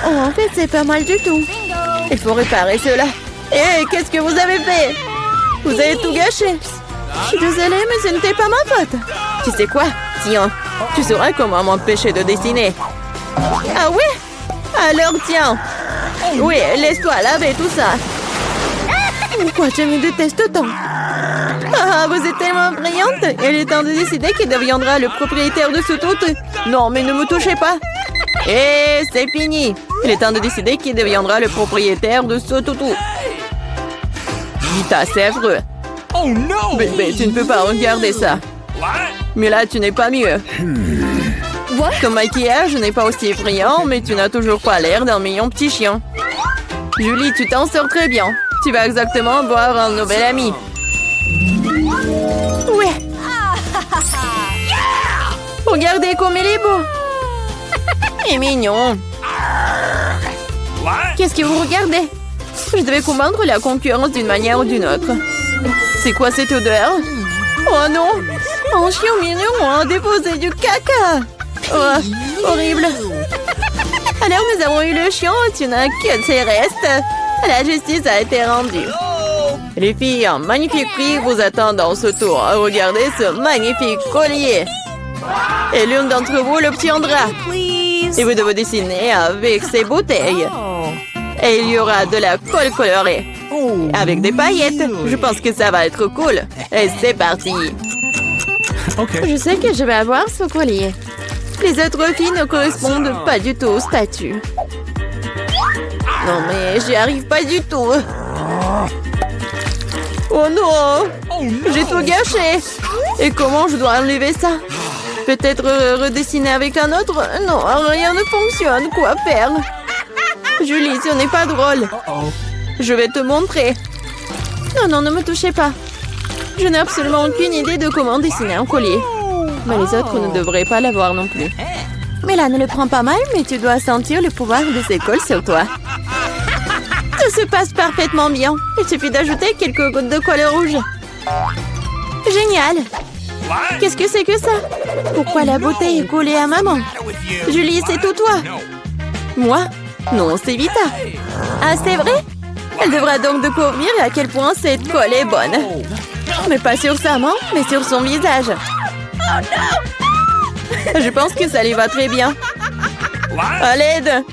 Oh, en fait, c'est pas mal du tout. Il faut réparer cela. Hé, qu'est-ce que vous avez fait? Vous avez tout gâché. Je suis désolée, mais ce n'était pas ma faute. Tu sais quoi? Tiens, tu sauras comment m'empêcher de dessiner. Ah ouais? Alors tiens. Oui, laisse-toi laver tout ça. Pourquoi tu me détestes tant? Ah, vous êtes tellement brillante. Il est temps de décider qui deviendra le propriétaire de ce toutou. Non, mais ne me touchez pas. Et c'est fini. Il est temps de décider qui deviendra le propriétaire de ce toutou. Vita, c'est affreux. Oh no! Bébé, tu ne peux pas regarder ça. What? Mais là, tu n'es pas mieux. Ton maquillage n'est pas aussi effrayant, mais tu n'as toujours pas l'air d'un mignon petit chien. Julie, tu t'en sors très bien. Tu vas exactement avoir un nouvel ami. Ouais. Regardez comme il est beau. Il est mignon. What? Qu'est-ce que vous regardez? Je devais combattre la concurrence d'une manière ou d'une autre. C'est quoi cette odeur? Oh non! Un chien mignon a déposé du caca! Oh, horrible! Alors nous avons eu le chien, tu n'as que ses restes. La justice a été rendue. Les filles, un magnifique prix vous attend dans ce tour. Regardez ce magnifique collier. Et l'une d'entre vous l'obtiendra. Et vous devez dessiner avec ces bouteilles. Et il y aura de la colle colorée. Avec des paillettes. Je pense que ça va être cool. Et c'est parti. Je sais que je vais avoir ce collier. Les autres filles ne correspondent pas du tout au statut. Non mais j'y arrive pas du tout. Oh non! J'ai tout gâché. Et comment je dois enlever ça? Peut-être redessiner avec un autre? Non, rien ne fonctionne. Quoi faire? Julie, ce n'est pas drôle. Je vais te montrer. Non, non, ne me touchez pas. Je n'ai absolument aucune idée de comment dessiner un collier. Mais les autres ne devraient pas l'avoir non plus. Mais là, ne le prends pas mal, mais tu dois sentir le pouvoir de cette colle sur toi. Tout se passe parfaitement bien. Il suffit d'ajouter quelques gouttes de colle rouge. Génial! Qu'est-ce que c'est que ça? Pourquoi la bouteille est collée à maman? Julie, c'est tout toi. Moi? Non, c'est Vita. Ah, c'est vrai? Elle devra donc découvrir à quel point cette colle est bonne. Mais pas sur sa main, mais sur son visage. Je pense que ça lui va très bien. À l'aide!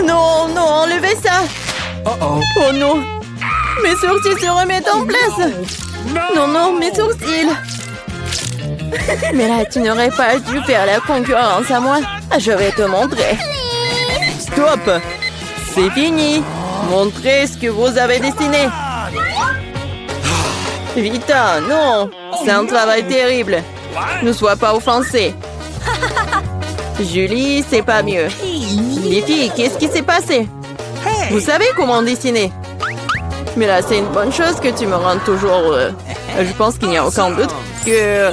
Non, non, enlevez ça! Oh non! Mes sourcils se remettent en place! Non, non, mes sourcils! Mais là, tu n'aurais pas dû faire la concurrence à moi. Je vais te montrer. Stop! C'est fini! Montrez ce que vous avez dessiné. Vita, non! C'est un travail terrible. Ne sois pas offensée. Julie, c'est pas mieux. Les filles, qu'est-ce qui s'est passé? Vous savez comment dessiner? Mais là, c'est une bonne chose que tu me rendes toujours heureux. Je pense qu'il n'y a aucun doute que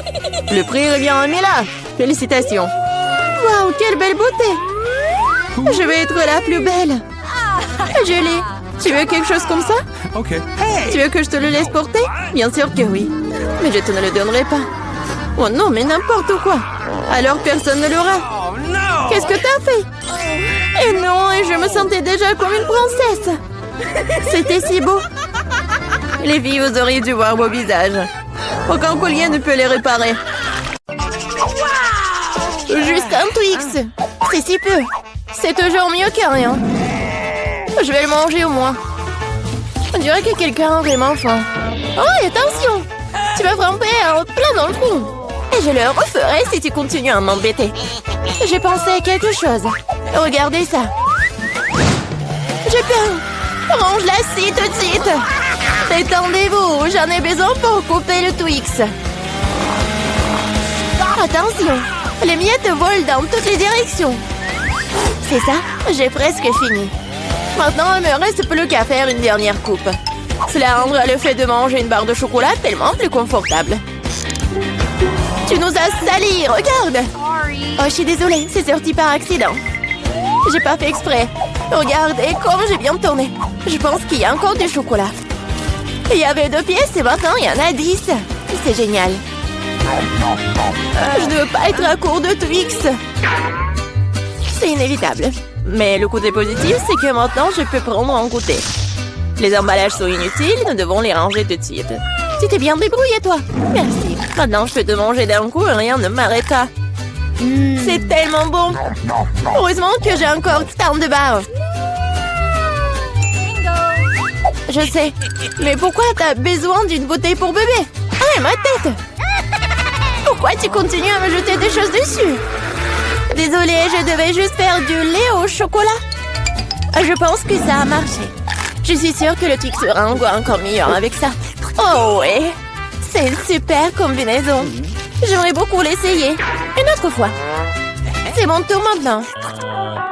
le prix revient à Mila. Félicitations. Waouh, quelle belle beauté! Je vais être la plus belle. Julie, tu veux quelque chose comme ça? OK. Tu veux que je te le laisse porter? Bien sûr que oui. Mais je te ne le donnerai pas. Oh non, mais n'importe quoi. Alors personne ne l'aura. Oh no! Qu'est-ce que t'as fait? Et non, et je me sentais déjà comme une princesse. C'était si beau. Les filles, vous auriez dû voir vos visages. Aucun collier ne peut les réparer. Juste un Twix. C'est si peu. C'est toujours mieux que rien. Je vais le manger au moins. On dirait que quelqu'un a vraiment faim. Oh, attention! Tu m'as frappé en plein dans le front. Et je le referai si tu continues à m'embêter. J'ai pensé à quelque chose. Regardez ça. J'ai peur. Range la scie tout de suite. Détendez-vous, j'en ai besoin pour couper le Twix. Attention, les miettes volent dans toutes les directions. C'est ça, j'ai presque fini. Maintenant, il me reste plus qu'à faire une dernière coupe. Cela rendra le fait de manger une barre de chocolat tellement plus confortable. Tu nous as salis, regarde! Oh, je suis désolée, c'est sorti par accident. J'ai pas fait exprès. Regardez comme j'ai bien tourné. Je pense qu'il y a encore du chocolat. Il y avait 2 pièces et maintenant il y en a 10. C'est génial. Je ne veux pas être à court de Twix. C'est inévitable. Mais le côté positif, c'est que maintenant je peux prendre en goûter. Les emballages sont inutiles, nous devons les ranger tout de suite. Tu t'es bien débrouillé, toi. Merci. Maintenant, je peux te manger d'un coup et rien ne m'arrêtera. C'est tellement bon. Heureusement que j'ai encore tant de barres. Je sais. Mais pourquoi t'as besoin d'une bouteille pour bébé? Ah, ma tête! Pourquoi tu continues à me jeter des choses dessus? Désolée, je devais juste faire du lait au chocolat. Je pense que ça a marché. Je suis sûre que le Twix sera encore meilleur avec ça. Oh ouais, c'est une super combinaison. J'aimerais beaucoup l'essayer. Une autre fois. C'est mon tour maintenant.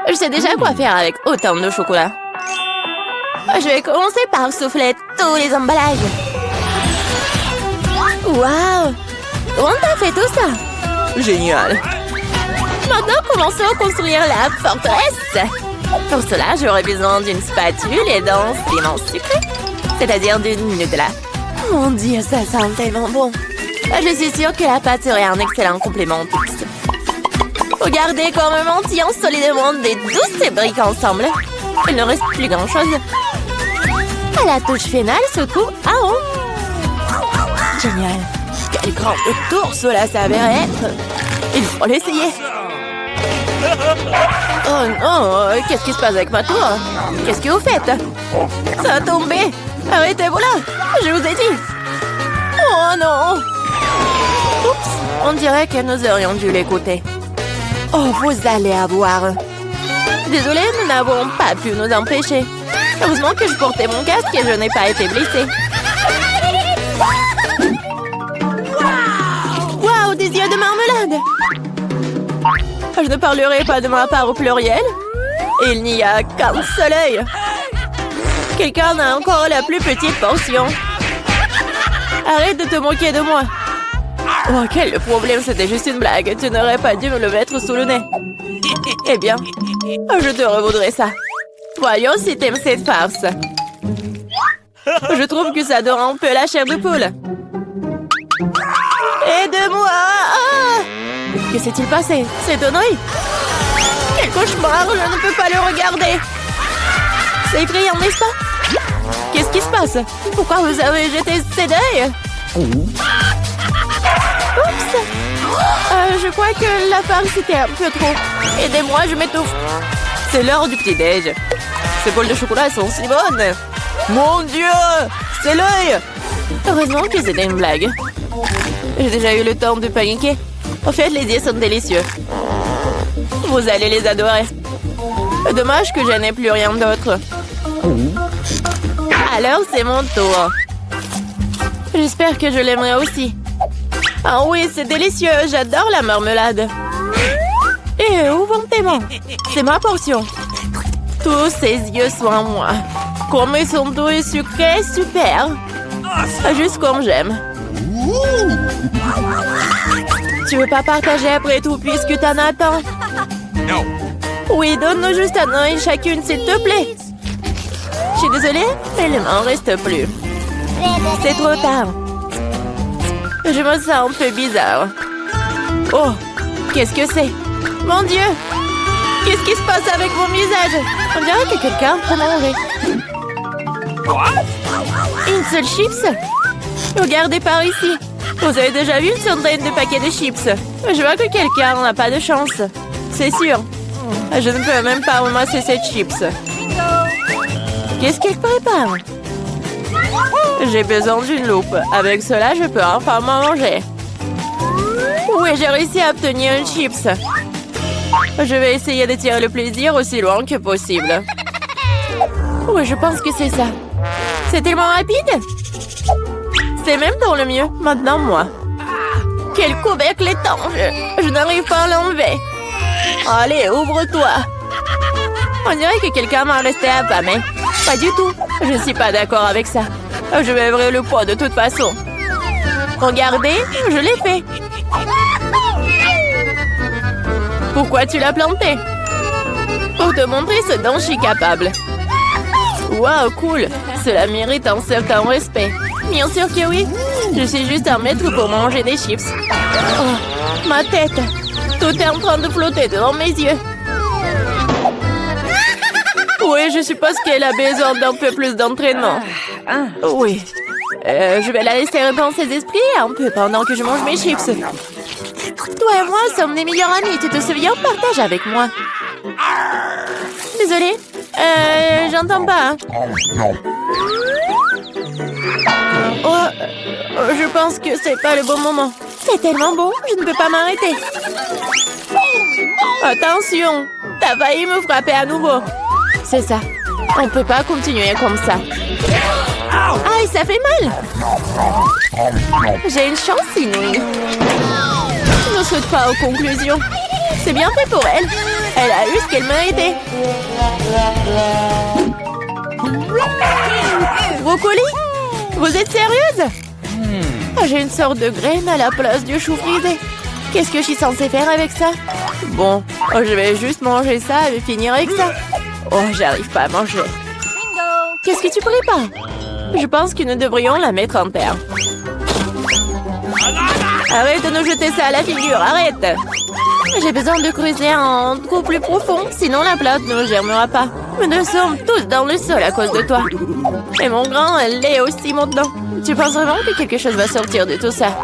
Je sais déjà quoi faire avec autant de chocolat. Je vais commencer par souffler tous les emballages. Waouh! Comment t'as fait tout ça? Génial. Maintenant, commençons à construire la forteresse. Pour cela, j'aurai besoin d'une spatule et d'un ciment sucré, c'est-à-dire d'une Nutella. Mon Dieu, ça sent tellement bon. Je suis sûre que la pâte serait un excellent complément au Twix. Regardez comme un mantillon solidement des douces briques ensemble. Il ne reste plus grand-chose. À la touche finale se trouve un rond. Génial. Quel grand tour cela s'avérait être. Il faut l'essayer. Oh non, qu'est-ce qui se passe avec ma tour? Qu'est-ce que vous faites? Ça a tombé. Arrêtez-vous là, je vous ai dit. Oh non. Oups, on dirait que nous aurions dû l'écouter. Oh, vous allez avoir. Désolée, nous n'avons pas pu nous empêcher. Heureusement que je portais mon casque et je n'ai pas été blessée. Waouh, des yeux de marmelade. Je ne parlerai pas de ma part au pluriel. Il n'y a qu'un seul œil. Quelqu'un a encore la plus petite portion. Arrête de te moquer de moi. Oh, quel problème, c'était juste une blague. Tu n'aurais pas dû me le mettre sous le nez. Eh bien, je te revaudrai ça. Voyons si t'aimes cette farce. Je trouve que ça dore un peu la chair de poule. Aide-moi! Ah! Que s'est-il passé? C'est un œil? Quel cauchemar! Je ne peux pas le regarder! C'est effrayant, n'est-ce pas? Qu'est-ce qui se passe? Pourquoi vous avez jeté cet œil? Oups! Je crois que la farce était un peu trop. Aidez-moi, je m'étouffe. C'est l'heure du petit-déj. Ces bols de chocolat sont si bonnes. Mon Dieu! C'est l'œil! Heureusement que c'était une blague. J'ai déjà eu le temps de paniquer. En fait, les yeux sont délicieux. Vous allez les adorer. Dommage que je n'ai plus rien d'autre. Alors, c'est mon tour. J'espère que je l'aimerai aussi. Ah oui, c'est délicieux. J'adore la marmelade. Et où vont tes mains? C'est ma portion. Tous ces yeux sont à moi. Comme ils sont doux et sucrés, super. Juste comme j'aime. Tu veux pas partager après tout puisque t'en as tant? No. Oui, donne-nous juste un œil chacune, s'il te plaît. Je suis désolée, mais il m'en reste plus. C'est trop tard. Je me sens un peu bizarre. Oh, qu'est-ce que c'est? Mon Dieu! Qu'est-ce qui se passe avec mon visage? On dirait que quelqu'un prend manger. Une seule chips? Regardez par ici. Vous avez déjà vu une centaine de paquets de chips. Je vois que quelqu'un n'a pas de chance. C'est sûr. Je ne peux même pas ramasser cette chips. Qu'est-ce qu'il prépare? J'ai besoin d'une loupe. Avec cela, je peux enfin manger. Oui, j'ai réussi à obtenir une chips. Je vais essayer de tirer le plaisir aussi loin que possible. Oui, je pense que c'est ça. C'est tellement rapide. C'est même dans le mieux. Maintenant, moi. Quel couvercle étanche. Je n'arrive pas à l'enlever. Allez, ouvre-toi. On dirait que quelqu'un m'a resté affamé. Pas du tout. Je ne suis pas d'accord avec ça. Je vais ouvrir le pot de toute façon. Regardez, je l'ai fait. Pourquoi tu l'as planté? Pour te montrer ce dont je suis capable. Wow, cool. Cela mérite un certain respect. Bien sûr que oui. Je suis juste un maître pour manger des chips. Oh, ma tête. Tout est en train de flotter devant mes yeux. Oui, je suppose qu'elle a besoin d'un peu plus d'entraînement. Oui. Je vais la laisser reprendre ses esprits un peu pendant que je mange mes chips. Toi et moi sommes des meilleurs amis, tu te souviens? Partage avec moi. Désolée. J'entends pas. Hein. Oh, je pense que c'est pas le bon moment. C'est tellement beau, je ne peux pas m'arrêter. Attention, t'as failli me frapper à nouveau. C'est ça. On peut pas continuer comme ça. Aïe, ça fait mal. J'ai une chance inouïe. Je ne saute pas aux conclusions. C'est bien fait pour elle. Elle a eu ce qu'elle méritait. Brocoli? Vous êtes sérieuse? J'ai une sorte de graine à la place du chou frisé. Qu'est-ce que je suis censée faire avec ça? Bon, je vais juste manger ça et finir avec ça. Oh, j'arrive pas à manger. Qu'est-ce que tu prépares? Je pense que nous devrions la mettre en terre. Arrête de nous jeter ça à la figure, arrête! J'ai besoin de creuser un trou plus profond, sinon la plante ne germera pas. Nous sommes tous dans le sol à cause de toi. Et mon grand, elle l'est aussi maintenant. Tu penses vraiment que quelque chose va sortir de tout ça?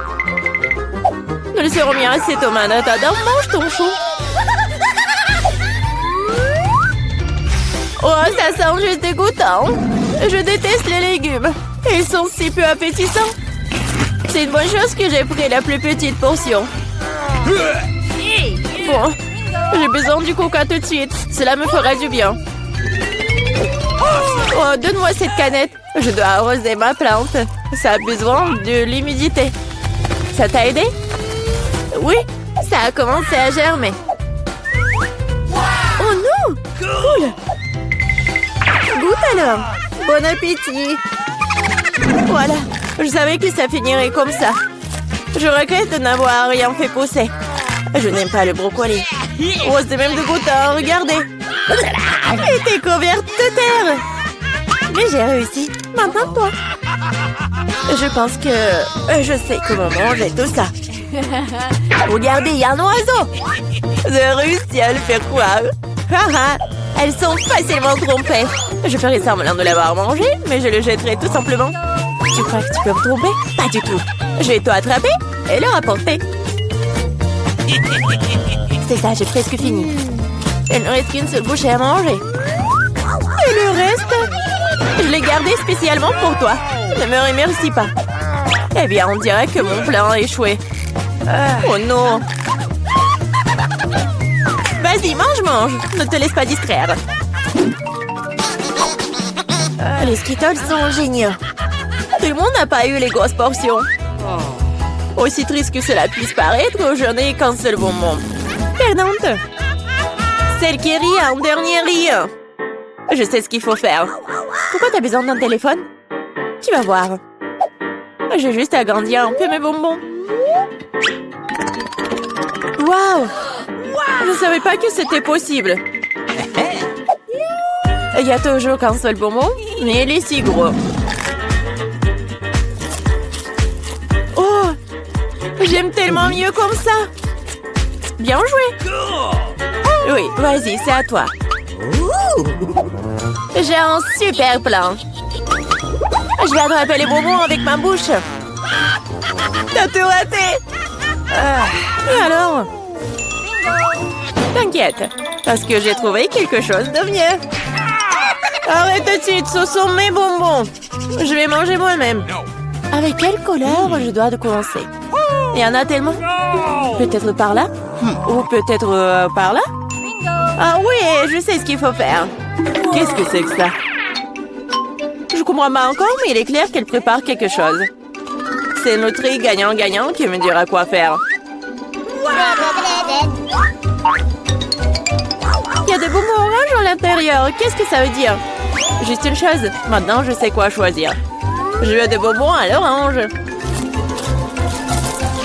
Nous le serons bien assez, Thomas. Attends, mange ton chou. Oh, ça sent juste dégoûtant. Je déteste les légumes. Ils sont si peu appétissants. C'est une bonne chose que j'ai pris la plus petite portion. Bon, j'ai besoin du coca tout de suite. Cela me fera du bien. Oh, donne-moi cette canette. Je dois arroser ma plante. Ça a besoin de l'humidité. Ça t'a aidé? Oui, ça a commencé à germer. Oh non! Cool! Goûte alors! Bon appétit! Voilà, je savais que ça finirait comme ça. Je regrette de n'avoir rien fait pousser. Je n'aime pas le brocoli. Oh, c'est même dégoûtant, regardez. Elle était couverte de terre. Mais j'ai réussi. Maintenant, toi. Je pense que je sais comment manger tout ça. Regardez, il y a un oiseau. J'ai réussi à le faire croire. Elles sont facilement trompées. Je ferai semblant de l'avoir mangé, mais je le jetterai tout simplement. Tu crois que tu peux me tromper? Pas du tout. Je vais tout attraper et le rapporter. C'est ça, j'ai presque fini. Il ne reste qu'une seule bouchée à manger. Et le reste? Je l'ai gardé spécialement pour toi. Ne me remercie pas. Eh bien, on dirait que mon plan a échoué. Oh non! Vas-y, mange! Ne te laisse pas distraire. Les Skittles sont géniaux. Tout le monde n'a pas eu les grosses portions. Aussi triste que cela puisse paraître, je n'ai qu'un seul bonbon. Perdante. Celle qui rit en dernier rit. Je sais ce qu'il faut faire. Pourquoi t'as besoin d'un téléphone? Tu vas voir. J'ai juste agrandir un peu mes bonbons. Waouh! Je ne savais pas que c'était possible. Il y a toujours qu'un seul bonbon, mais il est si gros. Oh! J'aime tellement mieux comme ça. Bien joué. Oui, vas-y, c'est à toi. J'ai un super plan. Je vais attraper les bonbons avec ma bouche. T'as tout raté. Et alors? T'inquiète, parce que j'ai trouvé quelque chose de mieux. Arrête tout de suite, ce sont mes bonbons. Je vais manger moi-même. Avec quelle couleur je dois commencer? Il y en a tellement. Peut-être par là? Ou peut-être par là? Ah oui, je sais ce qu'il faut faire. Qu'est-ce que c'est que ça? Je comprends pas encore, mais il est clair qu'elle prépare quelque chose. C'est notre gagnant-gagnant qui me dira quoi faire. Il y a des bonbons oranges à l'intérieur. Qu'est-ce que ça veut dire? Juste une chose. Maintenant, je sais quoi choisir. Je veux des bonbons à l'orange.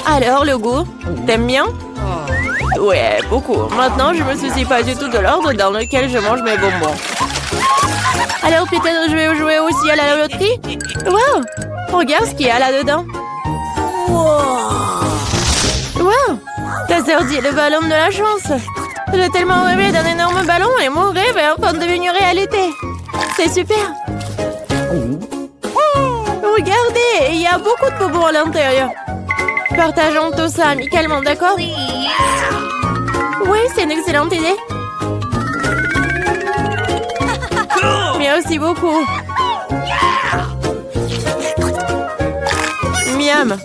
Alors, le goût? T'aimes bien? Ouais, beaucoup. Maintenant, je me soucie pas du tout de l'ordre dans lequel je mange mes bonbons. Alors, peut-être je vais jouer aussi à la loterie? Wow! Regarde ce qu'il y a là-dedans. Wow! T'as sorti le ballon de la chance. J'ai tellement rêvé d'un énorme ballon et mon rêve est enfin devenu réalité. C'est super. Regardez, il y a beaucoup de bonbons à l'intérieur. Partageons tout ça amicalement, d'accord? Oui, c'est une excellente idée. Merci beaucoup. Miam.